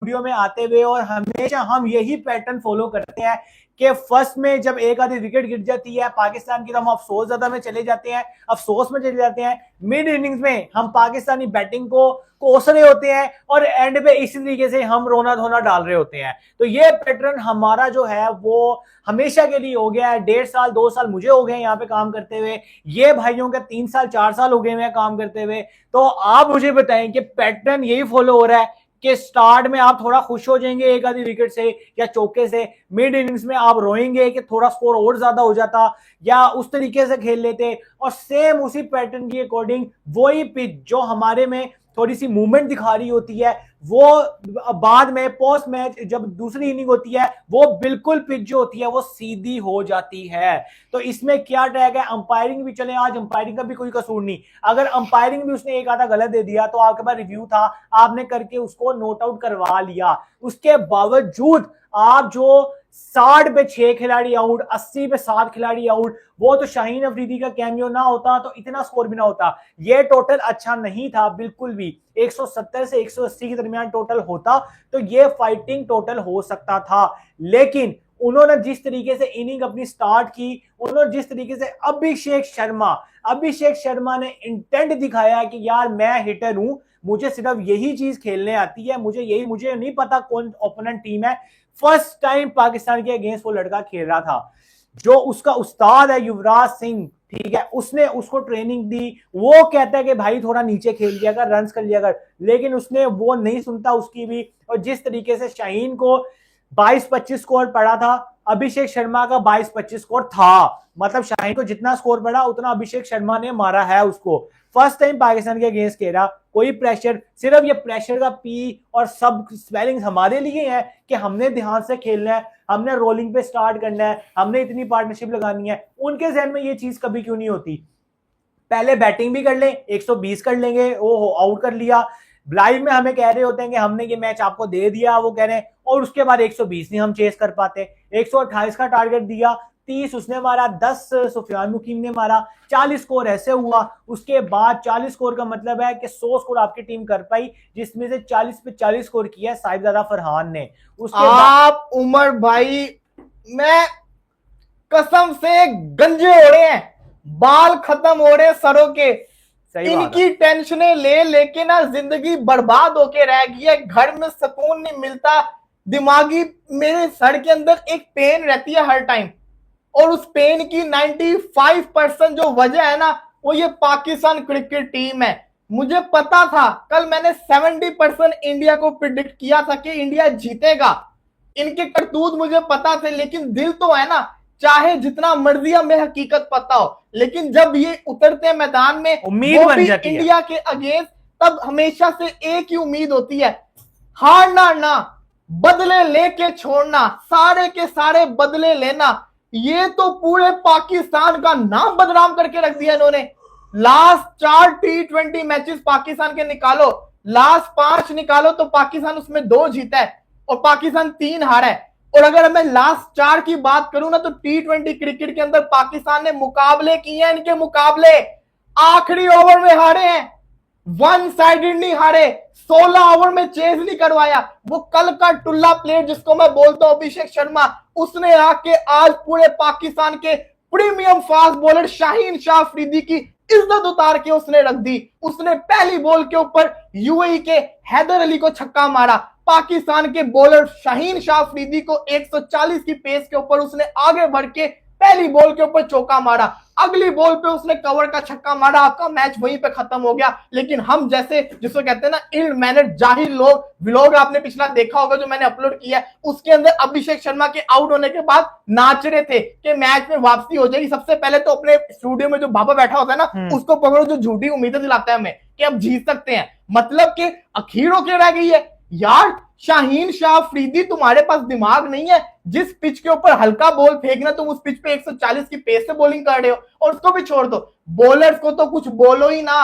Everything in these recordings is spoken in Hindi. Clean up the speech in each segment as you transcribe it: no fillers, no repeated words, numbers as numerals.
स्टूडियो में आते हुए, और हमेशा हम यही पैटर्न फॉलो करते हैं कि फर्स्ट में जब एक आधी विकेट गिर जाती है पाकिस्तान की तो हम अफसोस ज्यादा में चले जाते हैं, अफसोस में चले जाते हैं। मिड इनिंग्स में हम पाकिस्तानी बैटिंग को कोस रहे होते हैं और एंड पे इसी तरीके से हम रोना धोना डाल रहे होते हैं। तो ये पैटर्न हमारा जो है वो हमेशा के लिए हो गया है। 1.5 साल 2 साल मुझे हो गए यहाँ पे काम करते हुए, ये भाइयों के 3 साल 4 साल हो गए हैं काम करते हुए। तो आप मुझे बताएं कि पैटर्न यही फॉलो हो रहा है कि स्टार्ट में आप थोड़ा खुश हो जाएंगे एक आधी विकेट से या चौके से, मिड इनिंग्स में आप रोएंगे कि थोड़ा स्कोर और ज्यादा हो जाता या उस तरीके से खेल लेते, और सेम उसी पैटर्न की अकॉर्डिंग वही पिच जो हमारे में थोड़ी सी मूवमेंट दिखा रही होती है वो बाद में पोस्ट मैच जब दूसरी इनिंग होती है वो बिल्कुल पिच जो होती है वो सीधी हो जाती है। तो इसमें क्या टैग है, अंपायरिंग भी चले, आज अंपायरिंग का भी कोई कसूर नहीं, अगर अंपायरिंग भी उसने एक आधा गलत दे दिया तो आपके पास रिव्यू था, आपने करके उसको नोट आउट करवा लिया, उसके बावजूद आप जो 60 पे 6 खिलाड़ी आउट, 80 पे 7 खिलाड़ी आउट, वो तो शाहीन अफरीदी का कैमियो ना होता तो इतना स्कोर भी ना होता। ये टोटल अच्छा नहीं था बिल्कुल भी, 170 से 180 के दरमियान टोटल होता तो ये फाइटिंग टोटल हो सकता था। लेकिन उन्होंने जिस तरीके से इनिंग अपनी स्टार्ट की, उन्होंने जिस तरीके से अभिषेक शर्मा ने इंटेंट दिखाया कि यार मैं हिटर हूं, मुझे सिर्फ यही चीज खेलने आती है, मुझे नहीं पता कौन ओपोनेंट टीम है। फर्स्ट टाइम पाकिस्तान के अगेंस्ट वो लड़का खेल रहा था, जो उसका उस्ताद है युवराज सिंह, ठीक है, उसने उसको ट्रेनिंग दी, वो कहता है कि भाई थोड़ा नीचे खेल लिया कर, रन कर लिया कर, लेकिन उसने वो नहीं सुनता उसकी भी। और जिस तरीके से शाहीन को 22-25 स्कोर पड़ा था, अभिषेक शर्मा का 22-25 स्कोर था, मतलब शाहीन को जितना स्कोर पड़ा उतना अभिषेक शर्मा ने मारा है उसको। फर्स्ट टाइम पाकिस्तान के अगेंस्ट खेला, कोई प्रेशर, सिर्फ ये प्रेशर का पी और सब स्पेलिंग हमारे लिए है कि हमने ध्यान से खेलना है, हमने रोलिंग पे स्टार्ट करना है, हमने इतनी पार्टनरशिप लगानी है। उनके जहन में ये चीज कभी क्यों नहीं होती, पहले बैटिंग भी कर लें, 120 कर लेंगे, वो आउट कर लिया, लाइव में हमें कह रहे होते हैं कि हमने ये मैच आपको दे दिया, वो कह रहे हैं, और उसके बाद 120 नहीं हम चेस कर पाते, 128 का टारगेट दिया, 30 उसने मारा, 10 सुफियान मुकीम ने मारा, 40 स्कोर ऐसे हुआ। उसके बाद 40 स्कोर का मतलब है कि 100 स्कोर आपकी टीम कर पाई, जिसमें से 40 पे 40 स्कोर किया साहिबजादा फरहान ने। उसके आप उमर भाई, मैं कसम से गंजे हो रहे हैं, बाल खत्म हो रहे हैं सरों के, इनकी टेंशनें ले लेके ना जिंदगी बर्बाद होके रह गई है, घर में सुकून नहीं मिलता, दिमागी मेरे सर के अंदर एक पेन रहती है हर टाइम, और उस पेन की 95% जो वजह है ना वो ये पाकिस्तान क्रिकेट टीम है। मुझे पता था, कल मैंने 70% इंडिया को प्रिडिक्ट किया था कि इंडिया जीतेगा, इनके करतूत मुझे पता थे, लेकिन दिल तो है ना, चाहे जितना मर्जी हमें हकीकत पता हो, लेकिन जब ये उतरते हैं मैदान में उम्मीद वो बन भी जाती इंडिया के अगेंस्ट, तब हमेशा से एक ही उम्मीद होती है, हारना ना, बदले लेके छोड़ना, सारे के सारे बदले लेना। ये तो पूरे पाकिस्तान का नाम बदनाम करके रख दिया इन्होंने। लास्ट 4 T20 मैचेस पाकिस्तान के निकालो, लास्ट 5 निकालो तो पाकिस्तान उसमें 2 जीता है और पाकिस्तान 3 हारा है। और अगर मैं लास्ट 4 की बात करूं ना तो T20 क्रिकेट के अंदर पाकिस्तान ने मुकाबले किए हैं, इनके मुकाबले आखिरी ओवर में हारे हैं, वन साइडेड नहीं हारे, 16 ओवर में चेज नहीं करवाया। वो कल का टुल्ला प्लेयर जिसको मैं बोलता हूं अभिषेक शर्मा, उसने आके आज पूरे पाकिस्तान के premium fast bowler Shaheen Shah Afridi की इज्जत उतार के उसने रख दी। उसने पहली बॉल के ऊपर यूएई के हैदर अली को छक्का मारा, पाकिस्तान के बॉलर शाहीन शाह अफरीदी को 140 की पेस के ऊपर उसने आगे बढ़ के पहली बॉल के ऊपर चौका मारा, अगली बॉल पे उसने कवर का छक्का मारा, आपका मैच वहीं पे खत्म हो गया। लेकिन हम जैसे जिसको कहते हैं ना इल मैनर्ड जाहिल लोग, व्लॉग आपने पिछला देखा होगा जो मैंने अपलोड किया है, उसके अंदर अभिषेक शर्मा के आउट होने के बाद नाच रहे थे कि मैच में वापसी हो जाएगी। सबसे पहले तो अपने स्टूडियो में जो बाबा बैठा होता है ना उसको पकड़ो, जो झूठी उम्मीदें दिलाता है हमें कि अब जीत सकते हैं, मतलब कि अखीर होके रह गई है। यार शाहीन शाह अफरीदी, तुम्हारे पास दिमाग नहीं है, जिस पिच के ऊपर हल्का बॉल फेंकना तुम उस पिच पे 140 की पेस से बॉलिंग कर रहे हो। और उसको भी छोड़ दो, बॉलर्स को तो कुछ बोलो ही ना।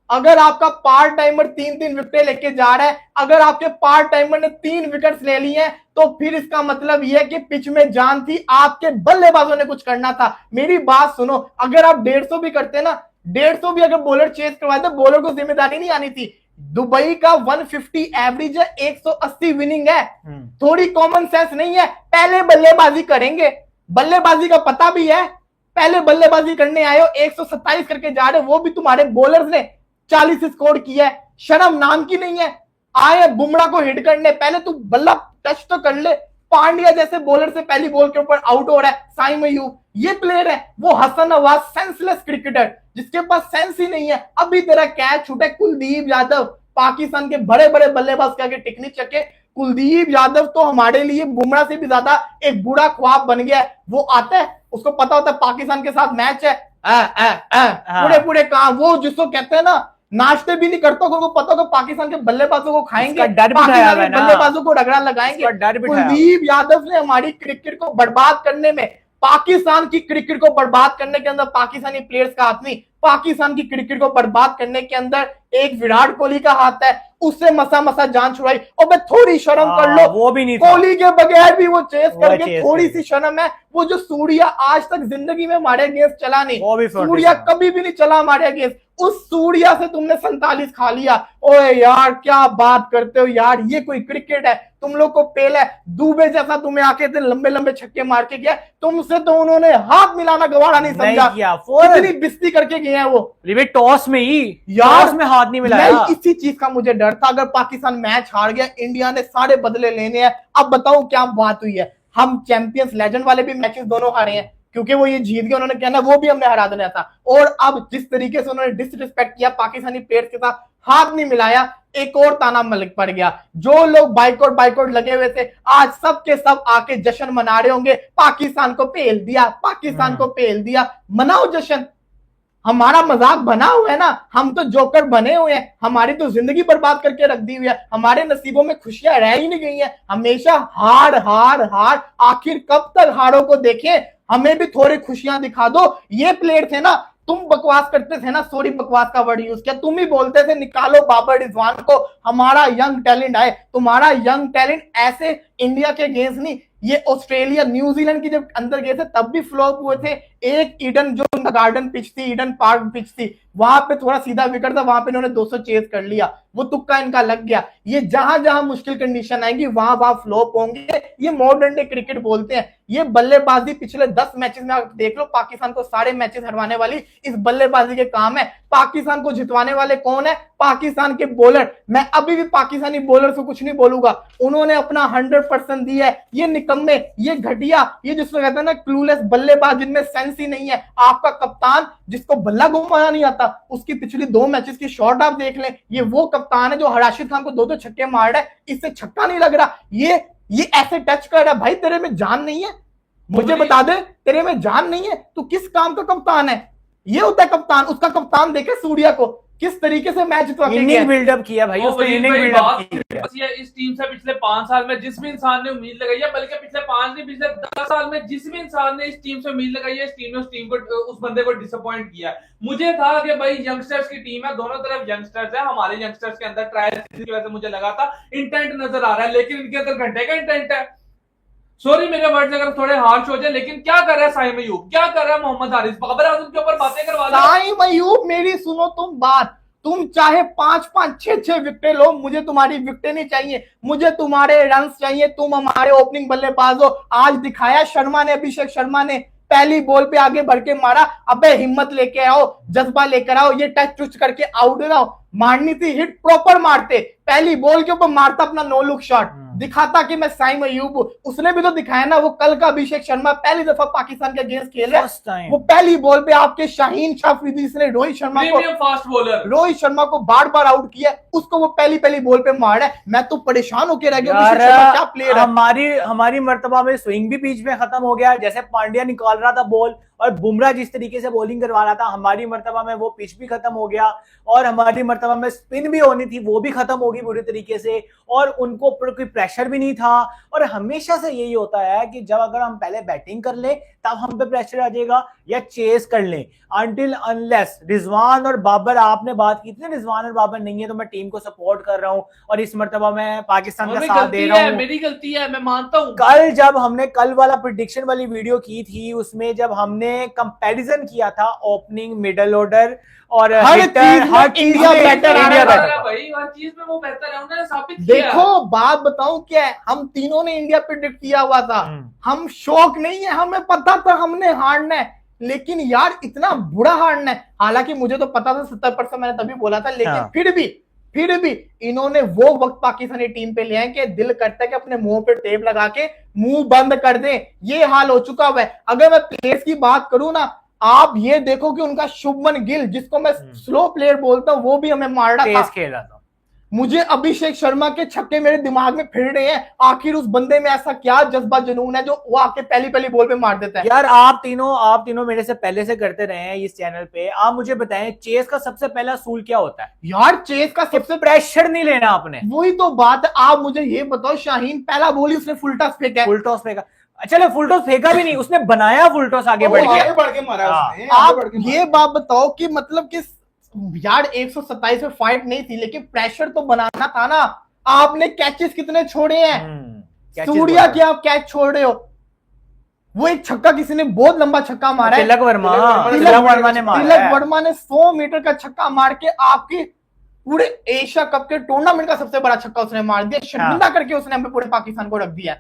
अगर आपका पार्ट टाइमर 3-3 विकेट लेके जा रहा है, अगर आपके पार्ट टाइमर ने 3 विकेट्स ले ली हैं, तो फिर इसका मतलब यह है कि पिच में जान थी, आपके बल्लेबाजों ने कुछ करना था। मेरी बात सुनो, अगर आप 150 भी करते ना, 150 भी अगर बॉलर चेस करवाए तो बॉलर को जिम्मेदारी नहीं आनी थी। दुबई का 150 एवरेज है, 180 विनिंग है। थोड़ी कॉमन सेंस नहीं है? पहले बल्लेबाजी करेंगे, बल्लेबाजी का पता भी है, पहले बल्लेबाजी करने आए हो, 127 करके जा रहे हो, वो भी तुम्हारे बॉलर्स ने 40 स्कोर किया है, शर्म नाम की नहीं है? आए बुमराह को हिट करने, पहले तू बल्ला टच तो कर ले। पांड्या जैसे बॉलर से पहली बॉल के ऊपर आउट हो रहा है, साइम अयूब ये प्लेयर है, वो हसन नवाज सेंसलेस क्रिकेटर जिसके पास सेंस ही नहीं है। अभी तेरा कैच छूटा, कुलदीप यादव पाकिस्तान के बड़े बड़े बल्लेबाज के आगे टिक नहीं सके। कुलदीप यादव तो हमारे लिए बुमराह से भी ज्यादा एक बुरा ख्वाब बन गया है। वो आता है, उसको पता होता है पाकिस्तान के साथ मैच है, पूरे पूरे काम, वो जिसको कहते हैं ना नाश्ते भी नहीं करता, उनको पता होगा पाकिस्तान के बल्लेबाजों को खाएंगे, पाकिस्तान के बल्लेबाजों को रगड़ा लगाएंगे। कुलदीप यादव ने हमारी क्रिकेट को बर्बाद करने में, पाकिस्तान की क्रिकेट को बर्बाद करने के अंदर पाकिस्तानी प्लेयर्स का हाथ नहीं, पाकिस्तान की क्रिकेट को बर्बाद करने के अंदर एक विराट कोहली का हाथ है, उससे मसा मसा जान छुड़ाई। और मैं थोड़ी शर्म कर लो, वो भी नहीं, कोहली के बगैर भी वो चेस करके थोड़ी सी शर्म है। वो जो सूर्या आज तक जिंदगी में हमारे अगेंस्ट चला नहीं, सूर्या कभी भी नहीं चला हमारे अगेंस्ट, उस सूर्या से तुमने 47 खा लिया। ओए यार क्या बात करते हो यार, ये कोई क्रिकेट है? तुम लोग को पेल है, दुबे जैसा तुम्हें आके इतने लंबे लंबे छक्के मार के गया, तुमसे तो उन्होंने हाथ मिलाना गवारा नहीं समझा। कितनी बिस्ती करके गए हैं वो, टॉस में ही यार में हाथ नहीं मिलाया। इसी चीज का मुझे डर था, अगर पाकिस्तान मैच हार गया, इंडिया ने सारे बदले लेने हैं। अब बताओ क्या बात हुई है, हम चैंपियंस लेजेंड वाले भी मैचेस दोनों हारे हैं, क्योंकि वो ये जीत गए, उन्होंने कहना वो भी हमने हरा देना था। और अब जिस तरीके से उन्होंने डिसरिस्पेक्ट किया पाकिस्तानी प्लेयर्स के साथ, हाथ नहीं मिलाया, एक और ताना मलिक पड़ गया। जो लोग बाइकआउट लगे हुए थे, आज सब के सब आके जश्न मना रहे होंगे, पाकिस्तान को पेल दिया, पाकिस्तान को पेल दिया। मनाओ जश्न, हमारा मजाक बना हुआ है ना, हम तो जोकर बने हुए हैं, हमारी तो जिंदगी बर्बाद करके रख दी हुई है, हमारे नसीबों में खुशियां रह ही नहीं गई हैं, हमेशा हार हार हार। आखिर कब तक हारों को देखें, हमें भी थोड़ी खुशियां दिखा दो। ये प्लेयर थे ना, तुम बकवास करते थे ना, सॉरी बकवास का वर्ड यूज किया, तुम ही बोलते थे निकालो बाबर रिजवान को, हमारा यंग टैलेंट आए। तुम्हारा यंग टैलेंट ऐसे इंडिया के अगेंस्ट नहीं, ये ऑस्ट्रेलिया न्यूजीलैंड की जब अंदर गए थे तब भी फ्लॉप हुए थे। एक ईडन जो गार्डन पिच थी, ईडन पार्क पिच थी, वहां पे थोड़ा सीधा विकेट था, वहां पे इन्होंने 200 चेज कर लिया, वो तुक्का इनका लग गया। ये जहां जहां मुश्किल कंडीशन आएगी वहां वहां फ्लॉप होंगे। ये मॉडर्न डे क्रिकेट बोलते हैं। ये बल्लेबाजी पिछले 10 मैचेस में आप देख लो, पाकिस्तान को सारे मैचेस हरवाने वाली इस बल्लेबाजी के काम है। पाकिस्तान को जितवाने वाले कौन है? पाकिस्तान के बॉलर। मैं अभी भी पाकिस्तानी बॉलर को कुछ नहीं बोलूंगा, उन्होंने अपना 100% दिया है। ये निकम्मे, ये घटिया, ये जिसको कहते हैं ना क्लूलेस बल्लेबाज, जिनमें सेंस ही नहीं है। आपका कप्तान जिसको बल्ला घुमाना नहीं आता, उसकी पिछली 2 मैचेस की शॉट आप देख लें, ये वो कप्तान है जो राशिद खान को 2-2 छक्के मार रहा है, इससे छक्का नहीं लग रहा। ये ऐसे टच कर रहा है, भाई तेरे में जान नहीं है? मुझे बता दे, तेरे में जान नहीं है? तू किस काम का कप्तान है? ये होता है कप्तान। उसका कप्तान देखे सूर्या को किस तरीके से मैच इनिंग बिल्डअप किया भाई, उसने इनिंग बिल्डअप किया। इस टीम से पिछले 5 साल में जिस भी इंसान ने उम्मीद लगाई है, बल्कि पिछले 5 नहीं पिछले 10 साल में जिस भी इंसान ने इस टीम से उम्मीद लगाई है, इस टीम ने उस टीम को, उस बंदे को डिसअपॉइंट किया। मुझे था कि भाई यंगस्टर्स की टीम है, दोनों तरफ यंगस्टर्स है, हमारे यंगस्टर्स के अंदर ट्रायल की वजह से मुझे लगा था इंटेंट नजर आ रहा है, लेकिन इनके अंदर घंटे का इंटेंट है। सॉरी मेरे वर्ड्स अगर थोड़े हार्श हो जाए, लेकिन क्या कर रहा है साइम अयूब, क्या कर रहा है मोहम्मद हारिस, बाबर आजम के ऊपर बातें करवा रहा है। साइम अयूब मेरी सुनो तुम बात, तुम चाहे 5-5 6-6 विकेटें लो, मुझे तुम्हारी विकेटें नहीं चाहिए, मुझे तुम्हारे रन्स चाहिए। तुम हमारे ओपनिंग बल्लेबाज हो। आज दिखाया शर्मा ने, अभिषेक शर्मा ने पहली बॉल पे आगे बढ़ के मारा। अबे हिम्मत लेके आओ, जज्बा लेकर आओ, ये टच टुच करके आउट रहो। मारनी थी हिट प्रॉपर मारते, पहली बॉल के ऊपर मारता अपना नो लुक शॉट, दिखाता कि मैं साइम अयूब हूं। उसने भी तो दिखाया ना, वो कल का अभिषेक शर्मा पहली दफा पाकिस्तान के अगेंस्ट खेले, वो पहली बॉल पे आपके शाहीन शाह अफरीदी ने रोहित शर्मा को, फास्ट बॉलर रोहित शर्मा को बार बार आउट किया, उसको वो पहली बॉल पे मारा है। मैं तो परेशान होकर रह गया, क्या प्लेयर है। हमारी मर्तबा में स्विंग भी बीच में खत्म हो गया, जैसे पांड्या निकाल रहा था बॉल और बुमराह जिस तरीके से बॉलिंग करवा रहा था, हमारी मर्तबा में वो पिच भी खत्म हो गया, और हमारी मर्तबा में स्पिन भी होनी थी वो भी खत्म होगी बुरी तरीके से, और उनको कोई प्रेशर भी नहीं था। और हमेशा से यही होता है कि जब अगर हम पहले बैटिंग कर ले तब हम पे प्रेशर आ जाएगा या चेस कर लें। अनटिल अनलेस रिजवान और बाबर, आपने बात की थी ना रिजवान और बाबर नहीं है तो मैं टीम को सपोर्ट कर रहा हूं और इस मर्तबा मैं पाकिस्तान का साथ दे रहा हूं। मेरी गलती है, मैं मानता हूं। कल जब हमने कल वाला प्रिडिक्शन वाली वीडियो की थी उसमें जब हमने कंपैरिजन किया था ओपनिंग, मिडल ऑर्डर और हर चीज इंडिया बेटर आ रहा है भाई, हर चीज में वो बेहतर है, उन्होंने साबित किया। देखो बात बताऊं क्या है, हम तीनों ने इंडिया प्रिडिक्ट किया हुआ था, हम शौक नहीं है, हमें पता था हमने हारना है, लेकिन यार इतना बुरा हारना है। हालांकि मुझे तो पता था 70% मैंने तभी बोला था, लेकिन फिर भी इन्होंने वो वक्त पाकिस्तानी टीम पे लिया है कि दिल करता है कि अपने मुंह पे टेप लगा के मुंह बंद कर दे। ये हाल हो चुका हुआ है। अगर मैं प्लेयर्स की बात करूं ना, आप ये देखो कि उनका शुभमन गिल, जिसको मैं स्लो प्लेयर बोलता हूं, वो भी हमें मार रहा था, खेल रहा था। मुझे अभिषेक शर्मा के छक्के मेरे दिमाग में फिर रहे हैं। आखिर उस बंदे में ऐसा क्या जज्बा जुनून है जो वो आके पहली बॉल पे मार देता है। यार आप तीनों मेरे से पहले से करते रहे हैं इस चैनल पे, आप मुझे बताएं चेस का सबसे पहला असूल क्या होता है? यार चेस का सबसे प्रेशर नहीं लेना आपने। वही तो बात है। आप मुझे ये बताओ, शाहीन पहला बॉल ही उसने फुल टॉस फेंका, फुल टॉस फेंका, चलो फुल टॉस फेंका भी नहीं, उसने बनाया फुल टॉस, आगे बढ़ के मारा उसने, आप ये बात बताओ कि मतलब कि यार 127 में फाइट नहीं थी, लेकिन प्रेशर तो बनाना था ना। आपने कैचेस कितने छोड़े हैं? सूर्या के आप कैच छोड़ रहे हो, वो एक छक्का किसी ने बहुत लंबा छक्का मारा है, तिलक वर्मा ने मारा, तिलक वर्मा ने 100 मीटर का छक्का मार के आपके पूरे एशिया कप के टूर्नामेंट का सबसे बड़ा छक्का उसने मार दिया। शर्मिंदा करके उसने हमें पूरे पाकिस्तान को रख दिया।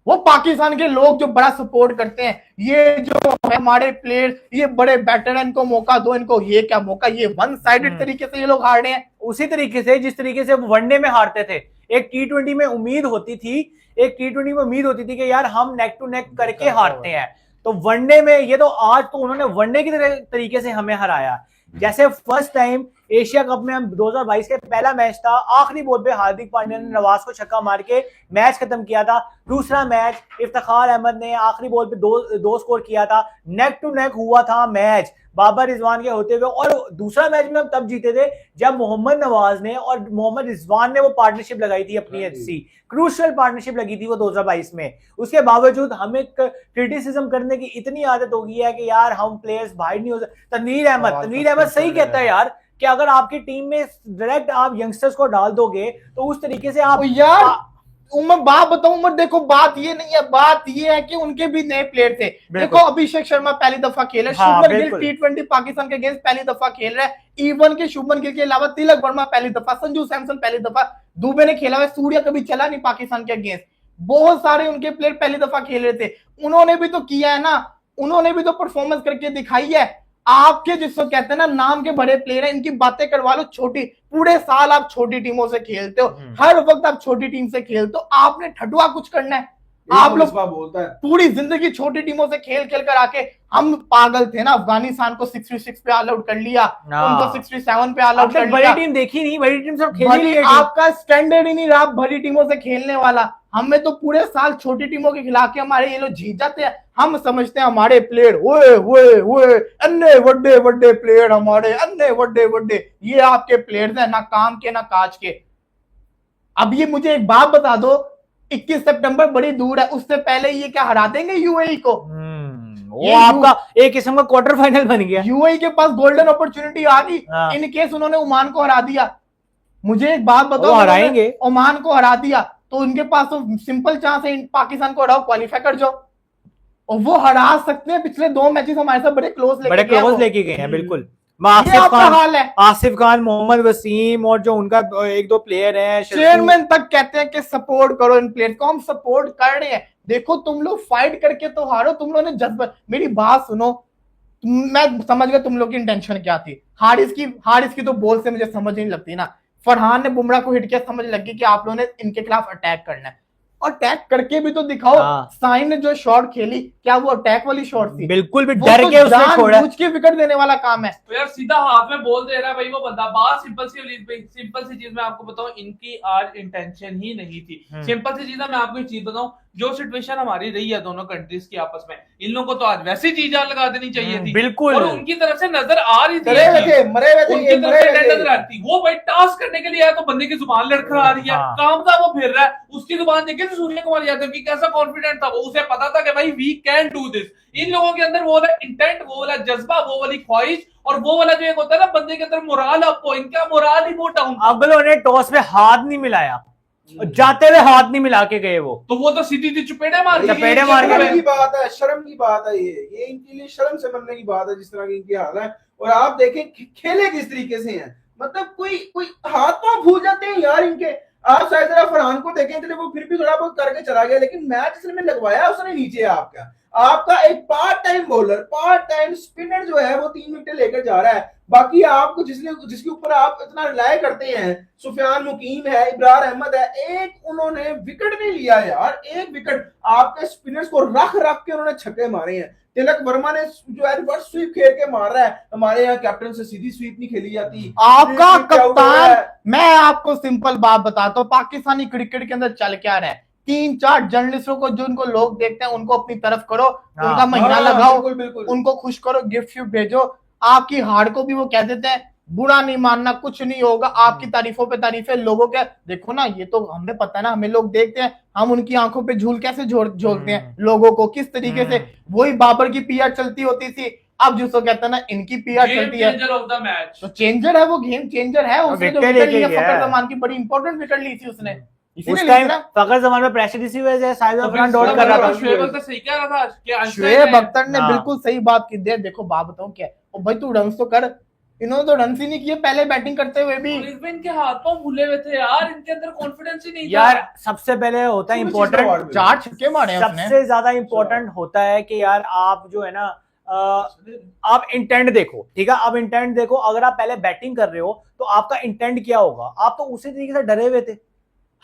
वो पाकिस्तान के लोग जो बड़ा सपोर्ट करते हैं, ये जो हमारे प्लेयर, ये बड़े बैटर हैं, इनको मौका दो, इनको ये क्या मौका, ये वन साइडेड तरीके से ये लोग हार रहे हैं। उसी तरीके से जिस तरीके से वनडे में हारते थे, एक टी20 में उम्मीद होती थी कि यार हम नेक टू नेक करके हारते हैं, तो वनडे में ये तो आज तो उन्होंने वनडे की तरीके से हमें हराया। जैसे फर्स्ट टाइम एशिया कप में हम 2022 के पहला मैच था, आखिरी बॉल पे हार्दिक पांड्या ने नवाज को छक्का मार के मैच खत्म किया था। दूसरा मैच इफ्तिखार अहमद ने आखिरी बॉल पे दो स्कोर किया था, नेक टू नेक हुआ था मैच बाबर रिजवान के होते हुए। और दूसरा मैच में हम तब जीते थे जब मोहम्मद नवाज ने और मोहम्मद रिजवान ने वो पार्टनरशिप लगाई थी अपनी, अच्छी क्रूशियल पार्टनरशिप लगी थी वो 2022 में। उसके बावजूद हमें क्रिटिसिज्म करने की इतनी आदत हो गई है कि यार हम प्लेयर्स बाहर नहीं हो सकते। तनवीर अहमद सही कहता है यार कि अगर आपकी टीम में डायरेक्ट आप यंगस्टर्स को डाल दोगे तो उस तरीके से आप यार उमर बात बताऊं, उमर देखो बात ये नहीं है, बात ये है कि उनके भी नए प्लेयर थे। देखो अभिषेक शर्मा पहली दफा खेल रहा है, शुभमन गिल टी20 पाकिस्तान के अगेंस्ट पहली दफा खेल रहा है, इवन के शुभमन गिल के अलावा तिलक वर्मा पहली दफा, संजू सैमसन पहली दफा, दुबे ने खेला हुआ, सूर्या कभी चला नहीं पाकिस्तान के अगेंस्ट। बहुत सारे उनके प्लेयर पहली दफा खेल रहे थे, उन्होंने भी तो किया है ना, उन्होंने भी तो परफॉर्मेंस करके दिखाई है। आपके जिसको कहते हैं ना नाम के बड़े प्लेयर हैं, इनकी बातें करवा लो। छोटी पूरे साल आप छोटी टीमों से खेलते हो, हर वक्त आप छोटी टीम से खेलते हो, आपने ठटुआ कुछ करना है। आप लोग बोलता है पूरी जिंदगी छोटी टीमों से खेल कर आके, हम पागल थे ना, अफगानिस्तान को 66 पे ऑल आउट कर लिया, उनको 67 पे ऑल आउट कर लिया। बड़ी टीम देखी नहीं, बड़ी टीम सब खेली नहीं, आपका स्टैंडर्ड ही नहीं रहा बड़ी टीमों से खेलने वाला। हमें तो पूरे साल छोटी टीमों के खिला के हमारे ये लोग जीत जाते हैं। हम समझते हैं हमारे प्लेयर ओए अन्ने वड्डे प्लेयर, हमारे अन्ने वड्डे, ये आपके प्लेयर्स हैं, ना काम के ना काज के। अब ये मुझे एक बात बता दो, 21 सितंबर बड़ी दूर है, उससे पहले ये क्या हरा देंगे यूएई को? वो आपका एक किस्म का क्वार्टर फाइनल बन गया। यूएई के पास गोल्डन अपॉर्चुनिटी आ गई, इन केस उन्होंने ओमान को हरा दिया। मुझे एक बात बताओ, हराएंगे ओमान को हरा दिया तो उनके पास तो सिंपल चांस है पाकिस्तान को हराओ, क्वालिफाई कर जाओ, और वो हरा सकते हैं। पिछले 2 मैचेस हमारे साथ बड़े क्लोज लेके गए हैं। बिल्कुल आसिफ खान, मोहम्मद वसीम और जो उनका 1-2 प्लेयर हैं, चेयरमैन तक कहते हैं कि सपोर्ट करो इन प्लेयर को। हम सपोर्ट कर रहे हैं। देखो तुम लोग फाइट करके तो हारो, तुम लोगों ने जज्बा। मेरी बात सुनो, मैं समझ गया तुम लोग की इंटेंशन क्या थी। हारिस की तो बॉल से मुझे समझ नहीं लगती ना। फरहान ने बुमराह को हिट किया, समझ लगी कि आप लोगों ने इनके खिलाफ अटैक करना है, और अटैक करके भी तो दिखाओ। साइन ने जो शॉट खेली, क्या वो अटैक वाली शॉट थी? बिल्कुल भी डर के उसने छोड़ा, पूछ के विकेट देने वाला काम है। तो यार सीधा हाथ में बॉल दे रहा है भाई वो बंदा। बात सिंपल सी चीज मैं आपको बताऊं, इनकी आज इंटेंशन ही नहीं थी। सिंपल सी चीज है, मैं आपको एक चीज बताऊं, जो सिचुएशन हमारी रही है दोनों कंट्रीज की आपस में, इन लोगों को तो आज वैसे ही चीज लगा देनी चाहिए थी। बिल्कुल, और उनकी तरफ से नजर आ रही थी, उनकी तरफ से नजर आती। वो भाई टास्क करने के लिए आया तो बंदे की जुबान लड़खड़ा आ रही है, काम था वो फिर रहा है, उसकी जुबान देखिए लेकिन सूर्य कुमार यादव की कैसा कॉन्फिडेंट था वो, उसे पता था कि भाई वी कैन डू दिस। इन लोगों के अंदर वो वाला इंटेंट, वो वाला जज्बा, वो वाली ख्वाहिश और वो वाला जो एक होता है ना बंदे के अंदर मोराल अप हो, इनका मोराल ही वो डाउन। अगलों ने टॉस में हाथ नहीं मिलाया, जाते हुए हाथ नहीं मिला के गए वो तो सीधी चुपेड़े मार के चपेड़े मार के शर्म की बात है, शर्म की बात है, ये इनके लिए शर्म से मरने की बात है जिस तरह की इनकी हाल है। और आप देखें खेले किस तरीके से हैं, मतलब कोई हाथ तो भूल जाते हैं यार इनके। आप शायद जरा फरहान को देखें तो वो फिर भी थोड़ा बहुत करके चला गया, लेकिन मैच जिसने लगवाया उसने नीचे है आपका एक part time bowler, part time spinner जो है वो 3 विकेट लेकर जा रहा है। बाकी आपको जिसके ऊपर आप इतना रिलाय करते हैं, सुफियान मुकीम है, इब्रार अहमद है, एक उन्होंने विकेट नहीं लिया यार, एक विकेट। आपके स्पिनर्स को रख के उन्होंने छक्के मारे हैं। तिलक वर्मा ने जो है रिवर्स स्वीप खेल के मार रहा है, हमारे यहाँ कैप्टन से सीधी स्वीप नहीं खेली जाती। आपका कप्तान, मैं आपको सिंपल बात बताता हूँ, पाकिस्तानी क्रिकेट के अंदर चल क्या रहा है। 3-4 जर्नलिस्टों को जो उनको लोग देखते हैं उनको अपनी तरफ करो, उनका महीना लगाओ, बिल्कुल। उनको खुश करो, गिफ्ट भेजो। आपकी हार को भी वो कह देते हैं बुरा नहीं मानना, कुछ नहीं होगा, आपकी तारीफों पे तारीफें लोगों के। देखो ना, ये तो हमें पता है ना, हमें लोग देखते हैं, हम उनकी आंखों पे झूल कैसे झोंकते हैं लोगों को, किस तरीके से। वही बाबर की पीआर चलती होती थी, अब जिसको कहते हैं ना इनकी पीआर चलती है। तो चेंजर है वो, गेम चेंजर है। उसने जो विकेट लिया फखर जमान की, बड़ी इंपॉर्टेंट विकेट ली थी उसने। उस टाइम फखर जमान में प्रेशर इसी वजह से शायद अफगान डॉट कर रहा था। शुएब अख्तर ने बिल्कुल सही बात की। देखो बात बताऊं क्या है, ओ भाई तू रन तो कर, इन्होंने तो रन ही नहीं किए पहले बैटिंग करते हुए भी। इनके हाथ पांव भूले हुए थे यार, इनके अंदर कॉन्फिडेंस ही नहीं था यार। सबसे पहले होता है इंपॉर्टेंट, 4 छक्के मारे सबसे ज्यादा इंपॉर्टेंट होता है कि यार आप जो है ना आप इंटेंट देखो, ठीक है, आप इंटेंट देखो। अगर आप पहले बैटिंग कर रहे हो तो आपका इंटेंट क्या होगा, आप तो उसी तरीके से डरे हुए थे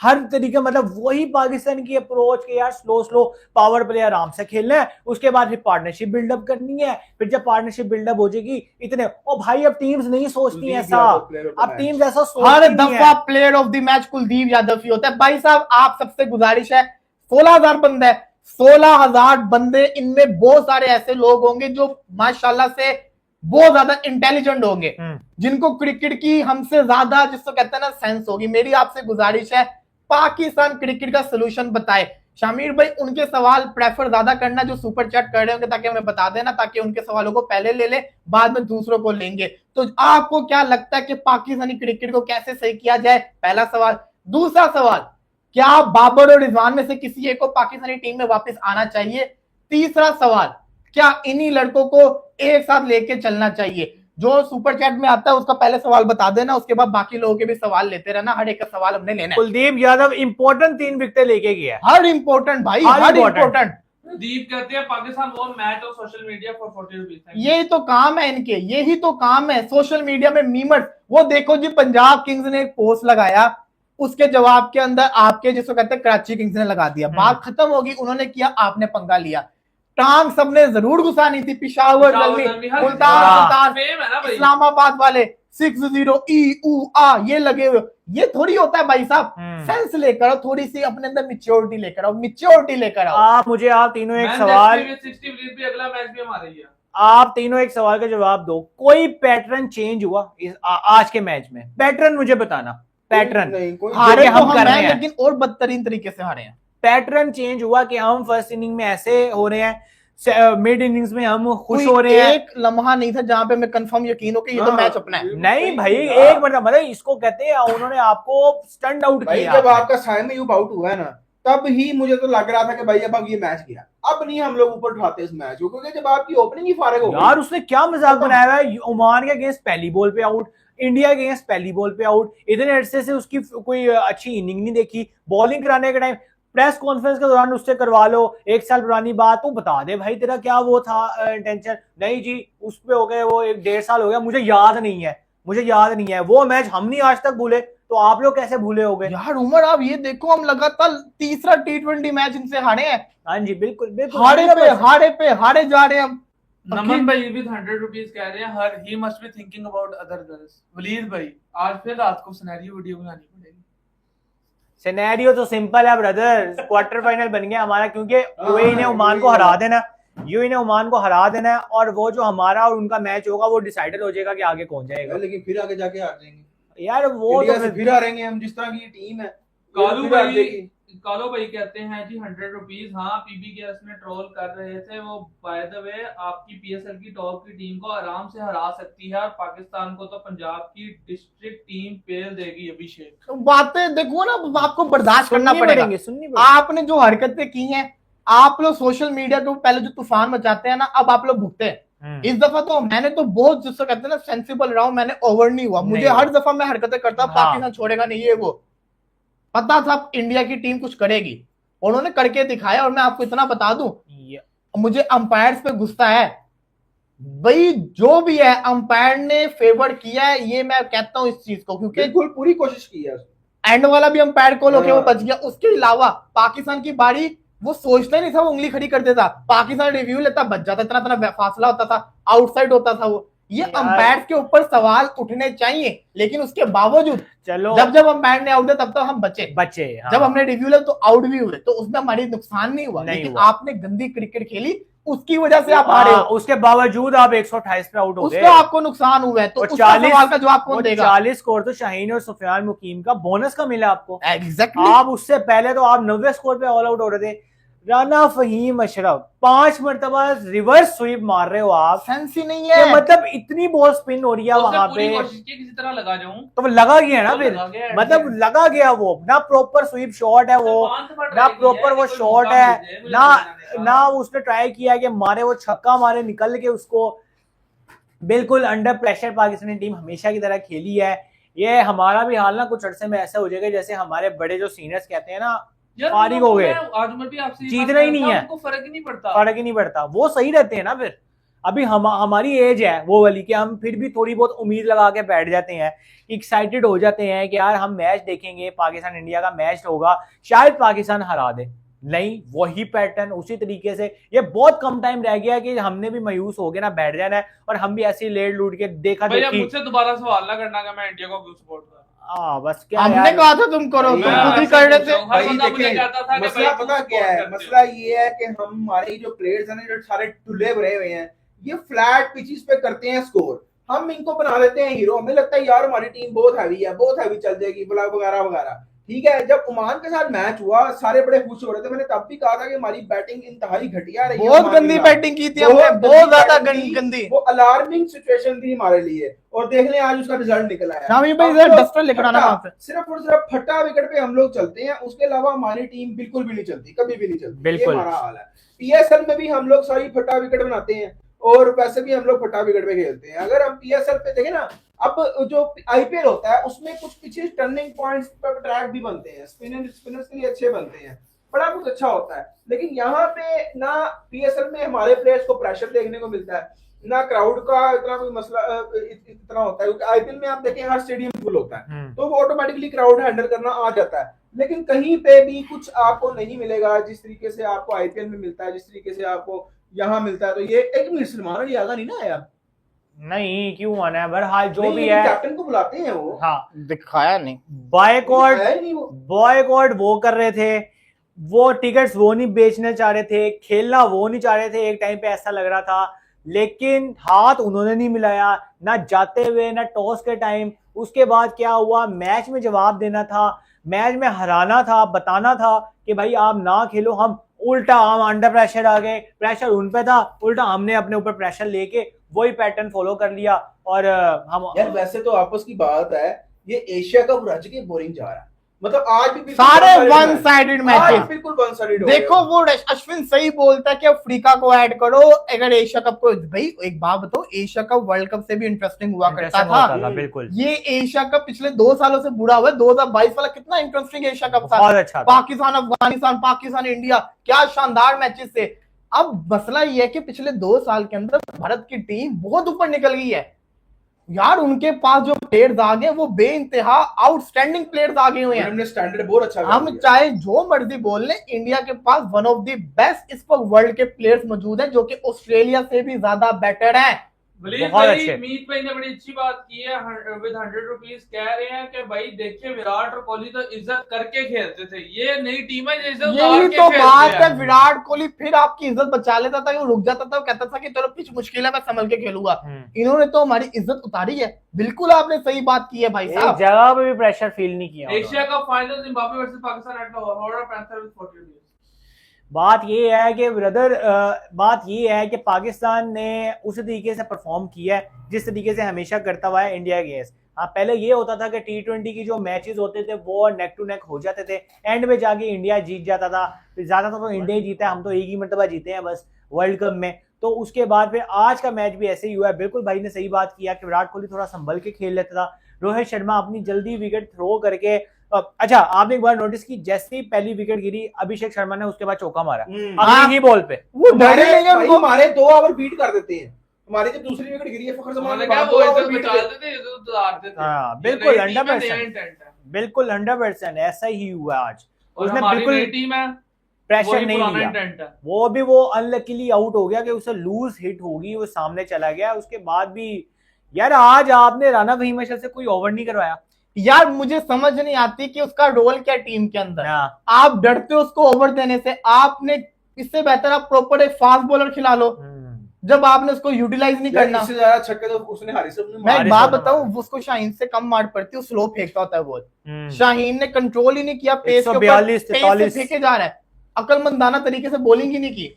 हर तरीके, मतलब वही पाकिस्तान की अप्रोच के यार स्लो पावर प्ले आराम से खेलना है, उसके बाद फिर पार्टनरशिप बिल्डअप करनी है। फिर जब पार्टनरशिप बिल्डअप हो जाएगी इतने, ओ भाई अब टीम्स नहीं सोचती ऐसा, अब टीम्स ऐसा हर दफा player of the match Kuldeep Yadav ही होता है। भाई साहब आप सबसे गुजारिश है, 16,000 बंदे है, 16,000 बंदे, इनमें बहुत सारे ऐसे लोग होंगे जो माशाल्लाह से बहुत ज्यादा इंटेलिजेंट होंगे, जिनको क्रिकेट की हमसे ज्यादा जिसको कहते हैं ना सेंस होगी। मेरी आपसे गुजारिश है, पाकिस्तान क्रिकेट का सोल्यूशन बताए। शामिर भाई उनके सवाल प्रेफर ज्यादा करना जो सुपर चैट कर रहे होंगे, ताकि हमें बता देना, ताकि उनके सवालों को पहले ले ले, बाद में दूसरों को लेंगे। तो आपको क्या लगता है कि पाकिस्तानी क्रिकेट को कैसे सही किया जाए, पहला सवाल। दूसरा सवाल, क्या बाबर और रिजवान में से किसी एक को पाकिस्तानी टीम में वापस आना चाहिए। तीसरा सवाल, क्या इन्हीं लड़कों को एक साथ लेके चलना चाहिए। जो सुपर चैट में आता है उसका पहले सवाल बता देना, उसके बाद बाकी लोगों के भी सवाल लेते रहना, हर एक का सवाल हमने लेना है। कुलदीप यादव इंपॉर्टेंट 3 विकेट लेके गया, हर इंपॉर्टेंट भाई, हर इंपॉर्टेंट। दीप कहते हैं Pakistan won match on social media for 40 rupees. यही तो काम है इनके, यही तो काम है सोशल मीडिया में मीमर्स। वो देखो जी, पंजाब किंग्स ने एक पोस्ट लगाया, उसके जवाब के अंदर आपके जिसको कहते हैं कराची किंग्स ने लगा दिया। बात खत्म होगी, उन्होंने किया, आपने पंगा लिया। टांग सबने जरूर घुसानी थी, पिशावर जल्दी, मुल्तान, इस्लामाबाद वाले 60 ये लगे हुए। ये थोड़ी होता है भाई साहब, सेंस लेकर आओ, थोड़ी सी अपने अंदर मैच्योरिटी लेकर आओ, मैच्योरिटी लेकर आओ। आप तीनों एक सवाल, अगला मैच भी हमारा ही है, आप तीनों एक सवाल का जवाब दो। कोई पैटर्न चेंज हुआ आज के मैच में? पैटर्न मुझे बताना, पैटर्न। हारे हम कर रहे हैं, लेकिन और बदतरीन तरीके से हारे हैं। पैटर्न चेंज हुआ कि हम फर्स्ट इनिंग में ऐसे हो रहे हैं, मिड इनिंग्स में हम खुश हो रहे हैं। एक लम्हा नहीं था जहां पे मैं कंफर्म यकीन हो कि ये तो मैच अपना है। नहीं भाई, एक मतलब इसको कहते हैं उन्होंने आपको स्टंड आउट किया। जब आपका साइम यूब आउट हुआ है ना, तब ही मुझे तो लग रहा था कि भाई अब ये मैच गया, अब नहीं हम लोग ऊपर उठाते इस मैच को, क्योंकि जब आपकी ओपनिंग ही फारिग हो गई। यार उसने क्या मजाक बनाया है, ओमान के अगेंस्ट पहली बॉल पे आउट, इंडिया के अगेंस्ट पहली बॉल पे आउट, इतने अरसे से उसकी कोई अच्छी इनिंग नहीं देखी। बॉलिंग कराने के टाइम प्रेस कॉन्फ्रेंस के दौरान उससे करवा लो, 1 साल पुरानी बात, तू बता दे भाई तेरा क्या वो था इंटेंशन। नहीं जी, उस पे हो गए वो 1.5 साल हो गया, मुझे याद नहीं है वो मैच, हम नहीं आज तक भूले, तो आप लोग कैसे भूले हो गए? यार उमर आप ये देखो, हम लगातार तीसरा T20 मैच इनसे हारे हैं। हाँ जी बिल्कुल, हारे जा रहे हैं हम। नमन भाई भी 100 रुपीज कह रहे हैं, हर ही must be thinking about other girls. Waleed भाई आज फिर रात को सिनेरियो वीडियो बनानी पड़ेगी। सिनेरियो तो सिंपल है ब्रदर, क्वार्टर फाइनल बन गया हमारा, क्योंकि यूएई ने ओमान को हरा देना है, और वो जो हमारा और उनका मैच होगा वो डिसाइडेड हो जाएगा कि आगे कौन जाएगा। लेकिन फिर आगे जाके हार जाएंगे यार, वो तो फिर हारेंगे हम, जिस तरह की टीम है। कालू भाई कालो भाई कहते हैं जी 100 रुपीज। हाँ, पीबी के उसने ट्रोल कर रहे थे वो। बाय द वे, आपकी पीएसएल की टॉप की टीम को आराम से हरा सकती है, और पाकिस्तान को तो पंजाब की डिस्ट्रिक्ट टीम पेल देगी। अभिषेक, बातें देखो ना, आपको बर्दाश्त करना सुननी पड़ेगा। पड़ेंगे, सुननी पड़ेगी। आपने जो हरकतें की हैं, आप लोग सोशल मीडिया के पहले जो तूफान मचाते हैं ना, अब आप लोग भुगते हैं। इस दफा तो मैंने तो बहुत, जिसको कहते हैं ना, सेंसिबल रहा हूं, मैंने ओवर नहीं हुआ। मुझे नहीं। हर दफा मैं हरकतें करता, हाँ। पाकिस्तान छोड़ेगा नहीं, ये वो पता था इंडिया की टीम कुछ करेगी, उन्होंने करके दिखाया। और मैं आपको इतना बता दूं, मुझे अंपायर्स पे गुस्सा है भाई। जो भी है, अंपायर ने फेवर किया है, ये मैं कहता हूं इस चीज को, क्योंकि बिल्कुल पूरी कोशिश की है उसने। एंड वाला भी अंपायर कॉल होके वो बच गया। उसके अलावा पाकिस्तान की बारी, वो सोचता ही नहीं था, वो उंगली खड़ी कर देता, पाकिस्तान रिव्यू लेता, बच जाता, इतना इतना फासला होता था, आउटसाइड होता था वो। ये अंपायर के ऊपर सवाल उठने चाहिए, लेकिन उसके बावजूद चलो, जब अंपायर ने आउट दिया तब हम बचे। हाँ। जब हमने रिव्यू लिया तो आउट भी हुए, तो उसमें हमारी नुकसान नहीं हुआ। नहीं लेकिन हुआ। आपने गंदी क्रिकेट खेली, उसकी वजह से आप हारे हो, उसके बावजूद आप 128 पे आउट हो गए, उसका आपको नुकसान हुआ है। तो उसका सवाल का जवाब कौन देगा? 40 स्कोर तो शाहीन और सुफियान मुकीम का बोनस का मिला आपको। एग्जैक्टली। आप उससे पहले तो आप 90 स्कोर पे ऑल आउट हो रहे थे। राना फहीम अशरफ 5 मरतबा रिवर्स स्वीप मार रहे हो आप। सेंस ही नहीं है। मतलब इतनी बॉल स्पिन हो रही है उसने वहां पूरी पे, कोशिश की किसी तरह लगा जाऊं, तो वो लगा गया ना वो फिर। लगा गया, मतलब लगा गया वो, ना प्रॉपर स्वीप शॉट है वो, ना प्रॉपर वो शॉट है, ना उसने ट्राई किया कि मारे, वो छक्का मारे निकल के उसको। बिल्कुल अंडर प्रेशर पाकिस्तानी टीम हमेशा की तरह खेली है। ये हमारा भी हाल ना कुछ अरसे में ऐसा हो जाएगा जैसे हमारे बड़े जो सीनियर्स कहते हैं ना, फारिग हो गए, आज मैं भी आपसे जीतना ही नहीं है, उनको फर्क ही नहीं पड़ता, फर्क ही नहीं पड़ता, वो सही रहते हैं ना फिर। अभी हमारी एज है वो वाली कि हम फिर भी थोड़ी बहुत उम्मीद लगा के बैठ जाते हैं, एक्साइटेड हो जाते हैं कि यार हम मैच देखेंगे, पाकिस्तान इंडिया का मैच होगा, शायद पाकिस्तान हरा दे। नहीं, वही पैटर्न उसी तरीके से। ये बहुत कम टाइम रह गया कि हमने भी मायूस हो गए ना, बैठ जाना है और हम भी ऐसे लेट लूट के देखा देखी। मुझसे दोबारा सवाल ना करना कि मैं इंडिया को क्यों सपोर्ट कर। बस क्या हमने कहा था तुम करो, तुम खुद ही कर रहे थे। भाई देखिए, मसला पता क्या है? मसला ये है कि हमारे जो प्लेयर्स हैं ना, जो सारे टुल्ले भरे हुए हैं, ये फ्लैट पिचेस पे करते हैं स्कोर। हम इनको बना देते हैं हीरो, हमें लगता है यार हमारी टीम बहुत हैवी है, बहुत हैवी चल जाएगी वगैरह वगैरह। ठीक है, जब ओमान के साथ मैच हुआ सारे बड़े खुश हो रहे थे। मैंने तब भी कहा था कि हमारी बैटिंग इंतहाई घटिया रही है, बहुत गंदी बैटिंग की थी हमने, बहुत ज्यादा गंदी। वो अलार्मिंग सिचुएशन थी हमारे लिए, और देख लें आज उसका रिजल्ट निकल आया। शामी भाई जरा डस्टर लेकर आना वहां पे। सिर्फ और सिर्फ फट्टा विकेट पे हम लोग चलते हैं, उसके अलावा हमारी टीम बिल्कुल भी नहीं चलती, कभी भी नहीं चलती। बिल्कुल ये हमारा हाल है। पीएसएल में भी हम लोग सारी फट्टा विकेट बनाते हैं, और वैसे भी हम लोग फट्टा विकेट पे खेलते हैं। अगर हम पीएसएल पे देखें ना, अब जो आईपीएल होता है उसमें कुछ पीछे टर्निंग पॉइंट्स पर ट्रैक भी बनते हैं, स्पिनर्स के लिए अच्छे बनते हैं, बड़ा कुछ अच्छा होता है। लेकिन यहाँ पे ना पीएसएल में हमारे प्लेयर्स को प्रेशर देखने को मिलता है, ना क्राउड का इतना कोई मसला इतना होता है, क्योंकि आईपीएल में आप देखें हर स्टेडियम फुल होता है, तो वो ऑटोमेटिकली क्राउड हैंडल करना आ जाता है। लेकिन कहीं पे भी कुछ आपको नहीं मिलेगा जिस तरीके से आपको आईपीएल में मिलता है, जिस तरीके से आपको यहाँ मिलता है। तो ये एक मिनट, सलमान अली आगा नहीं ना आया? नहीं, क्यों आना है? बहरहाल जो भी है, कैप्टन को बुलाते हैं वो। हाँ, दिखाया नहीं। बॉयकॉट वो कर रहे थे, वो टिकट्स वो नहीं बेचना चाह रहे थे, खेलना वो नहीं चाह रहे थे, एक टाइम पे ऐसा लग रहा था। लेकिन हाथ उन्होंने नहीं मिलाया, ना जाते हुए ना टॉस के टाइम। उसके बाद क्या हुआ, मैच में जवाब देना था, मैच में हराना था, बताना था कि भाई आप ना खेलो। हम उल्टा, हम अंडर प्रेशर आ गए, प्रेशर उन पे था, उल्टा हमने अपने ऊपर प्रेशर लेके वही पैटर्न फॉलो कर लिया। और हम यार वैसे तो आपस की बात है, ये एशिया कप रज के बोरिंग जा रहा है। मतलब आज भी सारे वन साइडेड मैचेस, बिल्कुल वन साइडेड। देखो वो अश्विन सही बोलता है कि अफ्रीका को ऐड करो अगर एशिया कप को। भाई एक बात बताओ, एशिया कप वर्ल्ड कप से भी इंटरेस्टिंग हुआ करता था। बिल्कुल, ये एशिया कप पिछले 2 सालों से बुरा हुआ है। 2022 वाला कितना इंटरेस्टिंग एशिया कप था, अच्छा। पाकिस्तान अफगानिस्तान, पाकिस्तान इंडिया, क्या शानदार मैचेस थे। अब मसला ये है कि पिछले 2 साल के अंदर भारत की टीम बहुत ऊपर निकल गई है यार। उनके पास जो प्लेयर्स आ गए वो बेइंतहा आउटस्टैंडिंग प्लेयर्स आ गए हुए हैं। स्टैंडर्ड बहुत अच्छा, हम चाहे जो मर्जी बोल लें, इंडिया के पास वन ऑफ द बेस्ट इस वक्त वर्ल्ड के प्लेयर्स मौजूद हैं, जो कि ऑस्ट्रेलिया से भी ज्यादा बेटर हैं। वलीद बहुत भाई, अच्छे। मीत भाई ने बड़ी अच्छी बात की है विद 100 रुपीज, कह रहे हैं कि भाई देखिए विराट और कोहली तो इज्जत करके खेलते थे, ये नई टीम है जो इज्जत उतार यही के तो खेलते बात हैं। है, विराट कोहली फिर आपकी इज्जत बचा लेता था, वो रुक जाता था, वो कहता था कि चलो पिच मुश्किल है मैं संभल के खेलूंगा। इन्होंने तो हमारी इज्जत उतारी है। बिल्कुल आपने सही बात की है भाई एक साहब। जगह पे भी प्रेशर फील नहीं किया एशिया उन्होंने। Cup final Zimbabwe versus Pakistan at Lahore, panther with 40 rupees। बात ये है कि ब्रदर, बात ये है कि पाकिस्तान ने उसी तरीके से परफॉर्म किया है जिस तरीके से हमेशा करता हुआ है इंडिया के अगेंस्ट। हाँ, पहले ये होता था कि T20 की जो मैचेस होते थे वो नेक टू नेक हो जाते थे, एंड में जाके इंडिया जीत जाता था। ज्यादातर तो इंडिया ही जीता है, हम तो एक ही मरतबा जीते हैं बस वर्ल्ड कप में। तो उसके बाद फिर आज का मैच भी ऐसे ही हुआ है। बिल्कुल भाई ने सही बात किया कि विराट कोहली थोड़ा संभल के खेल लेता था, रोहित शर्मा अपनी जल्दी विकेट थ्रो करके। अच्छा, आपने एक बार नोटिस की, जैसे ही पहली विकेट गिरी अभिषेक शर्मा ने उसके बाद चौका मारा अपनी ही बॉल पे। वो डरे नहीं है भाई उनको। हमारे 2 ओवर बीट कर देते हैं। हमारी जब दूसरी विकेट गिरी है फखर जमान उन्होंने के क्या बाद वो 2 ओवर इज्जत बीट बचा किए। देते थे, इज्जत उतारते थे। हाँ, ये बिल्कुल नई टीम है, 100%, नया इंटेंट है। बिल्कुल 100% ऐसा ही हुआ आज। और उसने हमारी बिल्कुल नई टीम है, प्रेशर वही नहीं पुराना लिया। इंटेंट है। वो भी वो अनलकीली आउट हो गया कि उसे लूज हिट होगी, वो सामने चला गया। उसके बाद भी यार आज आपने राणा भीमा से कोई ओवर नहीं करवाया यार मुझे समझ नहीं आती कि उसका रोल क्या टीम के अंदर। ना। आप डरते हो उसको ओवर देने से, आपने इससे बेहतर आप प्रॉपर एक फास्ट बॉलर खिला लो जब आपने उसको यूटिलाइज नहीं यार करना। इससे ज्यादा छक्के तो उसने हारिस ने मैं मारे। एक बात हारिस ने बताऊं, उसको शाहीन से कम मार पड़ती है, स्लो फेंकता होता है बॉल। हम्म। शाहीन ने कंट्रोल ही नहीं किया, पेस के ऊपर 142, पेस से 43 फेंके जा रहा है, अकलमंदाना तरीके से बॉलिंग ही नहीं की।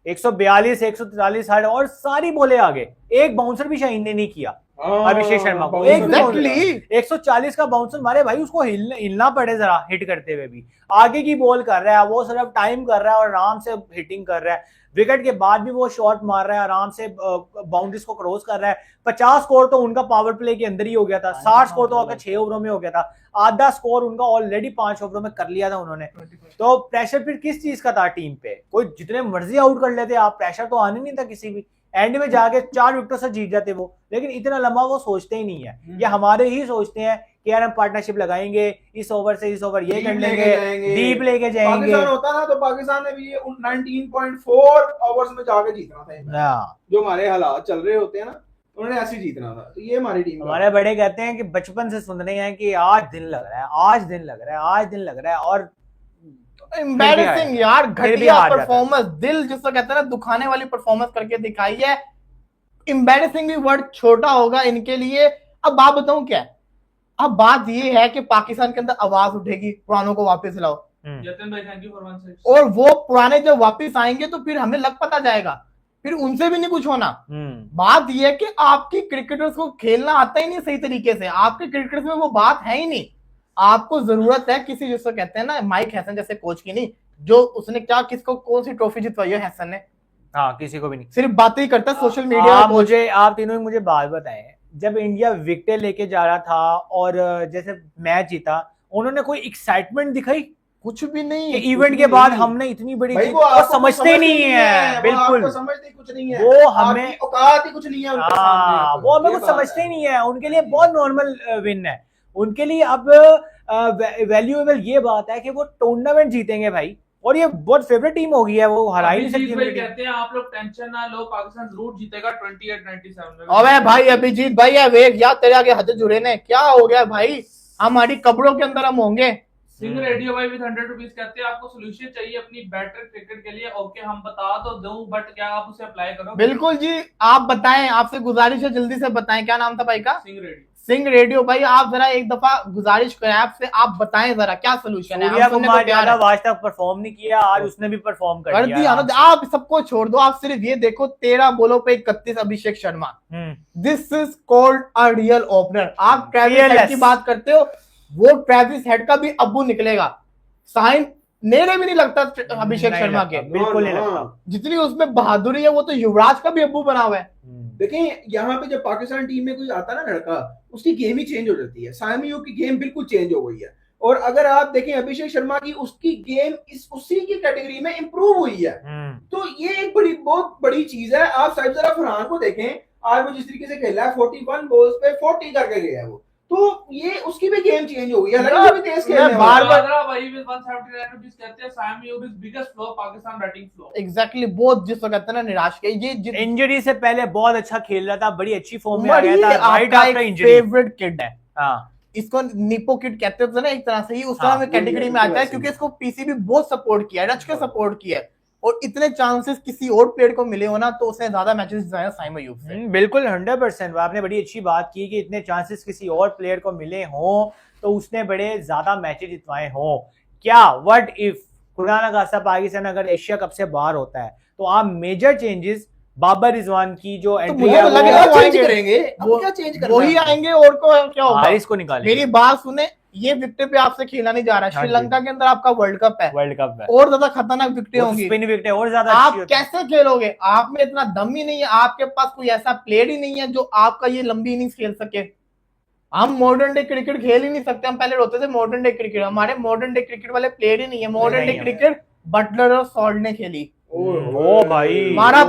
142, 143 हार्ड और सारी बोले आगे। एक बाउंसर भी शाहीन ने नहीं किया अभिषेक शर्मा को। एक भी Exactly। 140 का बाउंसर मारे भाई, उसको हिलना पड़े जरा हिट करते हुए भी। आगे की बॉल कर रहा है वो, सिर्फ टाइम कर रहा है और आराम से हिटिंग कर रहा है। विकेट के बाद भी वो शॉट मार रहा है, आराम से बाउंड्रीज को क्रॉस कर रहा है। 50 स्कोर तो उनका पावर प्ले के अंदर ही हो गया था, 60 स्कोर तो आपका 6 ओवरों में हो गया था, आधा स्कोर उनका ऑलरेडी 5 ओवरों में कर लिया था उन्होंने। तो प्रेशर फिर किस चीज का था टीम पे? कोई जितने मर्जी आउट कर लेते आप, प्रेशर तो आने नहीं था किसी भी। एंड में जाके 4 विकेटों से जीत जाते वो, लेकिन इतना लंबा वो सोचते ही नहीं है। ये हमारे ही सोचते हैं कि यार हम पार्टनरशिप लगाएंगे, इस ओवर से इस ओवर ये कर लेंगे, डीप लेके जाएंगे। पाकिस्तान होता ना तो पाकिस्तान ने भी ये 19.4 ओवर्स में जाके जीतना था। हाँ, जो हमारे हालात चल रहे होते हैं ना, उन्होंने ऐसे ही जीतना था। तो ये हमारी टीम हमारे बड़े कहते हैं कि बचपन से सुन रहे हैं कि आज दिन लग रहा है, आज दिन लग रहा है, आज दिन लग रहा है, और एम्बैरेसिंग यार, फिर भी घटिया हार जाता है। परफॉर्मेंस, दिल जिसको कहते हैं ना दुखाने वाली परफॉर्मेंस करके दिखाई है। एम्बैरेसिंग भी वर्ड छोटा होगा इनके लिए। अब बात बताऊं क्या है, अब बात ये है कि पाकिस्तान के अंदर आवाज उठेगी पुरानों को वापस लाओ, जतिन भाई थैंक यू फॉर 1 6। और वो पुराने जब वापस आएंगे तो फिर हमें लग पता जाएगा, फिर उनसे भी नहीं कुछ होना। बात यह है कि आपकी क्रिकेटर्स को खेलना आता ही नहीं सही तरीके से, आपके क्रिकेटर्स में वो बात है ही नहीं। आपको जरूरत है किसी, जिसको कहते हैं ना माइक हैसन जैसे कोच की नहीं, जो उसने क्या किसको कौन सी ट्रॉफी जितवाई है हैसन ने, हाँ किसी को भी नहीं। सिर्फ बातें ही करता सोशल मीडिया। आप तीनों मुझे बात बताएं, जब इंडिया विकेट लेके जा रहा था और जैसे मैच जीता, उन्होंने कोई एक्साइटमेंट दिखाई? कुछ भी नहीं। इवेंट के बाद हमने इतनी बड़ी भाई जीत, वो वो आपको समझते नहीं है, बिल्कुल आपको समझते कुछ नहीं है, वो हमें आपकी औकात ही कुछ नहीं है उनके सामने। वो हमें ये कुछ बात समझते है। ही नहीं है। उनके लिए बहुत नॉर्मल विन है। उनके लिए अब वैल्यूएबल ये बात है कि वो टूर्नामेंट जीतेंगे भाई, और ये बहुत फेवरेट टीम हो गई है, वो हरा ही नहीं सकती भाई उनकी टीम। कहते हैं आप लोग टेंशन ना लो, पाकिस्तान जरूर जीतेगा 28-97 में। अबे भाई अभिजीत भाई है वेग यार, तेरे आगे हद जुड़े ने, क्या हो गया भाई? हमारी कब्रों के अंदर हम होंगे। सिंह रेडियो भाई विद 100 रुपीज कहते हैं आपको सोल्यूशन चाहिए अपनी बेटर क्रिकेट के लिए। ओके हम बता तो दूं, बट क्या आप उसे अप्लाई करो? बिल्कुल जी, आप बताएं, आपसे गुजारिश है जल्दी से बताएं, क्या नाम था भाई का? सिंह रेडियो। सिंह रेडियो भाई, आप जरा एक दफा गुजारिश करें आपसे, आप बताएं जरा क्या सोल्यूशन है। सूर्या हम सुनने को कुमार तैयार यादव है। आज तक परफॉर्म नहीं किया, आज उसने भी परफॉर्म कर दिया ना। आप सबको छोड़ दो, आप सिर्फ ये देखो 13 बॉलों पे 31 Abhishek Sharma. This is called a real opener. आप ट्रेविस हेड की बात करते हो, वो ट्रेविस हेड का भी अब्बू निकलेगा। साइन नेड़े भी नहीं लगता अभिषेक शर्मा के, बिल्कुल नहीं लगता। जितनी उसमें बहादुरी है वो तो युवराज का भी अब्बू बना हुआ है। देखिए यहाँ पे जब पाकिस्तान टीम में कोई आता ना लड़का, उसकी गेम ही चेंज हो जाती है। सायमियों की गेम बिल्कुल चेंज हो गई है। और अगर आप देखें अभिषेक शर्मा की, उसकी गेम उसी की कैटेगरी में इंप्रूव हुई है। तो ये एक बहुत बड़ी चीज है। आप साहिब जरा फरहान को देखें, आज वो जिस तरीके से खेला है, 41 बॉल्स पे 40 करके गया है वो। तो ये उसकी भी गेम चेंज हो गई, हालांकि भी तेज खेलने मैं वाला बार-बार- आगरा भाई with 179 rupees कहते हैं Sam Ayoub is biggest flop Pakistan batting flop। Exactly बहुत जिसको कहते हैं ना निराश किया ये इंजरी से पहले बहुत अच्छा खेल रहा था, बड़ी अच्छी फॉर्म में आ उमर गया ही था राइट आपका आफ्टर एक इंजरी। फेवरेट किड है, हाँ इसको निपो किड कहते होते हैं ना एक तरह से ही उस तरह हाँ, में कैटेगरी में आता है वैसे ही। क्योंकि इसको पीसीबी बहुत सपोर्ट किया है, रच के सपोर्ट किया है और इतने चांसेस किसी और प्लेयर को मिले हो ना तो उसने ज्यादा मैचेस जिताए साइम अयूब से। बिल्कुल 100%। आपने बड़ी अच्छी बात की कि इतने चांसेस किसी और प्लेयर को मिले हों तो उसने बड़े ज्यादा मैचेस जितवाए हों। क्या व्हाट इफ खुदा ना खास्ता पाकिस्तान अगर एशिया कप से बाहर होता है तो आप मेजर चेंजेस बाबर रिजवान की जो एंट्री मुझे है तो लगे वो वो क्या चेंज आएंगे। करेंगे, अब वो- क्या चेंज करना वही है? आएंगे और को क्या होगा। हारिस को निकाले मेरी बात सुने, ये विकेट पे आपसे खेला नहीं जा रहा है, हाँ जी। श्रीलंका के अंदर आपका वर्ल्ड कप है वर्ल्ड कप में और ज्यादा खतरनाक विकेटें होंगी, स्पिन विकेट और ज्यादा आप अच्छी होती है। कैसे खेलोगे? आप में इतना दम ही नहीं है, आपके पास कोई ऐसा प्लेयर ही नहीं है जो आपका ये लंबी इनिंग्स खेल सके। हम मॉडर्न डे क्रिकेट खेल ही नहीं सकते, हम पहले रोते थे मॉडर्न डे क्रिकेट, हमारे मॉडर्न डे क्रिकेट वाले प्लेयर ही नहीं है। मॉडर्न डे नहीं है। क्रिकेट बटलर और सॉल्ट ने खेली। ओ भाई। हमारा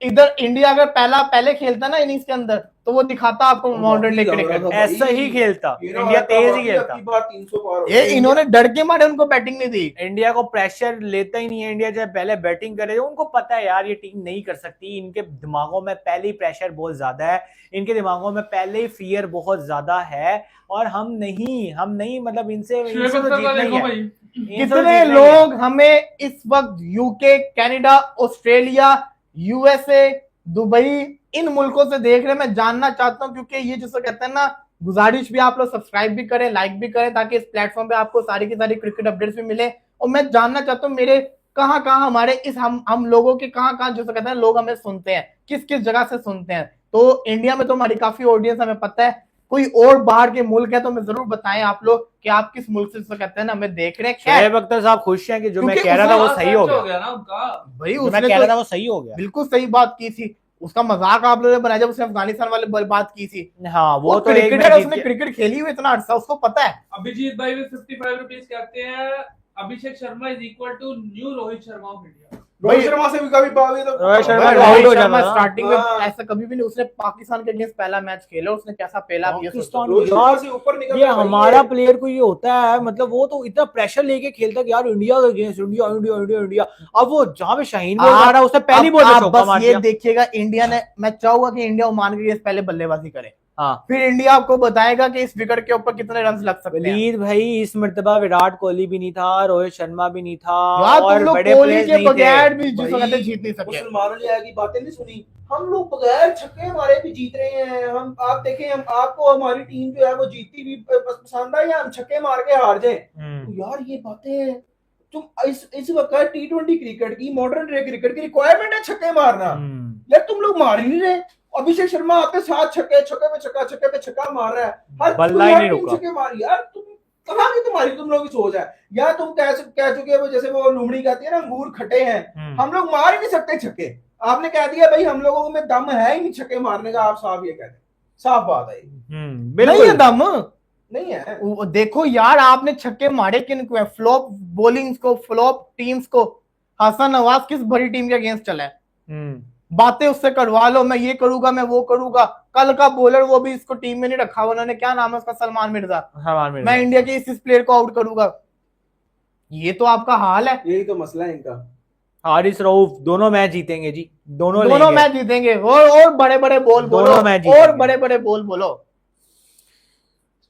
इधर इंडिया अगर पहले खेलता ना इनिंग्स के अंदर तो वो दिखाता आपको मॉडर्न डे क्रिकेट। ऐसा ही खेलता इंडिया, तेज ही खेलता। 300 पार ये इन्होंने डर के मारे उनको बैटिंग नहीं दी। इंडिया को प्रेशर लेता ही नहीं है। इंडिया जब पहले बैटिंग करे उनको पता है यार ये टीम नहीं कर सकती। इनके दिमागों में पहले ही प्रेशर बहुत ज्यादा है, इनके दिमागों में पहले ही फियर बहुत ज्यादा है और हम नहीं मतलब इनसे तो जीतना ही है। इनसे तो कितने जीतना ही है। लोग हमें इस वक्त UK, Canada, Australia, USA, Dubai इन मुल्कों से देख रहे, मैं जानना चाहता हूं क्योंकि ये जिसको कहते हैं ना, गुजारिश भी आप लोग सब्सक्राइब भी करें, लाइक भी करें ताकि इस प्लेटफॉर्म पे आपको सारी की सारी क्रिकेट अपडेट्स भी मिले। और मैं जानना चाहता हूं मेरे कहां हमारे इस हम लोगों के कहां जिसको कहते हैं लोग हमें सुनते हैं, किस जगह से सुनते हैं। तो इंडिया में तो हमारी काफी ऑडियंस हमें पता है, कोई और बाहर के मुल्क है तो हमें जरूर बताएं आप लोग कि आप किस मुल्क से कहते हैं ना हमें देख रहे हैं। शोएब अख्तर साहब खुश हैं कि जो मैं क्योंकि कह रहा था वो उसका सही हो अच्छा गया। ना उनका। भाई जो मैं उसने कह रहा था तो वो सही हो गया। बिल्कुल सही बात की थी, उसका मजाक आप लोगों ने बनाया जब उसने अफगानिस्तान वाले बात की थी। हाँ वो तो एक क्रिकेटर मैच है, जीत उसने गया। क्रिकेट खेली हुई इतना अरसा, उसको पता है। अभिजीत भाई भी 55 रुपीज कहते हैं Abhishek Sharma is equal to new Rohit Sharma of India. Rohit Sharma से भी कभी पावे तो रोहित शर्मा भाई, आउट रोहित हो शर्मा जाता था। स्टार्टिंग में हाँ। ऐसा कभी भी नहीं, उसने पाकिस्तान के अगेंस्ट पहला मैच खेला, उसने कैसा पहला भी पाकिस्तान रोहित शर्मा यार से ऊपर निकल ये हमारा प्लेयर को ये होता है, मतलब वो तो इतना प्रेशर लेके खेलता है कि यार इंडिया के against India India India India. अब वो जहां पे शाहीन बोल रहा है उसने पहली बॉल पे चौका मार बस ये दिया। देखिएगा, इंडिया ने, मैं चाहूंगा कि इंडिया ओमान के अगेंस्ट पहले बल्लेबाजी करे, हाँ फिर इंडिया आपको बताएगा कि इस विकेट के ऊपर कितने रन लग सकते हैं। वलीद भाई इस मर्तबा विराट कोहली भी नहीं था, रोहित शर्मा भी नहीं था यार तुम और लोग बड़े कोहली प्लेयर्स के नहीं थे। बगैर भी जिसको भाई, कहते हैं जीत नहीं सके। मुसलमानों ने की बातें नहीं सुनी, हम लोग बगैर छक्के मारे भी जीत रहे हैं। हम आप देखें, हम आपको हमारी टीम जो है वो जीतती भी पसंद है या हम छक्के मार के हार जाए। तो यार ये बातें तुम इस वक्त T20 क्रिकेट की, मॉडर्न डे क्रिकेट की रिक्वायरमेंट है छक्के मारना। यार तुम लोग मार ही नहीं रहे। अभिषेक शर्मा आपके साथ छक्के पे छक्का मार रहा है, हर बल्ला ही नहीं टीम रुका। छक्के मार। यार तुम कहाँ की तुम्हारी तुम लोगों की सोच है? या तुम कह चुके हो जैसे वो लुमड़ी कहती है ना, अंगूर खट्टे हैं, हम लोग मार ही नहीं सकते छक्के। आपने कह दिया भाई हम लोगों में दम है ही नहीं छक्के मारने का, आप साफ ये कहते हैं, साफ बात है। नहीं है दम, नहीं है। वो देखो यार, आपने छक्के मारे किन को? फ्लॉप बॉलिंग्स को, फ्लॉप टीम्स को। हसन नवाज किस बड़ी टीम के अगेंस्ट चला है? बातें उससे करवा लो, मैं ये करूंगा, मैं वो करूंगा। कल का बॉलर वो भी इसको टीम में नहीं रखा, उन्होंने क्या नाम है उसका, सलमान मिर्जा। मैं इंडिया के इस प्लेयर को आउट करूंगा। ये तो आपका हाल है। यही तो मसला है इनका। हारिस रऊफ दोनों मैच जीतेंगे जी, दोनों मैच जीतेंगे और बड़े बड़े बोल बोलो, दोनों मैच जीतेंगे। और बड़े बड़े बोल बोलो।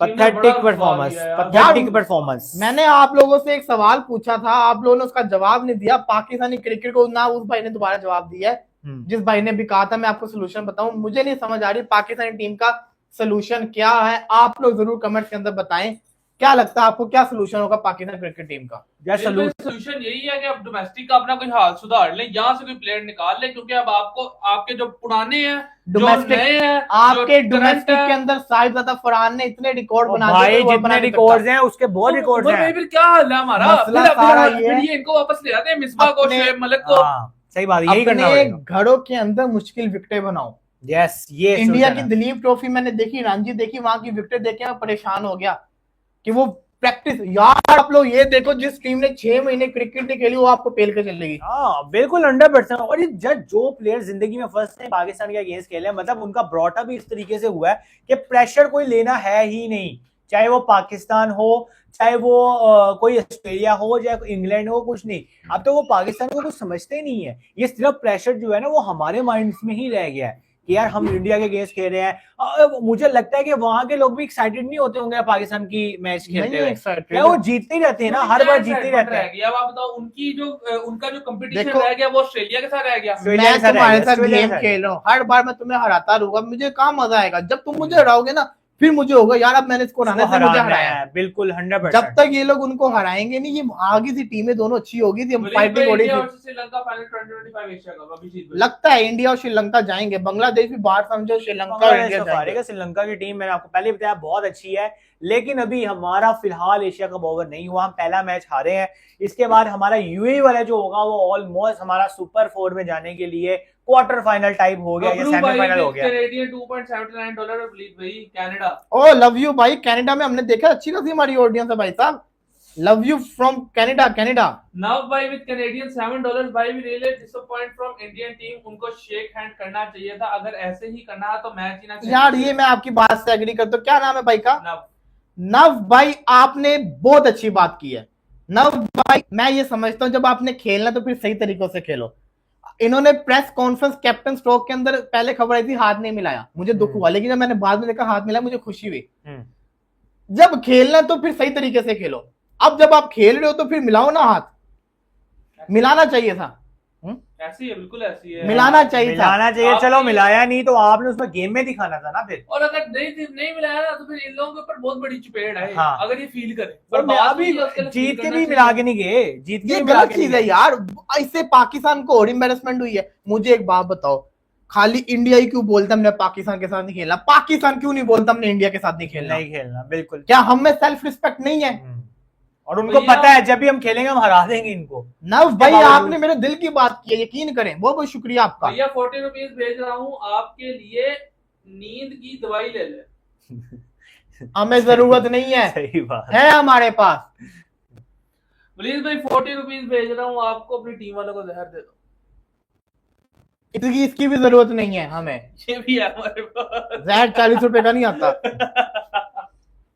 Pathetic performance, pathetic performance. मैंने आप लोगों से एक सवाल पूछा था, आप लोगों ने उसका जवाब नहीं दिया। पाकिस्तानी क्रिकेट को ना उस भाई ने दोबारा जवाब दिया है जिस भाई ने भी कहा था मैं आपको सोल्यूशन बताऊं। मुझे नहीं समझ आ रही पाकिस्तानी टीम का सोल्यूशन क्या है। आप लोग जरूर कमेंट के अंदर बताएं, क्या लगता है आपको, क्या सोल्यूशन होगा पाकिस्तान क्रिकेट टीम का? सोल्यूशन यही है कि अब डोमेस्टिक का अपना कोई हाल सुधार लें, यहाँ से कोई प्लेयर निकाल लें, क्योंकि अब आपको आपके जो पुराने हैं, डोमेस्टिक, जो नए हैं, आपके जो डोमेस्टिक current के है, अंदर साहिब ज़ादा फरहान ने इतने रिकॉर्ड बना दिए भाई कि वो जितने बना नहीं रिकॉर्ड्स सकता। हैं उसके बहुत रिकॉर्ड्स उमर भाई हैं। फिर क्या हाल है हमारा? मसला फिर सारा ये है, ये इनको वापस ले आते हैं, मिसबा को, अपने- शोएब मलिक को। हाँ, सही बात, यही करना अपने पड़ेगा। घरों के अंदर मुश्किल विकेटें बनाओ। यस, ये इंडिया solution की है। दिलीप ट्रॉफी मैंने देखी, रणजी देखी, वहां की विकेट देख के मैं परेशान हो गया कि वो प्रैक्टिस यार, आप लोग ये देखो, जिस टीम ने 6 महीने क्रिकेट नहीं खेली वो आपको पेल के चलेगी। हाँ बिल्कुल 100%। और ये जो प्लेयर जिंदगी में फर्स्ट टाइम पाकिस्तान के अगेंस्ट खेले हैं, मतलब उनका ब्रॉटअप भी इस तरीके से हुआ है कि प्रेशर कोई लेना है ही नहीं, चाहे वो पाकिस्तान हो, चाहे वो कोई ऑस्ट्रेलिया हो, चाहे इंग्लैंड हो, कुछ नहीं। अब तो वो पाकिस्तान को कुछ समझते ही नहीं है, ये सिर्फ प्रेशर जो है ना वो हमारे माइंड्स में ही रह गया है कि यार हम इंडिया के अगेंस्ट खेल रहे हैं। मुझे लगता है कि वहां के लोग भी एक्साइटेड नहीं होते होंगे पाकिस्तान की मैच खेलते हुए, क्या वो जीतते ही रहते हैं ना, हर बार जीतते ही रहते हैं। अब आप बताओ, उनका जो कंपटीशन देखो, रह गया वो ऑस्ट्रेलिया के साथ रह गया। मैं तुम्हारे साथ गेम खेल रहा हूँ, हर बार मैं तुम्हें हराता रहूंगा, मुझे कहाँ मजा आएगा? जब तुम मुझे हराओगे ना फिर मुझे होगा यार अब मैंने इसको हराने से मुझे हराया है। बिल्कुल 100%। जब तक ये लोग उनको हराएंगे नहीं, ये आगे सी टीमें दोनों अच्छी होगी थी, हम फाइटिंग हो रही थी। श्रीलंका फाइनल 2025 एशिया कप अभी जीत गई। लगता है इंडिया और श्रीलंका जाएंगे, बांग्लादेश भी बाहर समझो, श्रीलंका और इंडिया जाएंगे। श्रीलंका की टीम मैंने आपको पहले बताया बहुत अच्छी है, लेकिन अभी हमारा फिलहाल एशिया कप ओवर नहीं हुआ, हम पहला मैच हारे हैं। इसके बाद हमारा यूएई वाला जो होगा वो ऑलमोस्ट हमारा सुपर 4 में जाने के लिए क्वार्टर फाइनल टाइप हो गया या सेमीफाइनल हो गया। कैनेडियन $2.79 और भाई कनाडा। ओ लव यू भाई, कनाडा में हमने देखा अच्छी खासी हमारी ऑडियंस है भाई साहब। Love you from Canada. Now भाई विद कैनेडियन $7 भाई we really disappoint from Indian team. उनको शेक हैंड करना चाहिए था, अगर ऐसे ही करना है तो मैच ही ना यार। ये मैं आपकी बात से एग्री करता हूँ। क्या नाम है भाई का? नव भाई आपने बहुत अच्छी बात की है। नव भाई मैं ये समझता हूँ जब आपने खेलना तो फिर सही तरीकों से खेलो। इन्होंने प्रेस कॉन्फ्रेंस कैप्टन स्ट्रोक के अंदर पहले खबर आई थी हाथ नहीं मिलाया, मुझे दुख हुआ, लेकिन जब मैंने बाद में देखा हाथ मिलाया मुझे खुशी हुई। जब खेलना तो फिर सही तरीके से खेलो। अब जब आप खेल रहे हो तो फिर मिलाओ ना हाथ, मिलाना चाहिए था। ऐसी है, बिल्कुल ऐसी है, मिलाना चाहिए था। चलो मिलाया नहीं तो आपने उसमें गेम में दिखाना था ना फिर। और अगर नहीं मिलाया ना तो फिर इन लोगों के ऊपर बहुत बड़ी चपेट है। हाँ। अगर ये फील करे पर अभी जीत के भी मिला के नहीं गए, जीत के ये गलत चीज है यार, इससे पाकिस्तान को और एम्बेरसमेंट हुई है। मुझे एक बात बताओ, खाली इंडिया ही क्यों बोलता हमने पाकिस्तान के साथ नहीं खेलना? पाकिस्तान क्यों नहीं बोलता हमने इंडिया के साथ नहीं खेलना? बिल्कुल। क्या हम में सेल्फ रिस्पेक्ट नहीं है? और उनको पता है जब भी हम खेलेंगे हम हरा देंगे इनको। नव भाई आपने मेरे दिल की बात की है, यकीन करें, बहुत बहुत शुक्रिया आपका। भैया 40 रुपीज भेज रहा हूँ आपके लिए, नींद की दवाई ले ले। हमें जरूरत नहीं है, सही बात है हमारे पास। प्लीज भाई 40 रुपीज भेज रहा हूँ आपको, अपनी टीम वालों को जहर दे दो। इसकी भी जरूरत नहीं है हमें, ये भी है हमारे पास। जहर 40 रुपए का नहीं आता।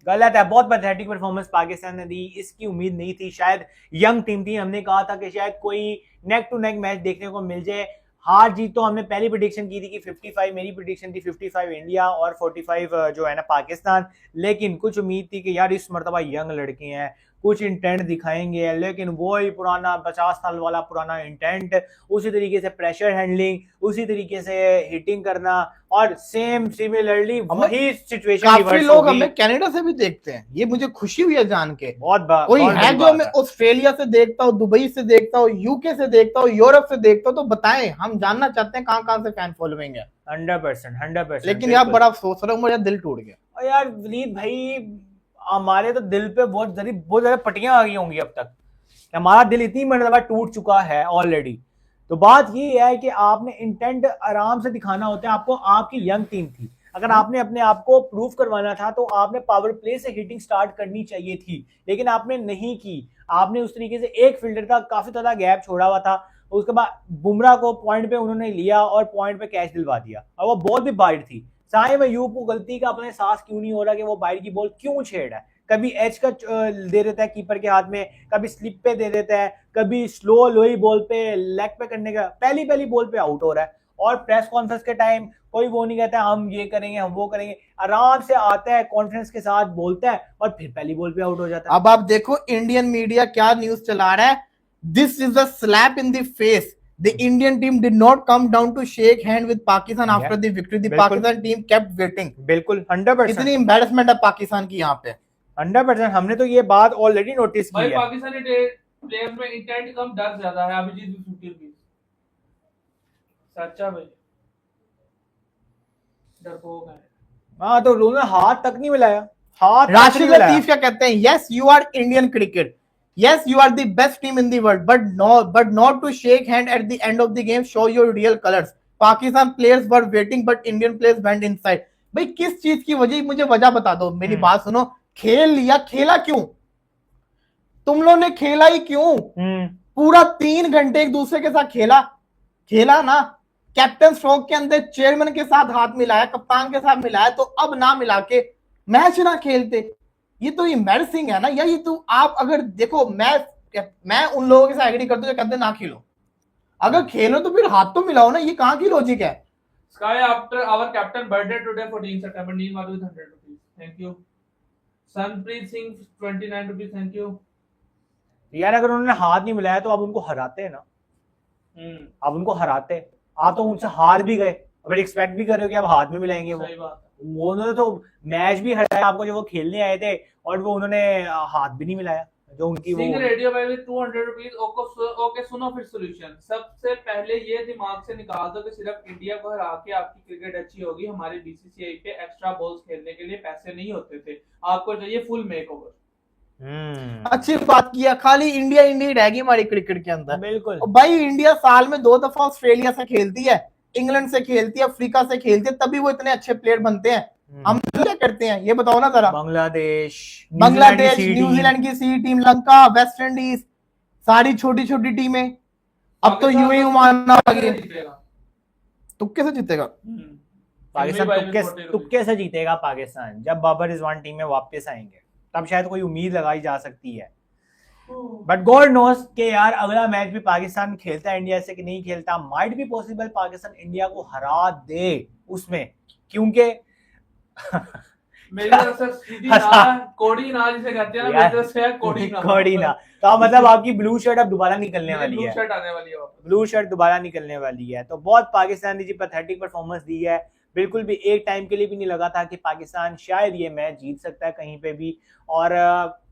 गलत है, बहुत पैथेटिक परफॉर्मेंस पाकिस्तान ने दी, इसकी उम्मीद नहीं थी। शायद यंग टीम थी, हमने कहा था कि शायद कोई नेक टू नेक मैच देखने को मिल जाए। हार जीत तो हमने पहली प्रेडिक्शन की थी कि 55, मेरी प्रेडिक्शन थी 55 इंडिया और 45 जो है ना पाकिस्तान। लेकिन कुछ उम्मीद थी कि यार इस मर्तबा यंग लड़के हैं, कुछ इंटेंट दिखाएंगे, लेकिन वो ही पुराना 50 साल वाला पुराना इंटेंट, उसी तरीके से प्रेशर हैंडलिंग, उसी तरीके से हिटिंग करना, और सिमिलरली वही सिचुएशन काफी लोग हमें कनाडा से भी देखते हैं, ये मुझे खुशी हुई है जान के। कोई है जो हमें ऑस्ट्रेलिया से देखता हो, दुबई से देखता हो, यूके से देखता हो, यूरोप से देखता हो, तो बताएं, हम जानना चाहते हैं कहाँ से फैन फॉलोइंग है। 100%। लेकिन यार बड़ा अफसोस हो रहा है, मेरा दिल टूट गया। और यार वलीद भाई हमारे तो दिल पे बहुत ज्यादा पट्टियां आ गई होंगी अब तक, हमारा दिल इतनी मरतबा टूट चुका है ऑलरेडी। तो बात ये है कि आपने इंटेंट आराम से दिखाना होता है। आपको, आपकी यंग टीम थी, अगर आपने अपने आप को प्रूव करवाना था तो आपने पावर प्ले से हिटिंग स्टार्ट करनी चाहिए थी, लेकिन आपने नहीं की। आपने उस तरीके से एक फील्डर का काफी ज्यादा गैप छोड़ा हुआ था, उसके बाद बुमराह को पॉइंट पे उन्होंने लिया और पॉइंट पे कैच दिलवा दिया, और वो बॉल भी वाइड थी। साहिब अयूब को गलती का अपने साथ क्यों नहीं हो रहा कि वो वाइड की बॉल क्यों छेड़ है? कभी एच का दे देता है कीपर के हाथ में, कभी स्लिप पे दे देता है, कभी स्लो लोई बॉल पे लेग पे करने का, पहली बॉल पे आउट हो रहा है। और प्रेस कॉन्फ्रेंस के टाइम कोई वो नहीं कहता हम ये करेंगे हम वो करेंगे, आराम से आता है कॉन्फिडेंस के साथ बोलता है और फिर पहली बॉल पे आउट हो जाता है। अब आप देखो इंडियन मीडिया क्या न्यूज चला रहा है, this is a slap in the face, the Indian team did not come down to shake hand with Pakistan after the victory, the Pakistan team kept waiting। बिल्कुल 100%। इतनी embarrassment है पाकिस्तान की यहाँ पे 100%। हमने तो ये बात ऑलरेडी नोटिस की है। पाकिस्तानी प्लेयर्स में इंटेंट कम, डर ज्यादा है। अभिजीत भी 50 रुपीस सच्चा भाई डरपोक है। हाँ तो उन्होंने हाथ तक नहीं मिलाया, हाथ राशिद लतीफ क्या कहते हैं, yes you are Indian cricket, yes you are the best team in the world, but not to shake hand at the end of the game, show your real colors। Pakistan players were waiting but Indian players went inside। भाई किस चीज की वजह, मुझे वजह बता दो। मेरी बात सुनो, खेल लिया, खेला क्यों? तुम लोग ने खेला ही क्यों? पूरा 3 घंटे एक दूसरे के साथ खेला ना। कैप्टन स्ट्रोक के अंदर चेयरमैन के साथ हाथ मिलाया, कप्तान के साथ मिलाया, तो अब ना मिला के मैच ना खेलते। ये तो एम्बैरसिंग है ना। या ये तो आप अगर देखो, मैं उन लोगों के साथ एग्री करता हूं जो कहते हैं ना खेलो। अगर खेलो तो फिर हाथ तो मिलाओ ना। ये कहां की लॉजिक है? Sky, after our captain birthday today, 14 September, Neil Madhu with 100 rupees. Thank you. Sanpreet Singh 29 rupees. Thank you. यार अगर उन्होंने हाथ नहीं मिलाया तो आप उनको हराते हैं ना। आप उनको हराते, आप तो उनसे हार भी गए, अगर एक्सपेक्ट भी कर रहे हो कि आप हाथ में मिलाएंगे। वो उन्होंने तो मैच भी हराया आपको जब वो खेलने आए थे, और वो उन्होंने हाथ भी नहीं मिलाया जो उनकी वो। रेडियो भाई with 200 rupees. ओके सुनो फिर सोल्यूशन। सबसे पहले ये दिमाग से निकाल दो कि सिर्फ इंडिया को हरा के आपकी क्रिकेट अच्छी होगी। हमारे बीसीसीआई पे एक्स्ट्रा बॉल्स खेलने के लिए पैसे नहीं होते थे, आपको चाहिए फुल मेकओवर। अच्छी बात किया। खाली इंडिया ही रहेगी हमारी क्रिकेट के अंदर। बिल्कुल भाई इंडिया साल में 2 दफा ऑस्ट्रेलिया से खेलती है, इंग्लैंड से खेलती है, अफ्रीका से खेलती है, तभी वो इतने अच्छे प्लेयर बनते हैं। हम क्या करते हैं ये बताओ ना जरा। बांग्लादेश, न्यूजीलैंड की सी टीम, लंका, वेस्ट इंडीज, सारी छोटी छोटी टीमें। अब तो यूएई मानना आ गया। तुक्के से जीतेगा पाकिस्तान, तुक्के से जीतेगा पाकिस्तान। जब बाबर रिजवान टीम में वापस आएंगे तब शायद कोई उम्मीद लगाई जा सकती है। बट गॉड नोस के यार अगला मैच भी पाकिस्तान खेलता है इंडिया से कि नहीं खेलता। माइट भी पॉसिबल पाकिस्तान इंडिया को हरा दे उसमें, क्योंकि मेरी तरफ से सीधी ना कोड़ी ना जिसे कहते हैं ना, मेरी तरफ से कोड़ी ना। तो मतलब आपकी ब्लू शर्ट अब दोबारा निकलने वाली है। ब्लू शर्ट आने वाली है, ब्लू शर्ट दोबारा निकलने वाली है। तो बहुत पाकिस्तान ने जी पैथेटिक परफॉर्मेंस दी है। बिल्कुल भी एक टाइम के लिए भी नहीं लगा था कि पाकिस्तान शायद ये मैच जीत सकता है कहीं पे भी। और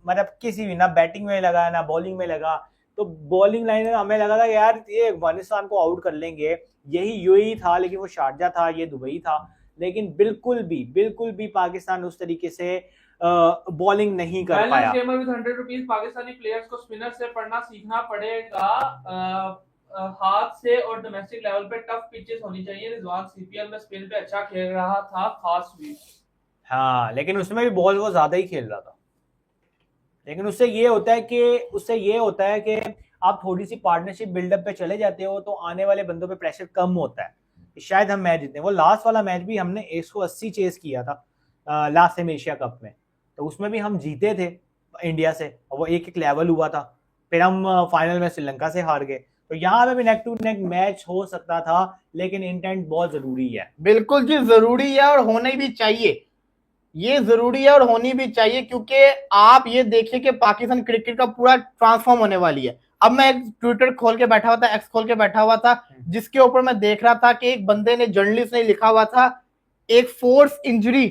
मतलब किसी भी, ना बैटिंग में लगा ना बॉलिंग में लगा। तो बॉलिंग लाइन हमें लगा था कि यार ये अफगानिस्तान को आउट कर लेंगे, यही यूएई था, लेकिन वो शारजा था, ये दुबई था। लेकिन बिल्कुल भी पाकिस्तान उस तरीके से बॉलिंग नहीं कर पाया। पाकिस्तानी प्लेयर्स को स्पिनर से पढ़ना सीखना पड़ेगा। हाथ से और डोमेस्टिक लेवल पे टफ पिचेस होनी चाहिए। रिजवान सीपीएल में स्पिन पे अच्छा खेल रहा था, खास स्वीप। हाँ, लेकिन उसमें भी बॉल वो ज्यादा ही खेल रहा था। लेकिन उससे ये होता है कि आप थोड़ी सी पार्टनरशिप बिल्डअप पे चले जाते हो तो आने वाले बंदों पे प्रेशर कम होता है। शायद हम मैच जीते। वो लास्ट वाला मैच भी हमने 180 चेस किया था लास्ट टाइम एशिया कप में, तो उसमें भी हम जीते थे इंडिया से। वो एक लेवल हुआ था, फिर हम फाइनल में श्रीलंका से हार गए। तो यहाँ पे भी नेक टू नेक मैच हो सकता था, लेकिन इंटेंट बहुत जरूरी है। बिल्कुल जी, जरूरी है और होनी भी चाहिए। ये जरूरी है और होनी भी चाहिए, क्योंकि आप ये देखिए कि पाकिस्तान क्रिकेट का पूरा ट्रांसफॉर्म होने वाली है। अब मैं एक ट्विटर खोल के बैठा हुआ था, एक्स खोल के बैठा हुआ था, जिसके ऊपर मैं देख रहा था कि एक बंदे ने, जर्नलिस्ट ने लिखा हुआ था, एक फोर्स इंजरी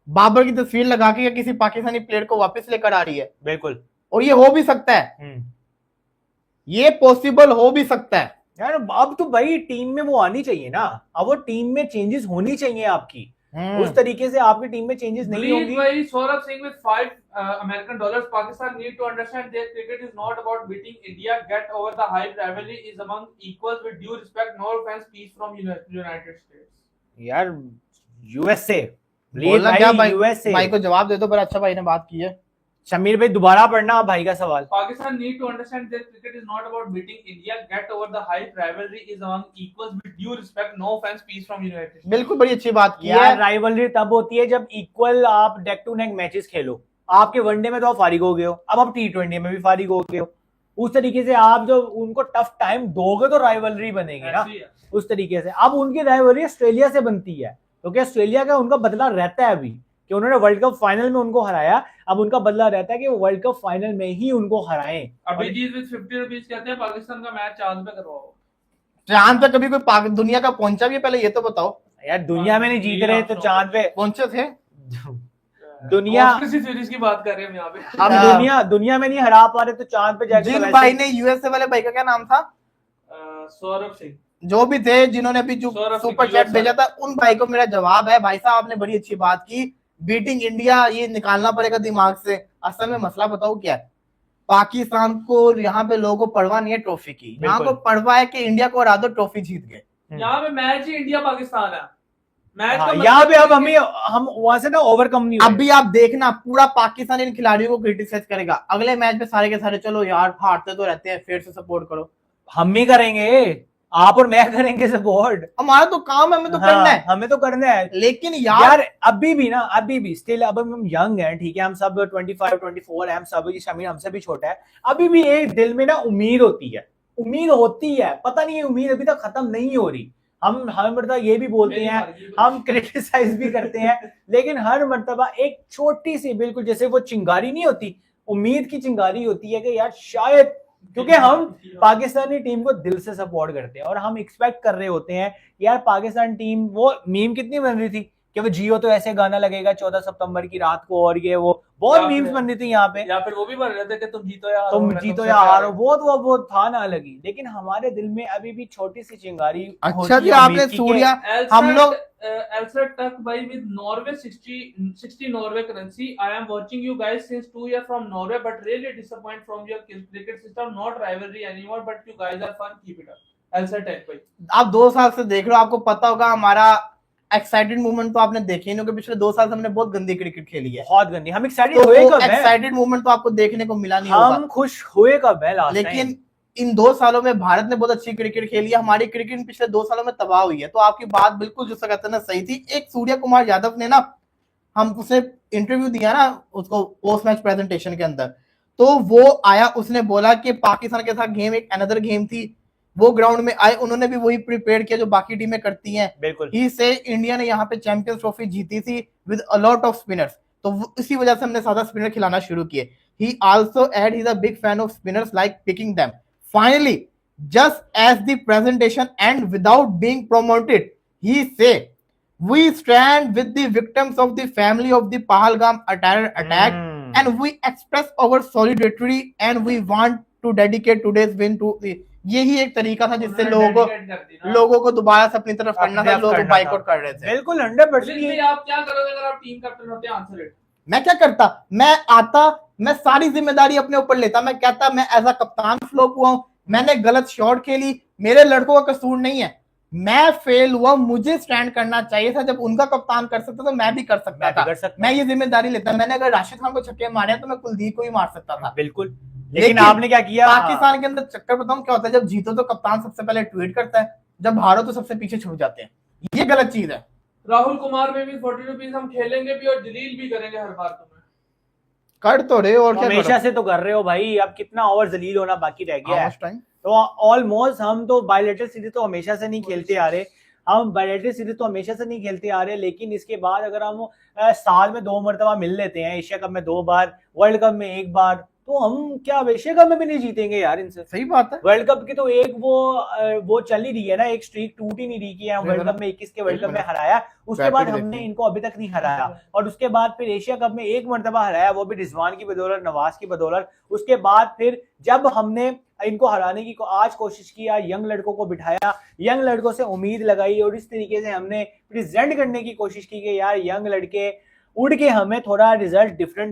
बाबर की तस्वीर लगा के किसी पाकिस्तानी प्लेयर को वापस लेकर आ रही है। बिल्कुल, और ये हो भी सकता है, ये पॉसिबल हो भी सकता है यार। अब तो भाई टीम में वो आनी चाहिए ना, अब वो टीम में चेंजेस होनी चाहिए आपकी। उस तरीके से आपकी टीम में चेंजेस नहीं होंगी। भाई Saurabh Singh with $5 American Pakistan need to understand that cricket is not about beating India. Get over the hype. Rivalry is among equals with due respect. No offense. Peace from United States. यार यूएसए बोलना क्या भाई? यूएसए भाई को जवाब दे दो। बड़ा अच्छा भाई ने बात की है। शमीर भाई दोबारा पढ़ना भाई का सवाल। Pakistan need to understand that cricket is not about beating India. Get over the hype. Rivalry is among equals with due respect. No offense. Peace from United States. बिल्कुल, बड़ी अच्छी बात की है। राइवलरी तब होती है जब इक्वल आप नेक टू नेक मैचेस खेलो। आपके वनडे में तो आप फारिग हो गए हो, अब आप T20 में भी फारिग हो गए हो। उस तरीके से आप जो उनको टफ टाइम दोगे तो राइवलरी बनेगी ना उस तरीके से। अब उनकी राइवलरी ऑस्ट्रेलिया से बनती है, क्योंकि ऑस्ट्रेलिया का उनका बदला रहता है अभी कि उन्होंने वर्ल्ड कप फाइनल में उनको हराया। अब उनका बदला रहता है कि वो वर्ल्ड कप फाइनल में ही उनको हराएं। अभिजीत with 50 rupees कहते हैं पाकिस्तान का मैच चांद पे करवाओ। चांद पे कभी कोई दुनिया का पहुंचा भी है? पहले ये तो बताओ यार, दुनिया में नहीं जीत रहे तो चांद पे पहुंचे थे? दुनिया सीरीज की बात कर रहे हैं यहाँ पे। हम दुनिया में नहीं हरा पा रहे तो चांद पे जाके। जिन भाई ने यूएसए वाले भाई का क्या नाम था? सौरभ सिंह। जो भी थे जिन्होंने अभी जो सुपर चैट भेजा था, उन भाई को मेरा जवाब है, भाई साहब आपने बड़ी अच्छी बात की। बीटिंग इंडिया ये निकालना पड़ेगा दिमाग से। असल में मसला बताओ क्या है, पाकिस्तान को यहाँ पे लोगों को परवाह नहीं है ट्रॉफी की, यहाँ को परवाह है कि इंडिया को हरा दो, ट्रॉफी जीत गए। यहाँ पे मैच ही इंडिया पाकिस्तान है। मैच हाँ, का यहाँ पे अब मतलब हम वहां से ना ओवरकम नहीं हुए। अभी आप देखना पूरा पाकिस्तान इन खिलाड़ियों को क्रिटिसाइज करेगा अगले मैच में सारे के सारे, चलो यार हारते तो रहते हैं फिर से सपोर्ट करो। हम ही करेंगे, आप और मैं करेंगे सपोर्ट। हमारा तो काम है, हमें तो करना है, हमें तो करना है। लेकिन यार अभी भी स्टिल अब हम यंग हैं, ठीक है, हम सब 25-24 है, हम सब, शमीर हमसे भी छोटा है, अभी भी एक दिल में ना उम्मीद होती है, पता नहीं है उम्मीद अभी तक खत्म नहीं हो रही। हम हर मर्तबा ये भी बोलते हैं, हम क्रिटिसाइज भी करते हैं, लेकिन हर मर्तबा एक छोटी सी, बिल्कुल जैसे वो चिंगारी नहीं होती, उम्मीद की चिंगारी होती है कि यार शायद, क्योंकि हम पाकिस्तानी टीम को दिल से सपोर्ट करते हैं और हम एक्सपेक्ट कर रहे होते हैं यार पाकिस्तान टीम, वो मीम कितनी बन रही थी कि वो जियो तो ऐसे गाना लगेगा 14 सितंबर की रात को, और ये वो बहुत मीम्स बन रही थी यहाँ पे, या फिर वो भी बन रहे थे कि तुम जीतो या हारो, वो था ना लगी। लेकिन हमारे दिल में अभी भी छोटी सी चिंगारी अच्छा जी, आपने सूर्या, हम लोग Elsert Tuck by with Norway 60 Norway currency. I am watching you guys since 2 years from Norway, but really disappoint from your cricket system. Not rivalry anymore, but you guys are fun. Keep it up. Elsert Tuck by. आप 2 साल से देख रहे हो, आपको पता होगा हमारा एक्साइटेड मूवमेंट तो आपने देखे ही नहीं, क्योंकि पिछले 2 साल से हमने बहुत गंदी क्रिकेट खेली है, बहुत गंदी। हम एक्साइटेड तो हुए कब है? एक्साइटेड मूवमेंट तो आपको देखने को मिला नहीं होगा। हम खुश हुए कब है लास्ट टाइम? लेकिन इन 2 सालों में भारत ने बहुत अच्छी क्रिकेट खेली है, हमारी क्रिकेट पिछले 2 सालों में तबाह हुई है। तो आपकी बात बिल्कुल जो कहते हैं ना सही थी। एक सूर्या कुमार यादव ने ना, हम उसे इंटरव्यू दिया ना उसको पोस्ट मैच प्रेजेंटेशन के अंदर, तो वो आया, उसने बोला कि पाकिस्तान के साथ गेम एक अनदर गेम थी, वो ग्राउंड में आए, उन्होंने भी वही प्रिपेयर किया जो बाकी टीमें करती हैं। बिल्कुल ही से इंडिया ने यहाँ पे चैंपियंस ट्रॉफी जीती थी with a lot off spinners, तो इसी वजह से हमने ज्यादा स्पिनर खिलाना शुरू किए। He also add he is a big fan of spinners like picking them. Finally, just as the presentation and without being promoted, he say, we stand with the victims of the family of the Pahalgam attack and we express our solidarity and we want to dedicate today's win to the, यही एक तरीका था जिससे लोगों को दोबारा से अपनी तरफ करना था, लोग बाइकआउट कर रहे थे। बिल्कुल 100%। आप क्या करोगे अगर आप टीम कैप्टन होते? Answer it. मैं क्या करता, मैं आता, मैं सारी जिम्मेदारी अपने ऊपर लेता, मैं कहता मैं एज अ कप्तान फ्लॉप हुआ हूं, मैंने गलत शॉट खेली, मेरे लड़कों का कसूर नहीं है, मैं फेल हुआ, मुझे स्टैंड करना चाहिए था, जब उनका कप्तान कर सकता तो मैं भी कर सकता था, मैं ये जिम्मेदारी लेता। मैंने अगर राशिद खान को छक्के मारे तो मैं कुलदीप को ही मार सकता था। बिल्कुल, लेकिन आपने क्या किया? पाकिस्तान के अंदर चक्कर बताऊं क्या होता है, जब जीतो तो कप्तान सबसे पहले ट्वीट करता है, जब हारो तो सबसे पीछे छूट जाते हैं, ये गलत चीज है। राहुल कुमार में भी 40 रुपीज हम खेलेंगे भी और जलील भी करेंगे हर बार। तुम्हें कर तो रहे हो और क्या हमेशा से तो कर रहे हो भाई, अब कितना और जलील होना बाकी रह गया है? तो ऑलमोस्ट हम तो बायलैटरल सीरीज तो हमेशा से नहीं खेलते आ रहे, लेकिन इसके बाद अगर हम साल में 2 मरतबा मिल लेते हैं, एशिया कप में 2 बार, वर्ल्ड कप में 1 बार, तो हम क्या एशिया कप में भी नहीं जीतेंगे यार इनसे? सही बात है। वर्ल्ड कप की तो एक वो चल ही रही है ना, एक स्ट्रीक टूट ही नहीं रही कि वर्ल्ड कप में 21 के वर्ल्ड कप में हराया, उसके बाद हमने इनको अभी तक नहीं हराया, और उसके बाद फिर एशिया कप में 1 मरतबा हराया, वो भी रिजवान की बदौलत, नवाज की बदौलत। उसके बाद फिर जब हमने इनको हराने की आज कोशिश किया, यंग लड़कों को बिठाया, यंग लड़कों से उम्मीद लगाई, और इस तरीके से हमने प्रेजेंट करने की कोशिश की कि यार यंग लड़के उड़ के हमें थोड़ा रिजल्ट डिफर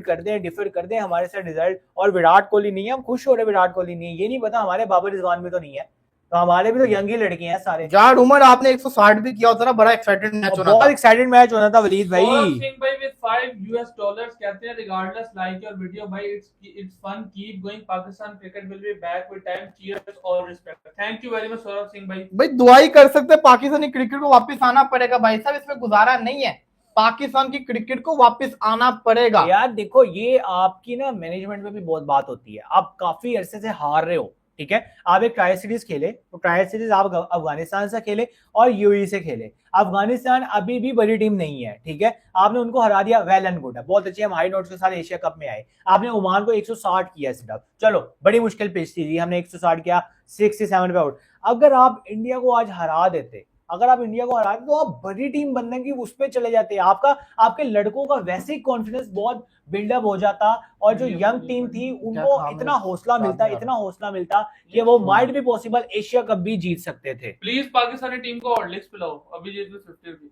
कर दें हमारे साथ रिजल्ट। और विराट कोहली नहीं है, हम खुश हो रहे विराट कोहली नहीं है, ये नहीं पता हमारे बाबर रिजवान में तो नहीं है, तो हमारे भी तो यंग ही लड़के हैं सारे। यार उमर आपने 160 भी किया होता ना, बड़ा एक्साइटेड मैच होना था, बहुत एक्साइटेड मैच होना था वलीद भाई। सिंह भाई with $5 कहते हैं regardless like your video भाई, it's fun, keep going, Pakistan cricket will be back with time, cheers, all respect, thank you very much Saurabh Singh भाई। भाई दुआ ही कर सकते, पाकिस्तानी क्रिकेट को वापस आना पड़ेगा भाई साहब, इसमें गुजारा नहीं है, पाकिस्तान की क्रिकेट को वापस आना पड़ेगा। यार देखो, ये आपकी ना मैनेजमेंट में भी बहुत बात होती है, आप काफी अरसे से हार रहे हो, ठीक है, आप एक ट्रायल सीरीज खेले, तो ट्रायल सीरीज आप अफगानिस्तान से खेले और यूएई से खेले। अफगानिस्तान अभी भी बड़ी टीम नहीं है, ठीक है, आपने उनको हरा दिया, वेल एंड गुड है, बहुत अच्छे, हम हाई नोट्स के साथ एशिया कप में आए। आपने ओमान को 160 किया सिर्फ, चलो बड़ी मुश्किल पिच थी, हमने 160 किया, 67 पे आउट। अगर आप इंडिया को आज हरा देते, तो आप बड़ी टीम बनने की उस पर चले जाते, आपके लड़कों का वैसे ही कॉन्फिडेंस बहुत बिल्डअप हो जाता, और जो यंग टीम थी उनको इतना हौसला मिलता कि वो माइट भी पॉसिबल एशिया कप भी जीत सकते थे। प्लीज पाकिस्तानी टीम को हॉर्लिक्स पिलाओ, अभी जीत में 50 रुपीज।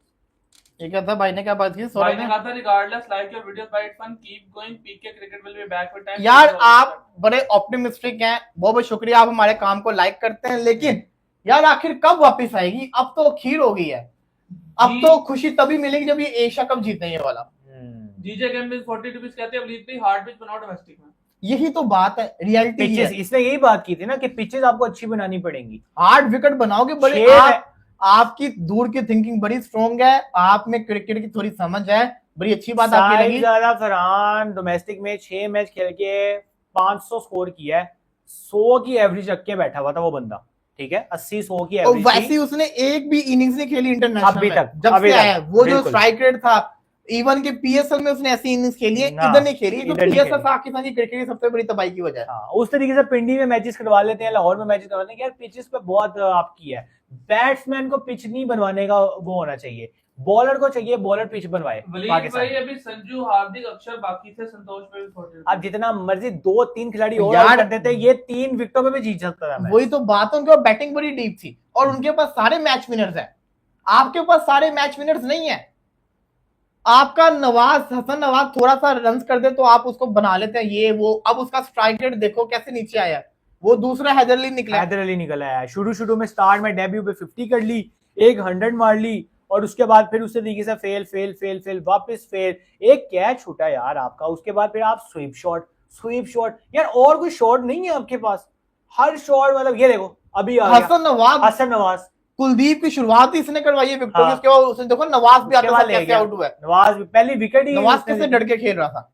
ये क्या था भाई ने, क्या बात की? भाई ने कहा था regardless like your videos by it's fun, keep going, PK cricket will be back with time। यार आप बड़े ऑप्टिमिस्टिक हैं, बहुत शुक्रिया, आप हमारे काम को लाइक करते हैं, लेकिन यार आखिर कब वापस आएगी? अब तो खीर हो गई है। अब तो खुशी तभी मिलेगी जब ये एशिया कप जीते ये वाला। जीजे गेम में 40 रुपीज कहते हैं, अब लीग पे हार्ड पिच बनाओ डोमेस्टिक में। यही तो बात है, रियलिटी पिचेस, है। इसने यही बात की थी ना कि पिचेस आपको अच्छी बनानी पड़ेंगी। हार्ड विकेट बनाओगे बड़े, छह आपकी दूर की थिंकिंग बड़ी स्ट्रॉन्ग है, आप में क्रिकेट की थोड़ी समझ है, बड़ी अच्छी बात आपकी लगी। साहिबजादा फरहान डोमेस्टिक में 6 मैच खेल के 500 स्कोर किया है, 100 की एवरेज रख के बैठा हुआ था वो बंदा, ठीक है, 80-100 की और एवरेज वैसे ही उसने एक भी इनिंग्स नहीं खेली इंटरनेशनल अभी में, तक, जब अभी से तक, आया है। वो जो बिल्कुल। स्ट्राइक रेट था, इवन के पीएसएल में उसने ऐसी इनिंग्स खेली है, ना, इधर नहीं खेली, तो इधर नहीं पीएसएल खेली। पाकिस्तान की क्रिकेट की सबसे बड़ी तबाही की वजह है। हाँ, उस तरीके से पिंडी में मैचेस करवा लेते हैं, लाहौर में मैचेस करवाते हैं, यार पिचेस पे बहुत आपकी है। बैट्समैन को पिच नहीं बनवाने का वो होना चाहिए, बॉलर को चाहिए बॉलर पिच बनवाए वलीद पाकिस्तान। भाई अभी संजू, हार्दिक, अक्षर बाकी थे, संतोष पे भी 40 अब जितना मर्जी 2-3 खिलाड़ी और यार, कर देते, ये 3 विकेटों पे भी जीत सकता था मैच। वही तो बात है, उनके बैटिंग बड़ी डीप थी और उनके पास सारे मैच विनर्स है, आपके पास सारे मैच विनर्स नहीं है। आपका हसन नवाज थोड़ा सा रन कर दे तो आप उसको बना लेते हैं ये वो, अब उसका स्ट्राइक रेट देखो कैसे नीचे आया है। वो दूसरा हैदर अली निकला, हैदर अली निकला है, शुरू में स्टार्ट में डेब्यू पे 50 कर ली, एक 100 मार ली, और उसके बाद फिर उसी तरीके से फेल वापस फेल, एक कैच छूटा यार आपका, उसके बाद फिर आप स्वीप शॉट यार, और कोई शॉट नहीं है आपके पास, हर शॉट मतलब ये देखो अभी आ गया हसन नवाज, कुलदीप की शुरुआत ही इसने करवाई है विकेट, हाँ। उसके बाद उसने देखो नवाज भी उसके आते बाद साथ ले कैसे गया। आउट हुआ है। नवाज पहली विकेट ही नवाज उसने कैसे ली। डर के खेल रहा था,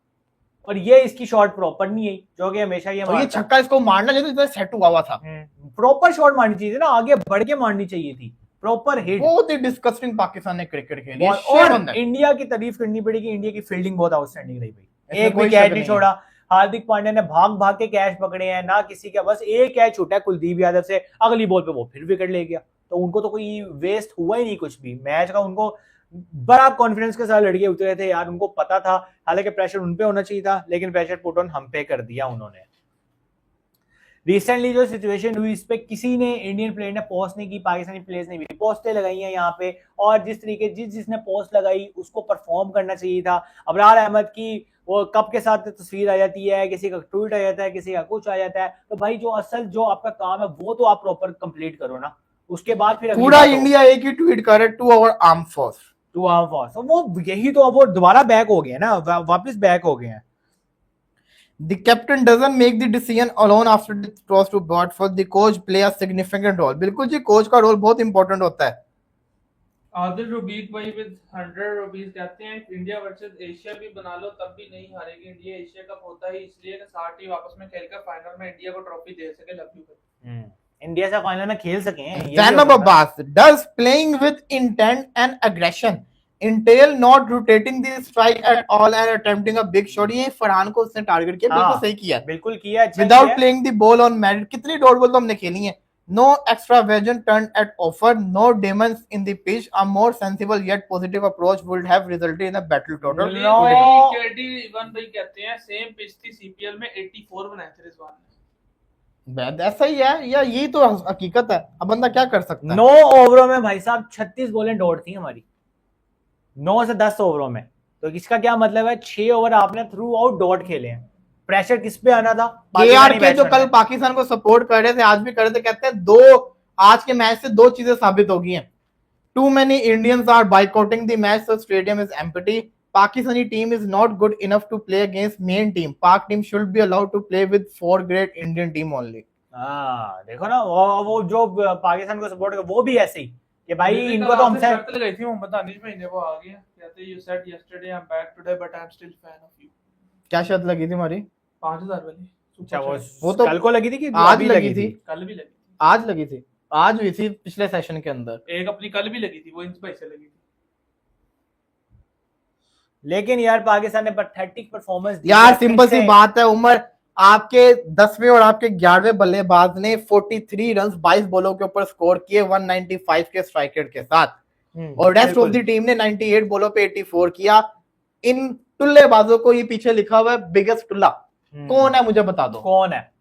और ये इसकी शॉट प्रॉपर नहीं है, जो कि हमेशा ये और ये मारता है। छक्का इसको मारना चाहिए तो सेट हुआ था। प्रॉपर शॉट मारनी चाहिए थी ना, आगे बढ़ के मारनी चाहिए थी, प्रॉपर हिट। बहुत ही डिस्कस्टिंग पाकिस्तान ने क्रिकेट खेली है, और shame on them। इंडिया की तारीफ करनी पड़ेगी, इंडिया की फील्डिंग बहुत आउटस्टैंडिंग रही भाई, इसमें एक भी कोई कैच शक नहीं नहीं छोड़ा। हार्दिक पांड्या ने भाग भाग के कैच पकड़े हैं, ना किसी का, बस एक कैच छूटा है कुलदीप यादव से, अगली बॉल पे वो फिर विकेट ले गया, तो उनको तो कोई वेस्ट हुआ ही नहीं कुछ भी मैच का, उनको बड़ा कॉन्फिडेंस के साथ लड़के उतरे थे यार, उनको पता था, हालांकि प्रेशर उन पे होना चाहिए था, लेकिन प्रेशर पुट ऑन हम पे कर दिया उन्होंने। रिसेंटली जो सिचुएशन हुई, इस पे किसी ने इंडियन प्लेयर ने पोस्ट नहीं की, पाकिस्तानी प्लेयर्स ने भी पोस्टें लगाई हैं यहाँ पे, और जिसने पोस्ट लगाई उसको परफॉर्म करना चाहिए था। अबरार अहमद की वो कप के साथ तस्वीर आ जाती है, किसी का ट्वीट आ जाता है, किसी का कुछ आ जाता है, तो भाई जो असल जो आपका काम है वो तो आप प्रॉपर कंप्लीट करो ना, उसके बाद फिर पूरा इंडिया एक ही ट्वीट करे, टू आवर आर्म फोर्स, वो यही तो, अब वो दोबारा बैक हो गए ना, वापस बैक हो गए हैं। The captain doesn't make the decision alone after the toss to bat, for the coach play a significant role। बिल्कुल जी, कोच का रोल बहुत इंपॉर्टेंट होता है। आदिल रुबीक भाई विद 100 रुपीस कहते हैं इंडिया वर्सेस एशिया भी बना लो तब भी नहीं हारेगी इंडिया, एशिया कप होता ही इसलिए कि 60 टीम आपस में खेलकर फाइनल में इंडिया को ट्रॉफी दे सके। लव यू इंडिया से फाइनल में खेल सके हैं। Zainab Abbas, does playing with intent and aggression entail not rotating the strike at all and attempting a big shot? ये फरहान को उसने टारगेट किया, बिल्कुल सही किया, बिल्कुल किया, अच्छा विदाउट किया। Playing the ball on merit. कितनी डॉट बॉल तो हमने खेली है। No extravagant turn at offer, no demons in the pitch, a more sensible yet positive approach would have resulted in a battle total। No। KD one भाई कहते हैं सेम पिच थी सीपीएल में 84 बनाए थे रिजवान ने। ऐसा ही है, या यही तो हकीकत है, अब बंदा क्या कर सकता है। 9 ओवरों में भाई साहब 36 बॉलें डॉट थी हमारी, 9 से 10 ओवरों में, तो इसका क्या मतलब है, 6 ओवर आपने थ्रू आउट डॉट खेले हैं। प्रेशर किस पे आना था, केआरके जो कल पाकिस्तान को सपोर्ट कर रहे थे, आज भी कर रहे थे, कहते हैं आज के मैच से 2 चीजें साबित हो गई हैं। Too many Indians are boycotting the match, so stadium is empty. Pakistani team is not good enough to play against main team. Pak team should be allowed to play with 4 great Indian team only. देखो ना, वो जो पाकिस्तान को सपोर्ट कर, वो भी ऐसे ही कि भाई इनको तो हमसे शर्त लगाई थी मोहम्मद दानिश महीने वो आ गया, कहते you said yesterday I am back today but I am still fan of you. क्या शर्त लगी थी हमारी? 5000 वाली। अच्छा, वो तो कल को लगी थी कि आज लगी थी? कल भी लगी थी, आज लगी थी, आज हुई थी पिछले सेशन के अंदर। एक अपनी कल भी लगी थी, वो इन पैसे लगी थी। लेकिन यार पाकिस्तान ने पैथेटिक परफॉर्मेंस दी यार सिंपल सी बात है उमर, आपके 10वें और आपके 11वें बल्लेबाज ने 43 रन 22 बॉलों के ऊपर स्कोर किए 195 के स्ट्राइक रेट के साथ, और रेस्ट ऑफ द टीम ने 98 बॉलों पे 84 किया। इन टुल्लेबाजों को ये पीछे लिखा हुआ है बिगेस्ट टुल्ला। कौन है मुझे बता दो, कौन है?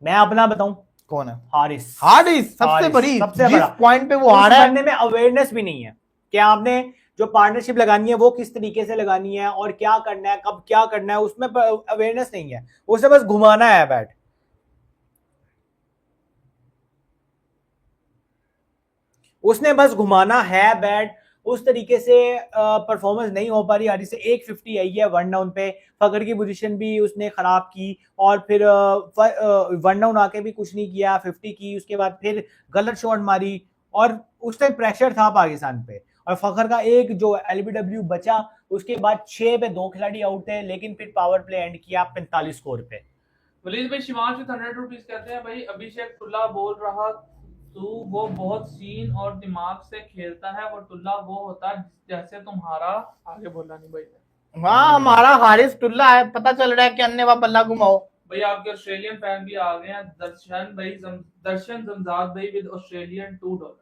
मैं अपना बताऊं, कौन है? हारिस सबसे हारिस, बड़ी, सबसे जिस बड़ा पॉइंट पे वो आ रहा है, में अवेयरनेस भी नहीं है कि आपने जो पार्टनरशिप लगानी है वो किस तरीके से लगानी है और क्या करना है, कब क्या करना है, उसमें अवेयरनेस नहीं है, उसे बस घुमाना है बैट। उसने बस घुमाना है बैट, उस तरीके से परफॉर्मेंस नहीं हो पा रही। हारिस से 150 आई है वन डाउन पे, फकर की पोजीशन भी उसने खराब की और फिर वन डाउन आके भी कुछ नहीं किया, 50 की, उसके बाद फिर गलत शॉट मारी और उस टाइम प्रेशर था पाकिस्तान पे। और फखर का एक जो एलबीडब्ल्यू बचा, उसके बाद 6 पे 2 खिलाड़ी आउट थे, लेकिन फिर पावर प्ले एंड किया 45 स्कोर पे। वलीद भाई शिवांश विद 100 रुपीस कहते हैं भाई अभिषेक टुल्ला बोल रहा तू वो बहुत सीन और दिमाग से खेलता है, वो टुल्ला वो होता जैसे तुम्हारा, आगे बोला नहीं भाई। हाँ, हमारा हारिस टुल्ला है, पता चल रहा है कि अन्य बल्ला घुमाओ। भाई आपके ऑस्ट्रेलियन फैन भी आ गए हैं, दर्शन जमजाद भाई विद ऑस्ट्रेलियन $2।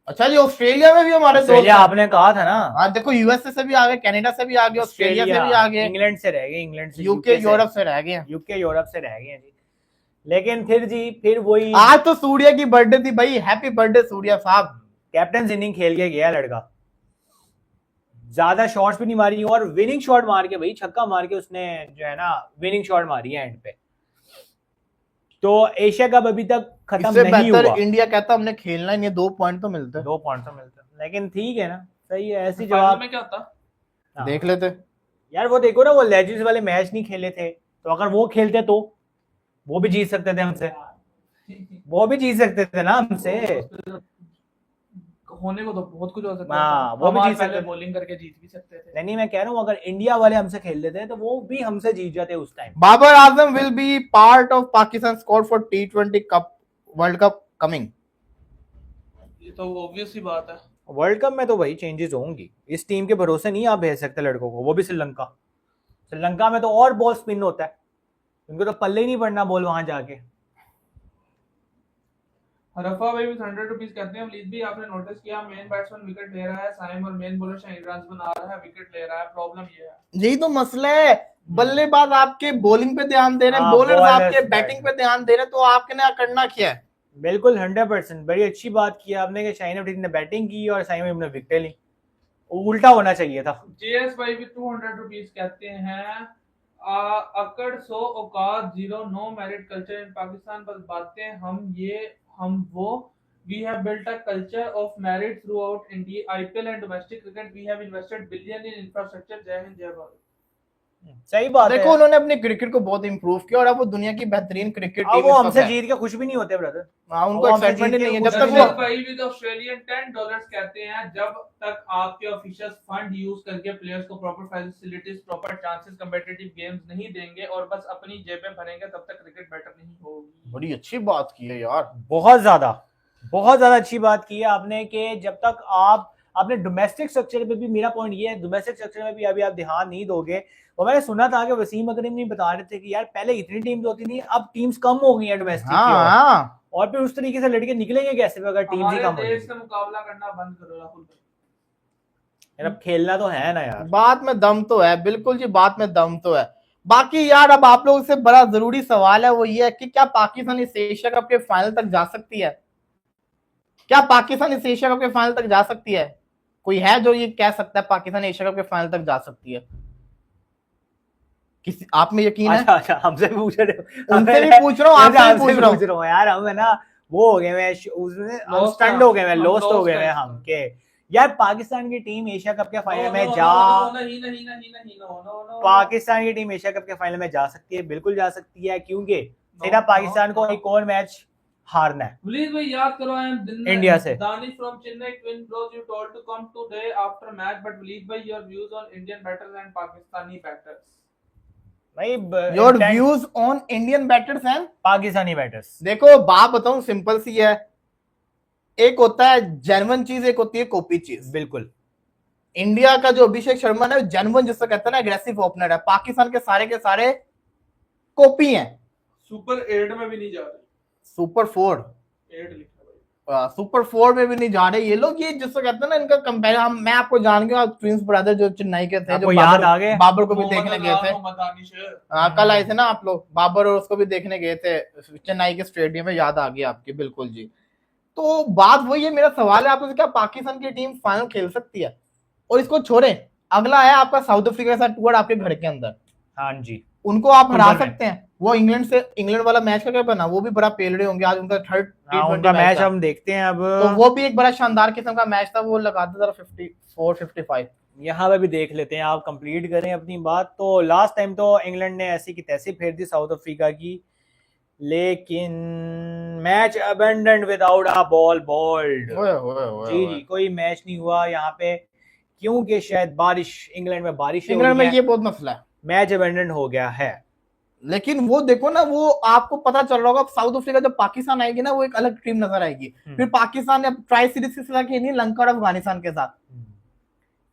अच्छा जी, ऑस्ट्रेलिया में भी हमारे दोस्त ऑस्ट्रेलिया हैं। आपने कहा था ना। हाँ देखो, यूएसए से भी आ गए, कनाडा से भी आ गए, ऑस्ट्रेलिया से भी आ गए, इंग्लैंड से रह गए, इंग्लैंड से, यूके यूरोप से रह गए। यूके यूरोप से रह गए जी। लेकिन फिर वही, आज तो सूर्या की बर्थडे थी भाई, हैप्पी बर्थडे सूर्या साहब। कैप्टन इनिंग खेल के गया लड़का, ज्यादा शॉट्स भी नहीं मारी और विनिंग शॉट मार के भाई, छक्का मार के उसने जो है ना विनिंग शॉट मारी है एंड पे। तो एशिया कप अभी तक खत्म इससे नहीं बेहतर हुआ। इंडिया कहता हमने खेलना ही नहीं, 2 पॉइंट तो मिलते। 2 पॉइंट तो मिलते हैं, लेकिन ठीक है ना, सही है, ऐसी फाइनल जवाब में क्या होता? हाँ। देख लेते यार वो देखो ना, वो लेजेंड्स वाले मैच नहीं खेले थे, तो अगर वो खेलते तो वो भी जीत सकते थे हमसे, वो भी जीत सकते थे ना हमसे। होने को तो बहुत कुछ हो सकता हाँ, है, वो भी हमारे जीत सकते पहले थे। बॉलिंग करके जीत भी सकते थे। नहीं, मैं कह रहा हूँ अगर इंडिया वाले हमसे खेल लेते तो वो भी हमसे जीत जाते उस time. Babar Azam will be part of Pakistan squad for T20 cup world cup coming. ये तो ऑब्वियस सी बात है। वर्ल्ड कप में तो वही चेंजेस होंगी, इस टीम के भरोसे नहीं आप भेज सकते लड़कों को, वो भी श्रीलंका में तो और बॉल स्पिन होता है, उनको तो पल्ले ही नहीं पड़ना बॉल वहां जाके। रफा भाई भी 100 रुपीस कहते हैं वलीद भी आपने नोटिस किया मेन बैट्समैन विकेट ले रहा है साइम और मेन बॉलर शाहीन रन बना रहा है, विकेट ले रहा है, प्रॉब्लम ये है। यही तो मसला है, बल्लेबाज आपके बॉलिंग पे ध्यान दे रहे हैं, हाँ, बॉलर्स bowlers आपके बैटिंग बैटिंग पे ध्यान दे रहे हैं, तो आपके ने करना क्या है? बिल्कुल 100%, बड़ी अच्छी बात की आपने कि शाहीन अफरीदी ने बैटिंग की और साइम अयूब ने विकेट ली, उल्टा होना चाहिए था। जेएस भाई भी 200 रुपीस कहते हैं अकड़ 100 औकात 0 no merit culture in Pakistan, बस बातें हम वो we have built a culture of merit throughout India IPL and domestic cricket, we have invested billion in infrastructure। जय हिंद जय भारत। सही बात देखो है, उन्होंने अपने क्रिकेट को बहुत इंप्रूव किया और अब वो दुनिया की बेहतरीन क्रिकेट अब टीम वो इस वक्त हमसे है। जीत के खुश भी नहीं होते ब्रदर। हाँ, उनको वो हमसे एक्साइटमेंट जीत ही के नहीं है, जब खुश तक नहीं वो भाई विद ऑस्ट्रेलियन $10 कहते हैं जब तक आपके ऑफिशियल्स फंड यूज करके प्लेयर्स को proper facilities, proper chances, competitive games नहीं देंगे और बस अपनी जेबें भरेंगे, तब तक क्रिकेट बेटर नहीं होगी। बड़ी अच्छी बात की है यार, बहुत ज्यादा अच्छी बात की है आपने कि जब तक आपने डोमेस्टिक स्ट्रक्चर पे भी, मेरा पॉइंट ये है, डोमेस्टिक स्ट्रक्चर में भी अभी आप ध्यान नहीं दोगे। और मैंने सुना था कि वसीम अकरम नहीं बता रहे थे कि यार पहले इतनी टीम्स होती थी, अब टीम्स कम हो गई हैं डोमेस्टिक की हाँ, और फिर उस तरीके से लड़के निकलेंगे कैसे अगर टीम्स ही हमारे कम हो देश गई। से मुकाबला करना बंद करो राहुल भाई। यार अब खेलना तो है ना यार। बात में दम तो है, बिल्कुल जी, बात में दम तो है। बाकी यार अब आप लोगों से बड़ा जरूरी सवाल है, वो ये है कि क्या पाकिस्तान इस एशिया कप के फाइनल तक जा सकती है? क्या पाकिस्तान इस एशिया कप के फाइनल तक जा सकती है? कोई है जो ये कह सकता है पाकिस्तान एशिया कप के फाइनल तक जा सकती है? किसी आप में यकीन है? अच्छा, हमसे भी पूछ रहे हो? उनसे भी पूछ रहा हूँ, आपसे भी पूछ रहा हूँ। यार हम है ना वो हो गए हैं, उसमें Lost स्टंड हो गए हैं, हम लॉस्ट हो lost गए हैं हैं। हम के यार पाकिस्तान की टीम एशिया कप के फाइनल में जा पाकिस्तान की टीम एशिया कप के फाइनल में जा सकती है, बिल्कुल जा सकती है, क्योंकि सिर्फ पाकिस्तान को एक और मैच हारना है प्लीज भाई याद करो आई एम इंडिया से। Danish from Chennai twin bros you told to come today after match but Waleed भाई your views on Indian batters and Pakistani batters. भाई your views on Indian batters and Pakistani batters. देखो बात बताऊं, सिंपल सी है, एक होता है जेन्युइन चीज, एक होती है कॉपी चीज। बिल्कुल इंडिया का जो अभिषेक शर्मा है जेन्युइन, जिसको कहते हैं ना एग्रेसिव ओपनर है, पाकिस्तान के सारे कॉपी हैं। सुपर 8 में भी नहीं जा रहे, सुपर 4 8 लिखा भाई, सुपर 4 में भी नहीं जा रहे ये लोग। ये जिसको कहते हैं ना इनका कंपेयर, मैं आपको जान गया, ट्विंस ब्रदर जो चेन्नई के थे, जो आपको याद आ गए? बाबर को भी मोहम्मद देखने गए अजहर, थे। मोहम्मद दानिश। कल आए थे ना आप लोग, बाबर और उसको भी देखने गए थे चेन्नई के स्टेडियम में, याद आ गया आपकी, बिल्कुल जी। तो बात वही है, मेरा सवाल है आपसे, क्या पाकिस्तान की टीम फाइनल खेल सकती है? और इसको छोड़े, अगला है आपका साउथ अफ्रीका के साथ टूर आपके घर के अंदर, हाँ जी, उनको आप हरा टूर्नामेंट। सकते हैं? वो इंग्लैंड वाला मैच का क्या बना, वो भी बड़ा पेलड़े होंगे, आज उनका थर्ड उनका मैच हम देखते हैं अब। तो वो भी एक बड़ा शानदार किस्म का मैच था, वो लगाते था 54-55। यहाँ पे भी देख लेते हैं, आप कंप्लीट करें अपनी बात। तो लास्ट टाइम तो इंग्लैंड ने ऐसी की तैसी फेर दी साउथ अफ्रीका की, लेकिन match abandoned without a ball bowled. जी जी, कोई मैच नहीं हुआ यहाँ पे, क्योंकि शायद बारिश, इंग्लैंड में बारिश, इंग्लैंड में ये बहुत मसला है, मैच अबेंडन हो गया है। लेकिन वो देखो ना, वो आपको पता चल रहा होगा, अब साउथ अफ्रीका जब पाकिस्तान आएगी ना, वो एक अलग टीम नजर आएगी। फिर पाकिस्तान ने ट्राई सीरीज के साथ खेली लंका और अफगानिस्तान के साथ,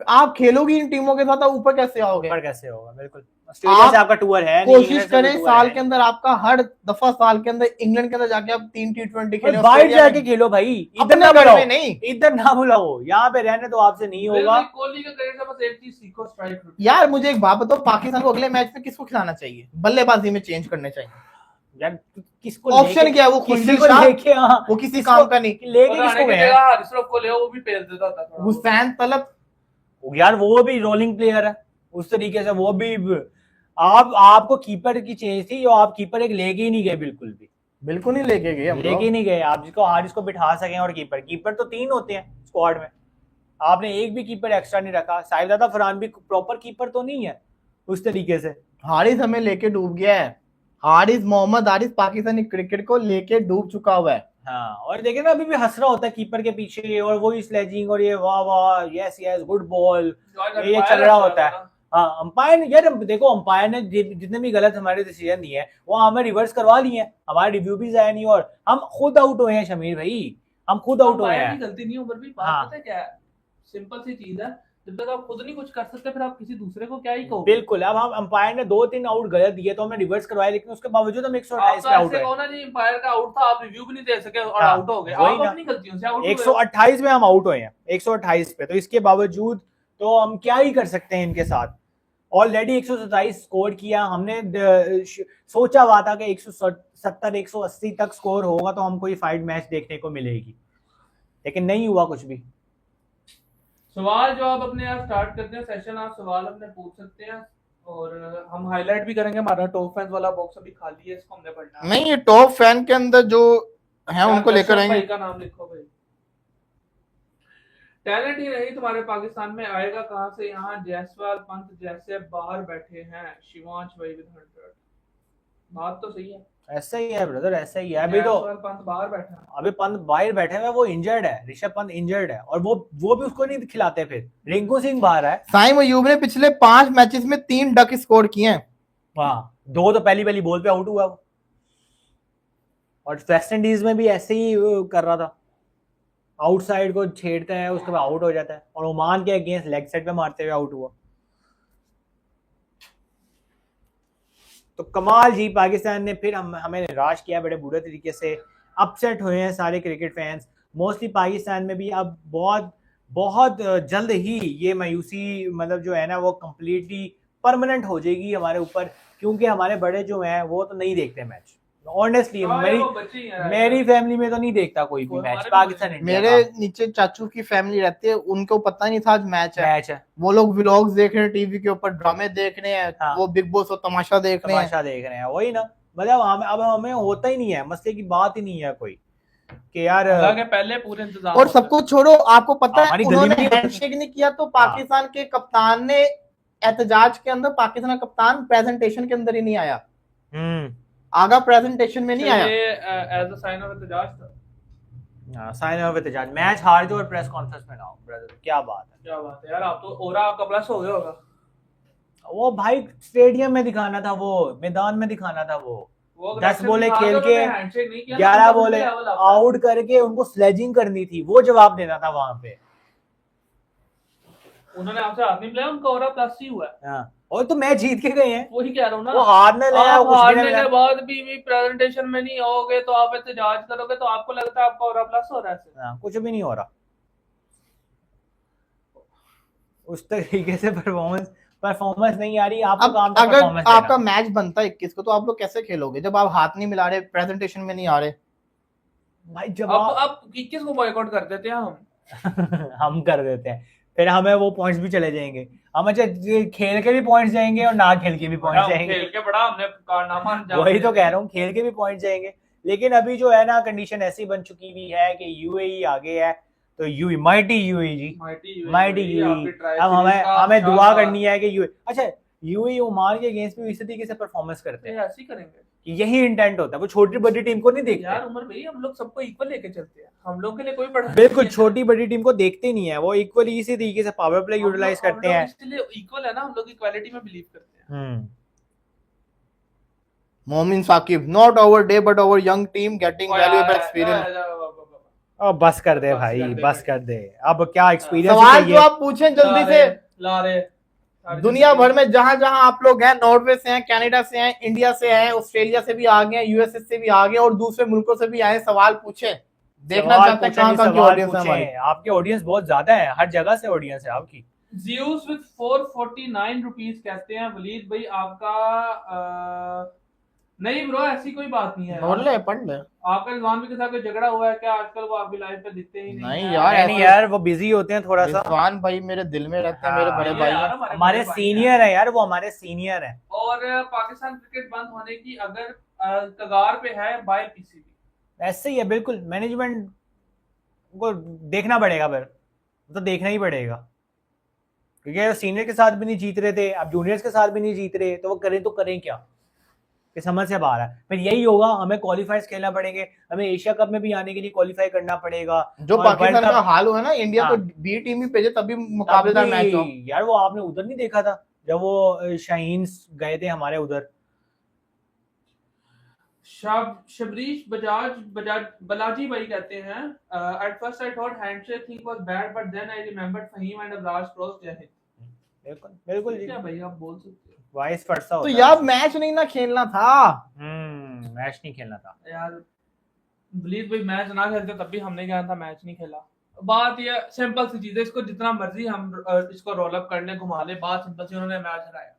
आप खेलोगे इन टीमों के साथ, आप ऊपर कैसे आओगे? ऊपर कैसे होगा, बिल्कुल। ऑस्ट्रेलिया से आपका टूर है, कोशिश करें साल के अंदर, आपका हर दफा साल के अंदर इंग्लैंड के अंदर जाके आप 3 T20 खेलो, बाहर जाके खेलो भाई, इधर ना घर बुलाओ, में नहीं, इधर ना बुलाओ, यहाँ पे रहने तो आपसे नहीं होगा। कोहली के करियर से बस एक चीज सीखो, स्ट्राइक। यार मुझे एक बात बताओ, पाकिस्तान को अगले मैच में किसको खिलाना चाहिए? बल्लेबाजी में चेंज करने चाहिए यार, किसको ऑप्शन क्या है? वो किसी को लेके, हाँ, वो किसी काम का नहीं, लेके किसको गए? हारिस को ले, वो भी पेल देता था। हुसैन तलब, यार वो भी रोलिंग प्लेयर है उस तरीके से, वो भी आपको कीपर की चेंज थी, और आप कीपर एक लेके ही नहीं गए, बिल्कुल नहीं लेके गए, लेके ही नहीं गए आप, जिसको हारिस को बिठा सकें। और कीपर तो 3 होते हैं स्क्वाड में, आपने एक भी कीपर एक्स्ट्रा नहीं रखा। साहिबजादा फरहान भी प्रॉपर कीपर तो नहीं है उस तरीके से। हारिस हमें लेके डूब गया है, मोहम्मद हारिस पाकिस्तानी क्रिकेट को लेके डूब चुका हुआ है। हाँ, और देखे ना, अभी भी हंस रहा होता है कीपर के पीछे, और वही स्लेजिंग, और ये वाह वाह, यस यस, गुड बॉल, ये चल रहा होता है। हाँ, अंपायर यार देखो, अंपायर ने जितने भी गलत हमारे डिसीजन दिए हैं, वो हमें रिवर्स करवा लिए हैं, हमारे रिव्यू भी आया नहीं, और हम खुद आउट हुए हैं शमीर भाई, हम खुद आउट हुए हैं। गलती नहीं, ऊपर भी बात पता है क्या है, सिंपल सी चीज है, जब तक आप खुद नहीं कुछ कर सकते, फिर आप किसी दूसरे को क्या ही कहोगे। बिल्कुल, अब हम अंपायर ने 2-3 आउट गलत दिए तो हमने रिवर्स करवाया, लेकिन उसके बावजूद हम 128 पे आउट हुए। जी, अंपायर का आउट था, आप रिव्यू भी नहीं दे सके और आउट हो गए, आप अपनी गलतियों से आउट। 128 में हम आउट हुए हैं, 128 पे, तो इसके बावजूद तो हम क्या ही कर सकते हैं इनके साथ। ऑलरेडी 127 स्कोर किया हमने, सोचा हुआ था कि 170 180 तक स्कोर होगा तो हमको ये फाइट मैच देखने को मिलेगी, लेकिन नहीं हुआ कुछ भी। सवाल जो आप अपने आप स्टार्ट करते हैं सेशन, आप सवाल अपने पूछ सकते हैं, और हम हाईलाइट भी करेंगे। हमारा टॉप फैंस वाला बॉक्स अभी खाली है, इसको हमने पढ़ना है। नहीं, ये टॉप फैन के अंदर जो है उनको लेकर आएंगे। भाई का नाम लिखो भाई। टैलेंट ही नहीं तुम्हारे पाकिस्तान में, आएगा कहां से? यहाँ जायसवाल पंत जैसे बाहर बैठे हैं। शिवांश भाई विद 100, बात तो सही है, ऐसा ही है ब्रदर, ऐसा ही है। अभी तो पंत बाहर बैठा है, अभी पंत बाहर बैठे हुए, वो इंजर्ड है, ऋषभ पंत इंजर्ड है, और वो भी उसको नहीं खिलाते। फिर रिंकू सिंह बाहर है। साइम अयूब ने पिछले 5 मैचेस में 3 डक स्कोर किए हैं। हाँ, 2 तो पहली बॉल पे आउट हुआ वो, और वेस्ट इंडीज में भी ऐसे ही कर रहा था, आउटसाइड को छेड़ता है, उसके बाद आउट हो जाता है, और ओमान के अगेंस्ट लेग साइड पे मारते हुए आउट हुआ। तो कमाल जी, पाकिस्तान ने फिर हमें निराश किया बड़े बुरे तरीके से, अपसेट हुए हैं सारे क्रिकेट फैंस। मोस्टली पाकिस्तान में भी अब बहुत जल्द ही ये मायूसी, मतलब जो है ना, वो कम्प्लीटली परमानेंट हो जाएगी हमारे ऊपर, क्योंकि हमारे बड़े जो हैं वो तो नहीं देखते मैच। ऑनेस्टली मेरी फैमिली में तो नहीं देखता कोई भी मैच पाकिस्तान इंडिया। मेरे नीचे चाचू की फैमिली रहती है, उनको पता नहीं था आज मैच है। वो लोग व्लॉग्स देख रहे हैं, टीवी के ऊपर ड्रामे देख रहे हैं। हाँ। वो बिग बॉस और तमाशा देख रहे हैं। वही ना, मतलब अब हमें होता ही नहीं है, मसले की बात ही नहीं है कोई कि यार पहले पूरे इंतजाम। और सबको छोड़ो, आपको पता है उन्होंने हैंडशेक नहीं किया तो पाकिस्तान के कप्तान ने एहतजाज के अंदर, पाकिस्तान का कप्तान प्रेजेंटेशन के अंदर ही नहीं आया, आगा प्रेजेंटेशन में नहीं आया। एज अ साइन ऑफ एहतजाज था। साइन ऑफ एहतजाज, मैच हार दो और प्रेस कॉन्फ्रेंस में ना हो। ब्रदर क्या बात है यार, आप तो ओरा आपका प्लस हो गया होगा। वो भाई स्टेडियम में दिखाना था, वो मैदान में दिखाना था, वो 10 बॉलें खेल के 11 बॉलें आउट करके उनको स्लेजिंग करनी थी, वो जवाब देना था वहां पे। उन्होंने आपसे हाथ नहीं मिलाया, उनका ओरा प्लस ही हुआ है। और तो मैच जीत के गए हैं, वही कह रहा हूँ ना। वो हारने के बाद भी प्रेजेंटेशन में नहीं आओगे तो आप एहतजाज करोगे, तो आपको लगता है आपका ओरा प्लस हो रहा है? कुछ भी नहीं हो रहा उस तरीके से। परफॉर्मेंस नहीं आ रही आपको। काम अगर आपका मैच बनता है 21 को, तो आप लोग कैसे खेलोगे जब आप हाथ नहीं मिला रहे, प्रेजेंटेशन में नहीं आ रहे? भाई जब आप 21 को बॉयकॉट कर देते हैं हम। हम कर देते हैं, फिर हमें वो पॉइंट्स भी चले जाएंगे, हम अच्छा खेल के भी पॉइंट्स जाएंगे और ना खेल के भी पॉइंट्स जाएंगे। खेल के बड़ा हमने कारनामा अंजाम वही तो दिया। कह रहा हूँ, खेल के भी पॉइंट जाएंगे। लेकिन अभी जो है ना कंडीशन ऐसी बन चुकी हुई है कि यूएई आगे है, तो यूएई माइटी यूएई जी, माइटी यूएई। अब हमें दुआ करनी है कि यूएई, अच्छा यूएई ओमान के अगेंस्ट भी इसी तरीके से परफॉर्मेंस करते हैं, ऐसे ही करेंगे यही इंटेंट होता है, वो छोटी बड़ी टीम को नहीं देखते यार। उमर भाई हम लोग सबको इक्वल लेके चलते हैं, हम लोग के लिए कोई बड़ा बिल्कुल, छोटी बड़ी टीम को देखते नहीं है, वो इक्वली इसी तरीके से पावर प्ले यूटिलाइज करते हैं। इसलिए इक्वल है ना, हम लोग इक्वालिटी में बिलीव करते हैं। Momin Saqib, not our day but our young team getting valuable experience. अब बस कर दे भाई, बस कर दे, अब क्या एक्सपीरियंस सवाल जो चाहिए। आप पूछें जल्दी से। ला रहे दुनिया भर में जहां जहां आप लोग हैं, नॉर्वे से हैं, कनाडा से हैं, इंडिया से हैं, ऑस्ट्रेलिया से भी आ गए हैं, यूएसए से भी आ गए और दूसरे मुल्कों से भी आए, सवाल पूछे, देखना सवाल चाहते हैं पूछे, कहां कहां की सवाल ऑडियंस है पूछे। हमारी। आपकी ऑडियंस बहुत ज्यादा है, हर जगह से ऑडियंस है आपकी। Zeus with 449 रुपीस कहते हैं वलीद भाई आपका नहीं ब्रो, ऐसी कोई बात नहीं है। पढ़ ले पढ़ ले। आपका रिजवान भी के साथ कोई झगड़ा हुआ है क्या? आजकल वो आपकी लाइफ पे दिखते ही नहीं नहीं है। यार, नहीं यार, वो बिजी होते हैं थोड़ा सा। रिजवान भाई मेरे दिल में रहते हैं, मेरे हाँ, बड़े ये भाई यार हैं। हमारे बड़े भाई सीनियर है यार, वो हमारे सीनियर है। और पाकिस्तान क्रिकेट बंद होने की अगर कगार पे है बाय पीसीबी। ऐसे ही है बिल्कुल, मैनेजमेंट को देखना पड़ेगा, फिर तो देखना ही पड़ेगा, क्योंकि सीनियर के साथ भी नहीं जीत रहे थे, अब जूनियर्स के साथ भी नहीं जीत रहे, तो वो करें क्या, कि समझ से बाहर है। फिर यही होगा, हमें क्वालिफाइज खेलना पड़ेंगे, हमें एशिया कप में भी आने के लिए क्वालिफाई करना पड़ेगा। जो और पाकिस्तान वर्ल्ड का कप- हाल हुआ ना, इंडिया हाँ। तो बी टीम ही भेजे तभी मुकाबलेदार मैच हो। यार वो आपने उधर नहीं देखा था जब वो शाहीन गए थे हमारे उधर। शबरीश बजाज बलाजी भाई कहते हैं at first I thought handshake thing was bad but then I remembered Faheem and Abrar cross Jai Hind. बिल्कुल बिल्कुल जी, क्या भाई आप बोल सकते हो वाइस वर्सा तो होता है। यार मैच नहीं ना खेलना था। मैच नहीं खेलना था यार। वलीद भाई मैच ना खेलते तब भी हमने क्या था, मैच नहीं खेला। बात ये सिंपल सी चीज है, इसको जितना मर्जी हम इसको रोल अप कर ले, घुमा ले, बात सिंपल सी, उन्होंने मैच हराया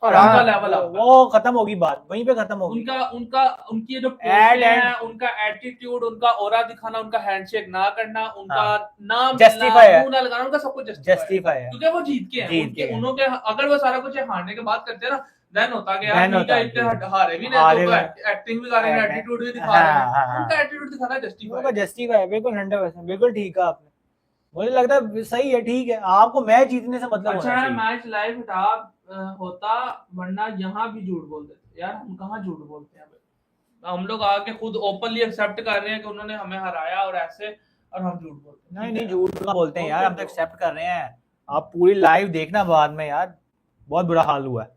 और उनका हाँ, लेवल अप वो खत्म होगी बात, वहीं पे खत्म होगी। उनकी जो Ad पोस्टें and- हैं, उनका एटीट्यूड, उनका ऑरा दिखाना, उनका हैंडशेक ना करना, उनका नाम Justify है। मुंह ना लगाना, उनका सब कुछ जस्टिफाई है, क्योंकि वो जीत के हैं। जीत के हैं। उनके अगर वो सारा कुछ हारने के बाद करते हैं ना, देन होता कि यार Then ठीक होता है, है, इतने हारे भी हारे नहीं, भी- तो एक्टिंग भी कर रहे हैं, हाँ, एटीट्यूड भी दिखा हाँ, रहे हाँ, हैं। हाँ। उनका एटीट्यूड दिखाना उनका जस्टिफाई। जस्टिफाई है, बिल्कुल 100%, बिल्कुल ठीक है आपने। मुझे लगता है सही है, ठीक है, आपको मैच जीतने से मतलब अच्छा होना है चाहिए। मैच लाइव हटा होता, वरना यहाँ भी झूठ बोल देते। यार हम कहाँ झूठ बोलते हैं भाई, हम लोग आके खुद ओपनली एक्सेप्ट कर रहे हैं कि उन्होंने हमें हराया और ऐसे, और हम झूठ बोलते हैं। नहीं झूठ का बोलते हैं यार, हम तो एक्सेप्ट कर रहे हैं। आप पूरी लाइव देखना बाद में यार, बहुत बुरा हाल हुआ है।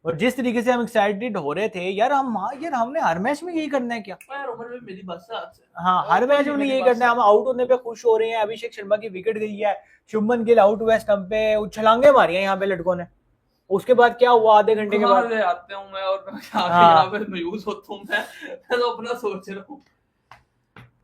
और जिस तरीके से हम एक्साइटेड हो रहे थे यार, हमने हर मैच में यही करना है क्या? यार उम्र में मेरी बस आज से हाँ, हर मैच में यही करना है। हम आउट होने पे खुश हो रहे हैं, अभिषेक शर्मा की विकेट गई है, शुभमन गिल आउट हुआ स्टंप पे, छलांगे मारी हैं यहाँ पे लड़कों ने। उसके बाद क्या हुआ, आधे घंटे के कहाँ बाद से आते हूँ मैं और मैं आके हाँ। यहाँ पे मायूस होता हूँ। मैं तो अपना सोच रहा हूँ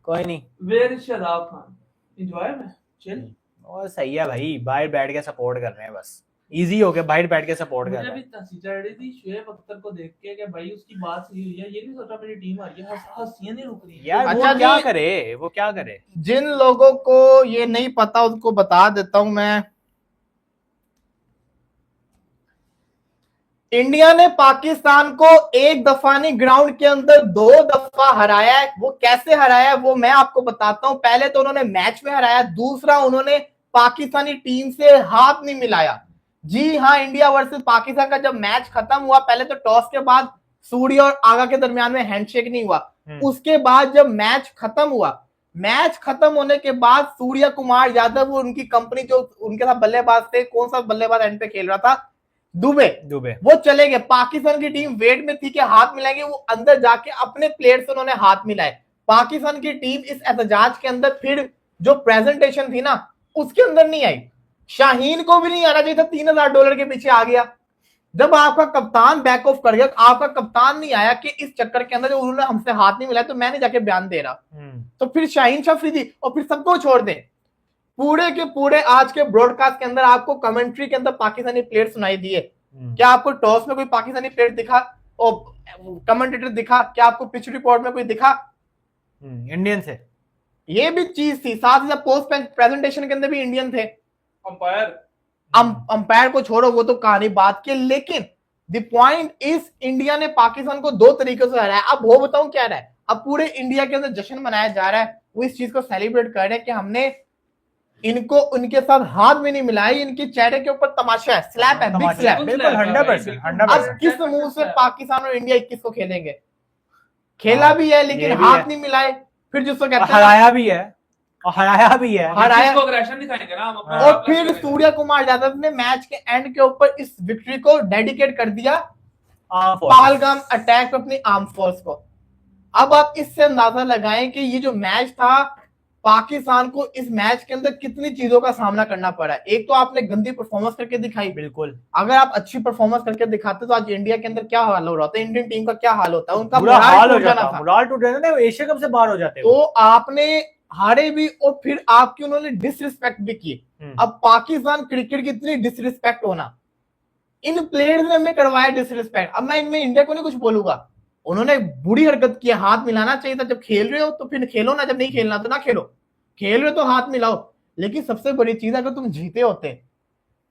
कोई नहीं, where is Shadab Khan, enjoy में चिल। और सही है भाई, बाहर बैठ के सपोर्ट कर रहे हैं, बस इजी हो गया, बाहर बैठ के सपोर्ट कर मुझे रहे भी हैं। हंसी चढ़ रही थी शुएब अख्तर को देख के कि भाई उसकी बात सही हुई है, ये नहीं सोचा मेरी टीम आ रही है, हंसियां नहीं रुक रही हैं। यार अच्छा वो क्या जी। करे, वो क्या करे? जिन लोगों को ये नहीं पता उसको बता देता हूं मैं। इंडिया ने पाकिस्तान को एक दफा नहीं, ग्राउंड के अंदर 2 दफा हराया है। वो कैसे हराया है वो मैं आपको बताता हूं। पहले तो उन्होंने मैच में हराया, दूसरा उन्होंने पाकिस्तानी टीम से हाथ नहीं मिलाया। जी हाँ, इंडिया वर्सेस पाकिस्तान का जब मैच खत्म हुआ, पहले तो टॉस के बाद सूर्य और आगा के दरमियान में हैंडशेक नहीं हुआ। उसके बाद जब मैच खत्म हुआ, मैच खत्म होने के बाद सूर्य कुमार यादव, वो उनकी कंपनी जो उनके साथ बल्लेबाज थे, कौन सा बल्लेबाज एंड पे खेल रहा था, दुबे, वो चले गए। पाकिस्तान की टीम वेट में थी कि हाथ मिलाएंगे, वो अंदर जाके अपने प्लेयर से उन्होंने हाथ मिलाए। पाकिस्तान की टीम इस एहतजाज के अंदर फिर जो प्रेजेंटेशन थी ना, उसके अंदर नहीं आई। शाहीन को भी नहीं आना चाहिए था, $3000 के पीछे आ गया। जब आपका कप्तान बैक ऑफ कर गया, आपका कप्तान नहीं आया कि इस चक्कर के अंदर जो उन्होंने हमसे हाथ नहीं मिलाया तो मैं नहीं जाके बयान दे रहा, तो फिर शाहीन अफरीदी और फिर सबको छोड़ दें। पूरे के पूरे आज के ब्रॉडकास्ट के अंदर आपको कमेंट्री के अंदर पाकिस्तानी प्लेयर सुनाई दिए। क्या आपको टॉस में कोई पाकिस्तानी प्लेयर दिखा और कमेंटेटर दिखा? क्या आपको पिच रिपोर्ट में कोई दिखा? इंडियन से ये भी चीज थी। साथ ही साथ पोस्ट प्रेजेंटेशन के अंदर भी इंडियन थे। अंपायर अंपायर को छोड़ो, वो तो कहानी बात की, लेकिन द पॉइंट इज इंडिया ने पाकिस्तान को 2 तरीके से हराया। अब वो बताऊं क्या रहा है, अब पूरे इंडिया के अंदर जश्न मनाया जा रहा है, वो इस चीज को सेलिब्रेट कर रहे हैं कि हमने इनको उनके साथ हाथ में नहीं मिलाई, इनके चेहरे के ऊपर तमाशा है, स्लैप है, बिग स्लैप। बिल्कुल 100%, अब 100%। किस मुंह से पाकिस्तान और इंडिया 21 को खेलेंगे? खेला भी है लेकिन ये भी हाथ है। नहीं मिलाए, फिर जिसको कहते हैं हराया भी है और हराया भी है। हराया। इसको अग्रेशन दिखाएंगे ना हम अपना। और फिर सूर्य कुमार यादव ने मैच के एंड के ऊपर इस विक्ट्री को डेडिकेट कर दिया पहलगाम अटैक पे अपनी आर्म फोर्स को। अब आप इससे अंदाजा लगाएं कि ये जो मैच था, पाकिस्तान को इस मैच के अंदर कितनी चीजों का सामना करना पड़ा। एक तो आपने गंदी परफॉर्मेंस करके दिखाई, बिल्कुल। अगर आप अच्छी परफॉर्मेंस करके दिखाते तो आज इंडिया के अंदर क्या हाल हो रहा होता, इंडियन टीम का क्या हाल होता, उनका बुरा हाल हो टूट जाना जाता, था। मोरल टूट जाता ना, एशिया कप से बाहर हो जाते तो आपने हारे भी और फिर आपकी उन्होंने डिसरिस्पेक्ट भी की। अब पाकिस्तान क्रिकेट की इतनी डिसरिस्पेक्ट होना, इन प्लेयर्स ने हमें करवाया डिसरिस्पेक्ट। अब मैं इनमें इंडिया को नहीं कुछ बोलूंगा, उन्होंने बुरी हरकत की, हाथ मिलाना चाहिए था। जब खेल रहे हो तो फिर खेलो ना, जब नहीं खेलना तो ना खेलो, खेल रहे हो तो हाथ मिलाओ। लेकिन सबसे बड़ी चीज, अगर तुम जीते होते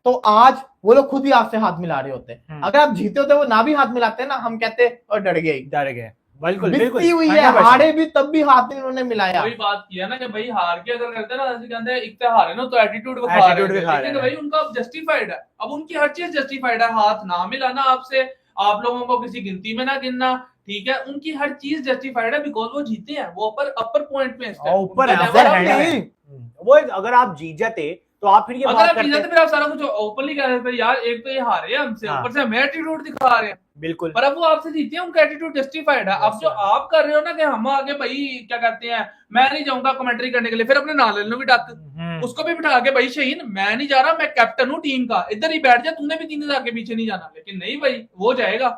तो आज वो लोग खुद ही आपसे हाथ मिला रहे होते। अगर आप जीते होते वो ना भी हाथ मिलाते ना, हम कहते और डर गए, डर गए। बिल्कुल बिल्कुल हुई है, 100%। हारे भी तब भी हाथ नहीं उन्होंने मिलाया। वही बात किया ना कि भाई हार के अगर करते ना, ऐसे कहते हैं इतना हारे ना तो एटीट्यूड दिखा रहे Attitude दिखा हैं, रहे लेकिन हैं। भाई उनका अब जस्टिफाइड है, अब उनकी हर चीज जस्टिफाइड है। हाथ ना मिलाना आपसे, आप लोगों को किसी गिनती में ना गिनना, ठीक है, उनकी हर चीज जस्टिफाइड है बिकॉज वो जीते हैं, वो अपर पॉइंट पे हैं। ऊपर उनका है, level upper up hand है। में। वो अगर आप जीत जाते तो आप फिर ये अगर बात आप जीते करते। तो फिर आप सारा कुछ ओपनली कह रहे थे यार, एक तो ये हारे हैं हमसे, हाँ। ऊपर से हमें एटीट्यूड दिखा रहे हैं, बिल्कुल। पर अब वो आपसे जीते हैं, उनका एटीट्यूड जस्टिफाइड है। अब जो आप कर रहे हो ना कि हम आगे भाई क्या कहते हैं, मैं नहीं जाऊंगा कमेंट्री करने के लिए, फिर अपने नाले भी डाक उसको भी बिठा के, भाई शहीन मैं नहीं जा रहा, मैं कैप्टन हूँ टीम का, इधर ही बैठ जा, तूने भी 3000 के पीछे नहीं जाना। लेकिन नहीं भाई, वो जाएगा,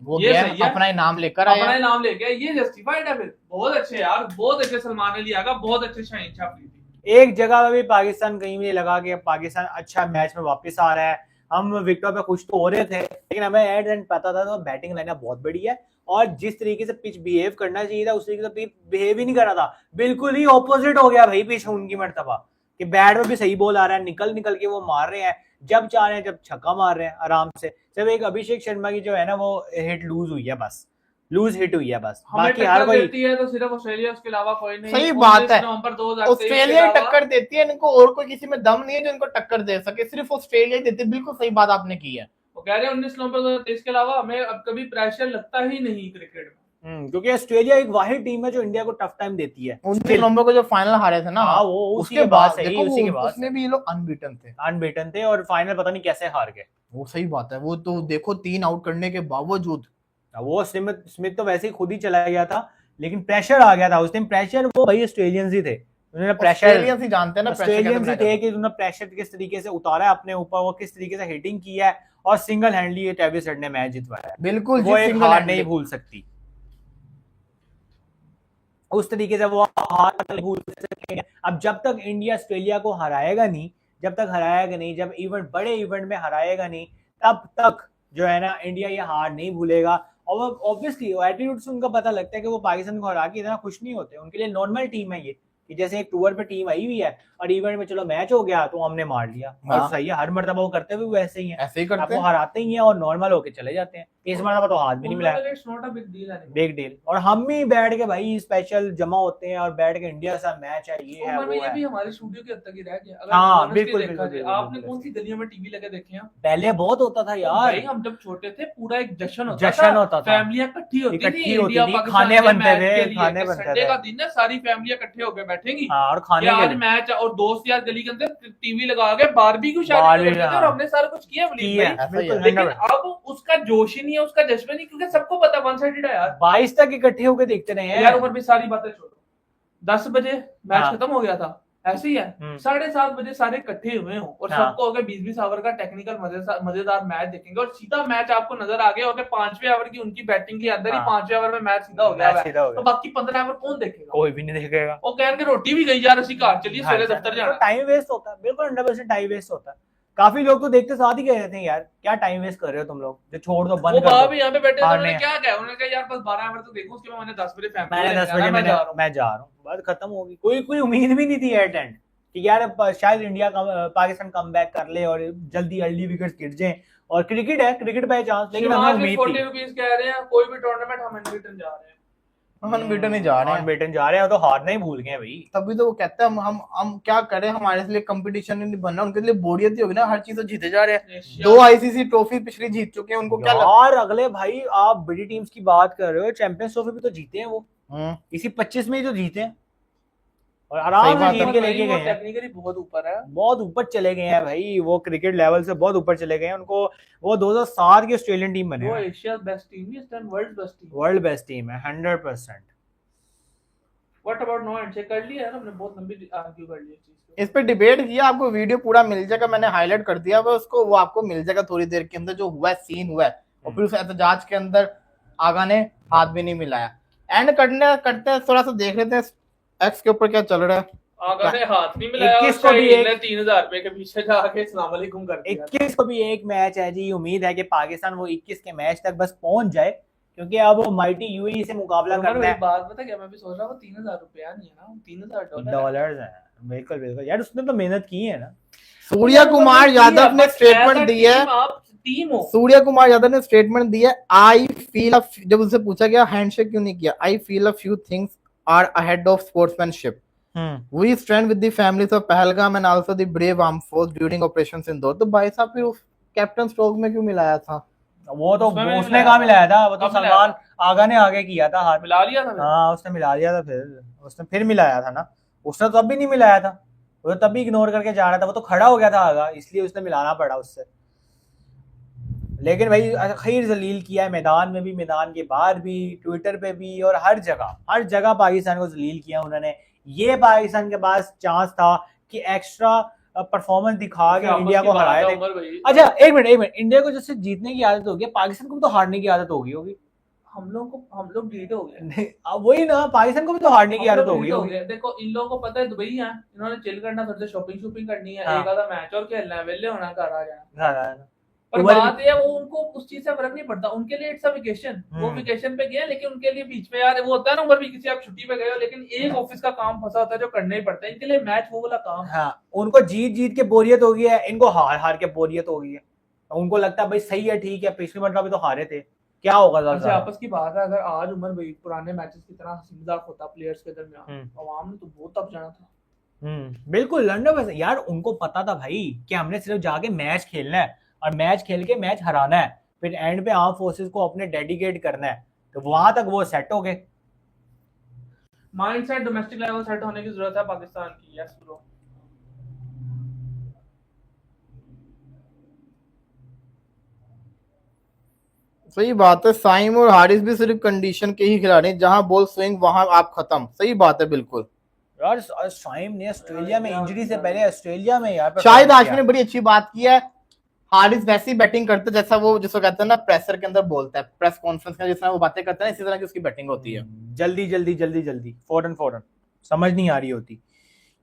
वो ये गया, सही है, अपना ही नाम लेकर अपना आया। ही नाम लेके आया, ये जस्टिफाइड है। फिर बहुत अच्छे यार, बहुत अच्छे सलमान अली आगा, बहुत अच्छे शाहीन शाह अफरीदी। एक जगह पे भी पाकिस्तान कहीं भी लगा कि पाकिस्तान अच्छा मैच में वापस आ रहा है, हम विकेटों पे खुश तो हो रहे थे, लेकिन हमें एट एंड पता था तो बैटिंग लाइनअप बहुत बड़ी है और जिस तरीके से पिच बिहेव करना चाहिए था उस तरीके से पिच बिहेव ही नहीं कर रहा था। बिल्कुल ही ऑपोजिट हो गया भाई पिच उनकी मर्तबा कि बैट में भी सही बॉल आ रहा है, निकल के वो मार रहे हैं, जब चाह रहे हैं जब छक्का मार रहे हैं आराम से। सिर्फ एक अभिषेक शर्मा की जो है ना वो हिट लूज हुई है, बस लूज हिट हुई है बस, हमें बाकी हर टक्कर कोई देती है तो सिर्फ ऑस्ट्रेलिया, उसके अलावा कोई नहीं। सही बात है, 19 नवंबर 2023 ऑस्ट्रेलिया ही टक्कर देती है इनको, और कोई किसी में दम नहीं है जो इनको टक्कर दे सके, सिर्फ ऑस्ट्रेलिया ही देती है। बिल्कुल सही बात आपने की है। वो कह रहे हैं 19 नवंबर 2023 के अलावा हमें अब कभी प्रेशर लगता ही नहीं क्रिकेट में। क्योंकि ऑस्ट्रेलिया एक वाहिद टीम है जो इंडिया को टफ टाइम देती है। 29 नवंबर को जो फाइनल हारे थे ना, हाँ, वो उसी उसके के बाद बाद से ही, देखो उसी के बाद उसमें भी ये लोग अनबीटन थे, अनबीटन थे और फाइनल पता नहीं कैसे हार गए। वो सही बात है। वो तो देखो 3 आउट करने के बावजूद, वो स्मिथ तो वैसे ही खुद ही चला गया था, लेकिन प्रेशर आ गया था उस टाइम। प्रेशर वो भाई ऑस्ट्रेलियंस ही थे, उन्होंने प्रेशर, ऑस्ट्रेलियंस ही जानते हैं ना ऑस्ट्रेलियंस ही थे कि उन्होंने प्रेशर किस तरीके से उतारा है अपने ऊपर, वो किस तरीके से हिटिंग की है और सिंगल हैंडली ये ट्रेविस हेड ने मैच जितवाया। बिल्कुल वो एक हार नहीं भूल सकती, उस तरीके से वो हार नहीं भूल सकते। अब जब तक इंडिया ऑस्ट्रेलिया को हराएगा नहीं, जब तक हराएगा नहीं, जब इवेंट बड़े इवेंट में हराएगा नहीं, तब तक जो है ना इंडिया ये हार नहीं भूलेगा। और ऑब्वियसली एटीट्यूड से उनका पता लगता है कि वो पाकिस्तान को हरा के इतना खुश नहीं होते। उनके लिए नॉर्मल टीम है ये, कि जैसे एक टूर पे टीम आई हुई है और इवेंट में चलो मैच हो गया तो हमने मार लिया, और सही है, हर मरतबा वो करते हुए वैसे ही है, ऐसे ही करते आपको हैं। हराते ही हैं और नॉर्मल होके चले जाते हैं। इस मरतबा तो हाथ भी नहीं मिलाया, बिग डील। और हम ही बैठ के भाई स्पेशल जमा होते हैं और बैठ के इंडिया के साथ मैच है, ये है, वो ये है। भी हमारे स्टूडियो के हद तक ही रह गया। अगर हाँ, honestly बिल्कुल, देखा बिल्कुल, जाए, बिल्कुल, आपने बिल्कुल। कौन सी गलियों में टीवी लगे देखे हैं? पहले बहुत होता था यार, भाई हम जब छोटे थे पूरा एक जश्न होता होता था, फैमिलियां इकट्ठी होती इकट्ठी थी, होती इंडिया थी, पाकिस्तान खाने के बनते मैच थे, के लिए। खाने बनते संडे थे। का दिन है, सारी फैमिलियां इकट्ठे होकर बैठेंगी हाँ, और कि खाने के आज लिए मैच है, और दोस्त यार गली के अंदर टीवी लगा के बारबेक्यू बारबेक्यू, शायद, और हमने सारा कुछ किया की भाई। है, बिल्कुल, लेकिन 100%। अब उसका जोश ही नहीं है, उसका जज्बा नहीं, क्योंकि सबको पता वन साइडेड है यार। 22 तक इकट्ठे होकर देखते रहे हैं यार उमर भी सारी बातें छोड़ो, 10 बजे मैच हाँ। खत्म हो गया था, ऐसे ही है 7:30 बजे सारे इकट्ठे हुए हो और हाँ। सबको अगर 20-20 आवर का टेक्निकल मजेदार मैच देखेंगे, और सीधा मैच आपको नजर आ गया होगा 5वें आवर की उनकी बैटिंग के अंदर ही हाँ। 5वें आवर में मैच सीधा हो गया मैच सीधा हो है। तो गया। बाकी 15 आवर कौन देखेगा? कोई भी नहीं देखेगा। वो कह के रोटी भी गई यार, ਅਸੀਂ घर चलिए सवेरे दफ्तर जाना। टाइम वेस्ट होता है, बिल्कुल 100% टाइम वेस्ट होता है। काफी लोग तो देखते साथ ही कह रहे थे यार क्या टाइम वेस्ट कर रहे हो तुम लोग, जो छोड़ दो, वो बंद कर बाबा दो। भी यहाँ पे बैठे थे, हाँ, उन्होंने नहीं। क्या कहा, उन्होंने कहा यार बस 12 आवर तो देखो, उसके बाद मैंने 10 बजे मैंने 10 बजे मैं जा रहा हूँ। मैं जा रहा हूँ, बात खत्म होगी। कोई उम्मीद भी नहीं थी एट एंड, कि यार शायद इंडिया पाकिस्तान कम बैक कर ले और जल्दी अर्ली विकेट्स गिर जाएं, और क्रिकेट है, क्रिकेट बाय चांस, लेकिन हमें उम्मीद थी। 40 रुपीस कह रहे हैं, कोई भी टूर्नामेंट हम अनबीटन जा रहे हैं। अनबीटन ही जा रहे हैं, अनबीटन जा रहे हैं, तो हारना ही भूल गए भाई। तभी तो वो कहते हैं हम क्या करें, हमारे लिए कंपटीशन नहीं बनना, उनके लिए बोरियत ही होगी ना, हर चीज तो जीते जा रहे हैं। एशिया 2 आईसीसी ट्रॉफी पिछली जीत चुके हैं, उनको क्या यार अगले भाई आप बड़ी टीम्स की बात कर रहे हो, चैंपियंस ट्रॉफी भी तो जीते हैं वो, इसी 25 में ही तो जीते हैं, और आराम से बात जीत और के भाई लेके वो गए हैं। टेक्निकली बहुत ऊपर है। बहुत ऊपर चले गए हैं भाई, वो क्रिकेट लेवल से बहुत ऊपर चले गए हैं। उनको वो 2007 की ऑस्ट्रेलियन टीम बने वो हैं, एशिया बेस्ट टीम है, इस time world best team. World best team है 100%। व्हाट अबाउट नो हैंडशेक कर लिया है ना, हमने बहुत लंबी आर्ग्यू कर ली इस चीज पे। इस पे डिबेट किया, आपको वीडियो पूरा मिल जाएगा, मैंने हाईलाइट कर दिया वो उसको, वो आपको मिल जाएगा थोड़ी देर के अंदर, जो हुआ है सीन हुआ है। और फिर उस एहतजाज के अंदर आगा ने हाथ भी नहीं मिलाया। एंड करते हैं थोड़ा सा देख लेते हैं एक्स के ऊपर क्या चल रहा है। आगा ने हाथ नहीं मिलाया, 21 और को भी शाहीन ने एक- 3000 रुपए के पीछे जाके अस्सलाम वालेकुम कर दिया। 21 को भी एक मैच है जी, उम्मीद है कि पाकिस्तान वो 21 के मैच तक बस पहुंच जाए, क्योंकि अब माइटी यूएई से मुकाबला और करना एक है। बात पता क्या, मैं भी सोच रहा हूँ 3000 रुपया नहीं है ना, 3000 डॉलर्स हैं, बिल्कुल बिल्कुल यार, उसने तो मेहनत की है ना। सूर्या कुमार यादव ने स्टेटमेंट दी है, आप टीम हो। सूर्या कुमार यादव ने स्टेटमेंट दी है, आई फील, जब उससे पूछा गया हैंडशेक क्यों नहीं किया, I feel a few things are ahead of sportsmanship, we stand with the families of Pahalgam and also the brave arm force during Operation Sindoor. तो भाई साहब फिर कैप्टन स्ट्रोक में क्यों मिलाया था? वो तो उसमें भी उसने मिलाया कहाँ था। मिलाया था, वो तो कब मिलाया सलमान आगा ने आगे किया था हाथ। मिला लिया था फिर? हाँ उसने मिला दिया था, फिर उसने फिर मिलाया था ना, उसने तो तब भी नहीं मिलाया था, वो तो तब भी इग्नोर करके जा रहा था, वो तो खड़ा हो गया था आगा, इसलिए उसने मिलाना पड़ा उससे। लेकिन भाई खैर जलील किया है, मैदान में भी, मैदान के बाहर भी, ट्विटर पे भी, और हर जगह पाकिस्तान को जलील किया उन्होंने। ये पाकिस्तान के पास चांस था कि एक्स्ट्रा परफॉर्मेंस दिखा के इंडिया को हराए थे। उमर भाई, अच्छा एक मिनट, इंडिया को जैसे जीतने की आदत होगी, पाकिस्तान को भी तो हारने की आदत होगी। हम लोग ढीठ हो गए। नहीं, अब वही ना, पाकिस्तान को भी तो हारने की हम आदत लोग होगी। ढीठ हो गए। देखो इन लोगों को पता है दुबई है, इन्होंने चिल करना, थोड़ी शॉपिंग करनी है, हाँ। एक आधा मैच और खेलना है, वेले होना, घर आ जाना। हाँ, पर उमर बात ये है, वो उनको उस चीज से फर्क नहीं पड़ता, उनके लिए इट्स अ वेकेशन। वो वेकेशन पे गए, लेकिन उनके लिए बीच में यार वो होता है ना, उमर भी किसी आप छुट्टी पे गए हो, लेकिन एक ऑफिस का काम फंसा होता है जो करना ही पड़ता है, इनके लिए मैच वो वाला काम। हाँ, उनको जीत के बोरियत हो गई है, इनको हार के बोरियत हो गई है। उनको लगता है भाई सही है, ठीक है, पिछली मरतबा भी तो हारे थे, क्या होगा अच्छा आपस की बात है, अगर आज उमर भाई पुराने मैचेस की तरह हंसी मजाक होता प्लेयर्स के दरमियान, अवाम ने तो बहुत तब जाना था। बिल्कुल लंडन में यार, उनको पता था भाई कि हमने सिर्फ जाके मैच खेलना है, और मैच खेल के मैच हराना है, फिर एंड पे आर्म फोर्सेस को अपने डेडिकेट करना है, तो वहां तक वो सेट हो गए। माइंडसेट डोमेस्टिक लेवल सेट होने की जरूरत है पाकिस्तान की। Yes bro. सही बात है, साइम और हारिस भी सिर्फ कंडीशन के ही खिलाड़ी हैं, जहां बॉल स्विंग वहां आप खत्म। सही बात है बिल्कुल। यार शाइम ने ऑस्ट्रेलिया में इंजरी से पहले ऑस्ट्रेलिया में यार शाहिद हाशमी ने बड़ी अच्छी बात की है, हारिस वैसी बैटिंग करते जैसा वो जिसको कहते हैं ना प्रेशर के अंदर बोलता है, प्रेस कॉन्फ्रेंस में जिस तरह वो बातें करता है, इसी तरह की उसकी बैटिंग होती है। जल्दी फौरन समझ नहीं आ रही होती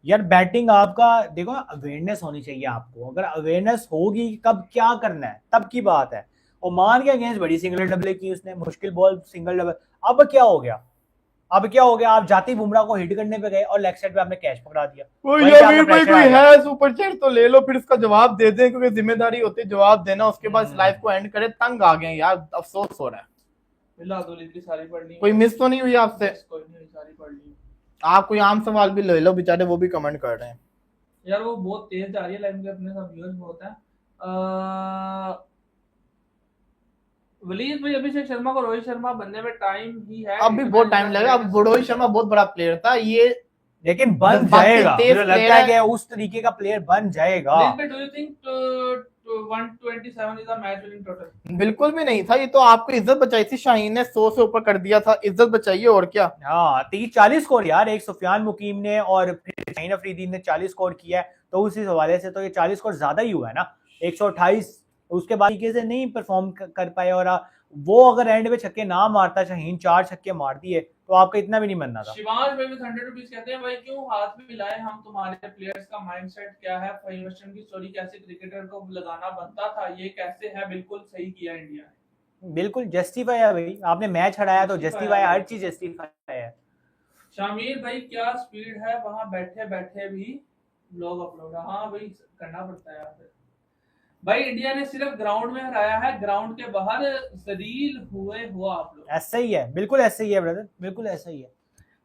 यार बैटिंग। आपका देखो अवेयरनेस होनी चाहिए आपको, अगर अवेयरनेस होगी कब क्या करना है तब की बात है। ओमान के अगेंस्ट बड़ी सिंगल डबल की उसने, मुश्किल बॉल सिंगल डबल। अब क्या हो गया, आप जाती बुमराह को हिट करने पे गए और लेग साइड पे आपने कैच पकड़ा दिया। वहीं पे आपका pressure आ गया। है सुपर चैट तो ले लो, फिर इसका जवाब दे दें, क्योंकि जिम्मेदारी होती है जवाब देना, उसके बाद इस लाइव को एंड करे। तंग आ गए यार, अफसोस हो रहा है। मिला दो इतनी सारी पढ़ ली, कोई मिस तो नहीं हुई आपसे? कोई नहीं, सारी पढ़ ली। आप कोई आम सवाल भी ले लो, बेचारे वो भी कमेंट कर रहे हैं। यार वो बहुत तेज जा रही है लाइन के, अपने साथ व्यूअर्स बहुत है। वलीद भाई, अभिषेक शर्मा को रोहित शर्मा बनने में टाइम ही है, अब भी बहुत टाइम लगेगा। अब रोहित शर्मा बहुत बड़ा प्लेयर था ये, लेकिन बन जज्बाती जाएगा, तेज मुझे लगता player है है। कि उस तरीके का प्लेयर बन जाएगा। Do you think 127 is a match winning total? बिल्कुल भी नहीं था, ये तो आपको इज्जत बचाई थी, शाहीन ने 100 से ऊपर कर दिया था, इज्जत बचाइए और क्या। हाँ 30-40 स्कोर यार, एक सुफियान मुकीम ने और फिर शाहीन अफरीदी ने 40 स्कोर किया है, तो उसी हवाले से तो ये 40 स्कोर ज्यादा ही हुआ है ना। 128 उसके बाद तरीके से नहीं परफॉर्म कर पाए, और वो अगर एंड में छक्के ना मारता, शाहीन 4 छक्के मार दिए, तो आपका इतना भी नहीं बनना था। शिवांश भाई भी 100 रुपीस कहते हैं, भाई क्यों हाथ में मिलाए हम, तुम्हारे प्लेयर्स का माइंडसेट क्या है, फहीम अशरफ की स्टोरी कैसे क्रिकेटर को लगाना बनता था, ये कैसे है, बिल्कुल सही किया इंडिया ने, बिल्कुल जस्टिफाई है भाई, आपने मैच हराया तो जस्टिफाई, हर चीज जस्टिफाई है। शामिर भाई क्या स्पीड है वहां बैठे बैठे भी, ब्लॉग अपलोड, हाँ भाई करना पड़ता है यार। भाई इंडिया ने सिर्फ ग्राउंड में हराया है, ग्राउंड के बाहर जलील हुआ आप लोग। ऐसा ही है, बिल्कुल ऐसा ही है ब्रदर, बिल्कुल ऐसा ही है।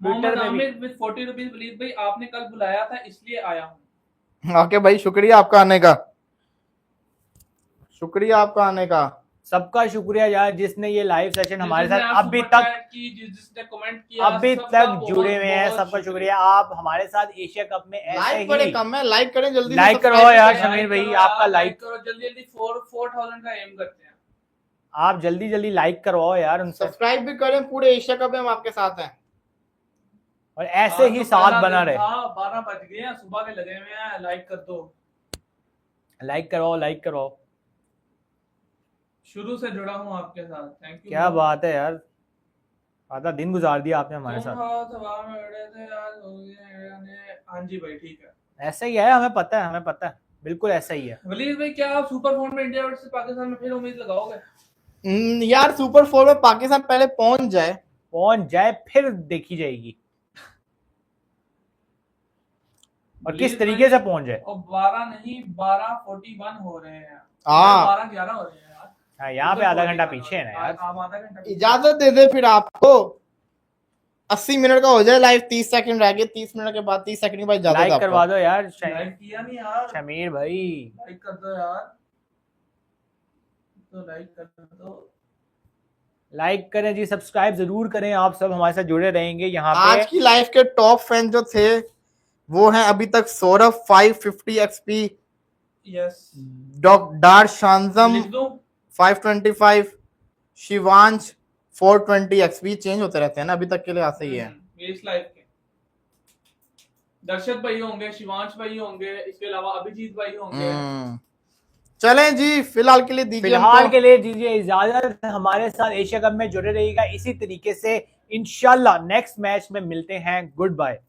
मोहम्मद ट्विटर में भी आमिर विद 40 रुपीज, वलीद भाई आपने कल बुलाया था इसलिए आया हूँ। ओके भाई, शुक्रिया आपका आने का, शुक्रिया आपका आने का। सबका शुक्रिया यार जिसने ये लाइव सेशन हमारे जिसने साथ आप अभी सुपर तक चैट की, जिसने कमेंट किया, अभी सबका तक जुड़े हुए हैं, बहुत सबका शुक्रिया। आप हमारे साथ एशिया कप में ऐसे लाइक बड़े ही कम है, लाइक करें जल्दी से, लाइक subscribe करवाओ भी यार करें। शमीर भाई, करो आपका यार, लाइक करो जल्दी जल्दी, 4000 का एम करते हैं। आप जल्दी जल्दी लाइक करवाओ यार उनसे, सब्सक्राइब भी करें, पूरे एशिया कप में हम आपके साथ हैं। और ऐसे ही साथ बना रहे। 12 बज गए हैं, सुबह के लगे हुए हैं, लाइक कर दो। लाइक करवाओ, लाइक करवाओ। शुरू से जुड़ा हूँ आपके साथ, थैंक यू। क्या बात है यार, आधा दिन गुजार दिया आपने हमारे साथ। हवा में उड़े थे आज हो गए। हाँ जी भाई ठीक है, ऐसा ही है, हमें पता है, हमें पता है, बिल्कुल ऐसा ही है। वलीद भाई क्या आप सुपर फोन में इंडिया वर्सेस पाकिस्तान में फिर उम्मीद लगाओगे? यार सुपर 4 में पाकिस्तान पहले पहुंच जाए, फिर देखी जाएगी, और किस वलीद तरीके से भाई, पहुंच जाए। और 12 नहीं 12:41 हो रहे हैं, हाँ 12:11 हो रहे हैं यार। हाँ, यहाँ पे आधा घंटा पीछे है ना यार। आप आधा घंटा पीछे। इजाजत दे दे फिर आपको, 80 मिनट का हो जाए लाइव, 30 सेकंड रह गए, 30 मिनट के बाद 30 सेकंड के बाद इजाजत लाइक आपको। करवा दो यार लाइक किया नहीं यार, शमीर भाई, लाइक कर दो यार, तो लाइक कर दो। लाइक करें जी, सब्सक्राइब जरूर करें। आप सब हमारे साथ जुड़े रहेंगे यहाँ आज पे। की लाइव के टॉप फैन जो थे वो हैं अभी तक सौरभ 550 XP, यस डॉक्टर शानजम लिख दूं? 525, शिवांश 420 XP, चेंज होते रहते हैं ना, अभी तक के लिए ऐसे ही है। ये इस लाइव के दर्शक भाई होंगे, शिवांश भाई होंगे, इसके अलावा अभिजीत भाई होंगे। चलें जी, फिलहाल के लिए दीजिए फिलहाल हमको। के लिए दीजिए इजाजत, हमारे साथ एशिया कप में जुड़े रहिएगा इसी तरीके से। इंशाल्लाह नेक्स्ट मैच में मिलते हैं। Good bye.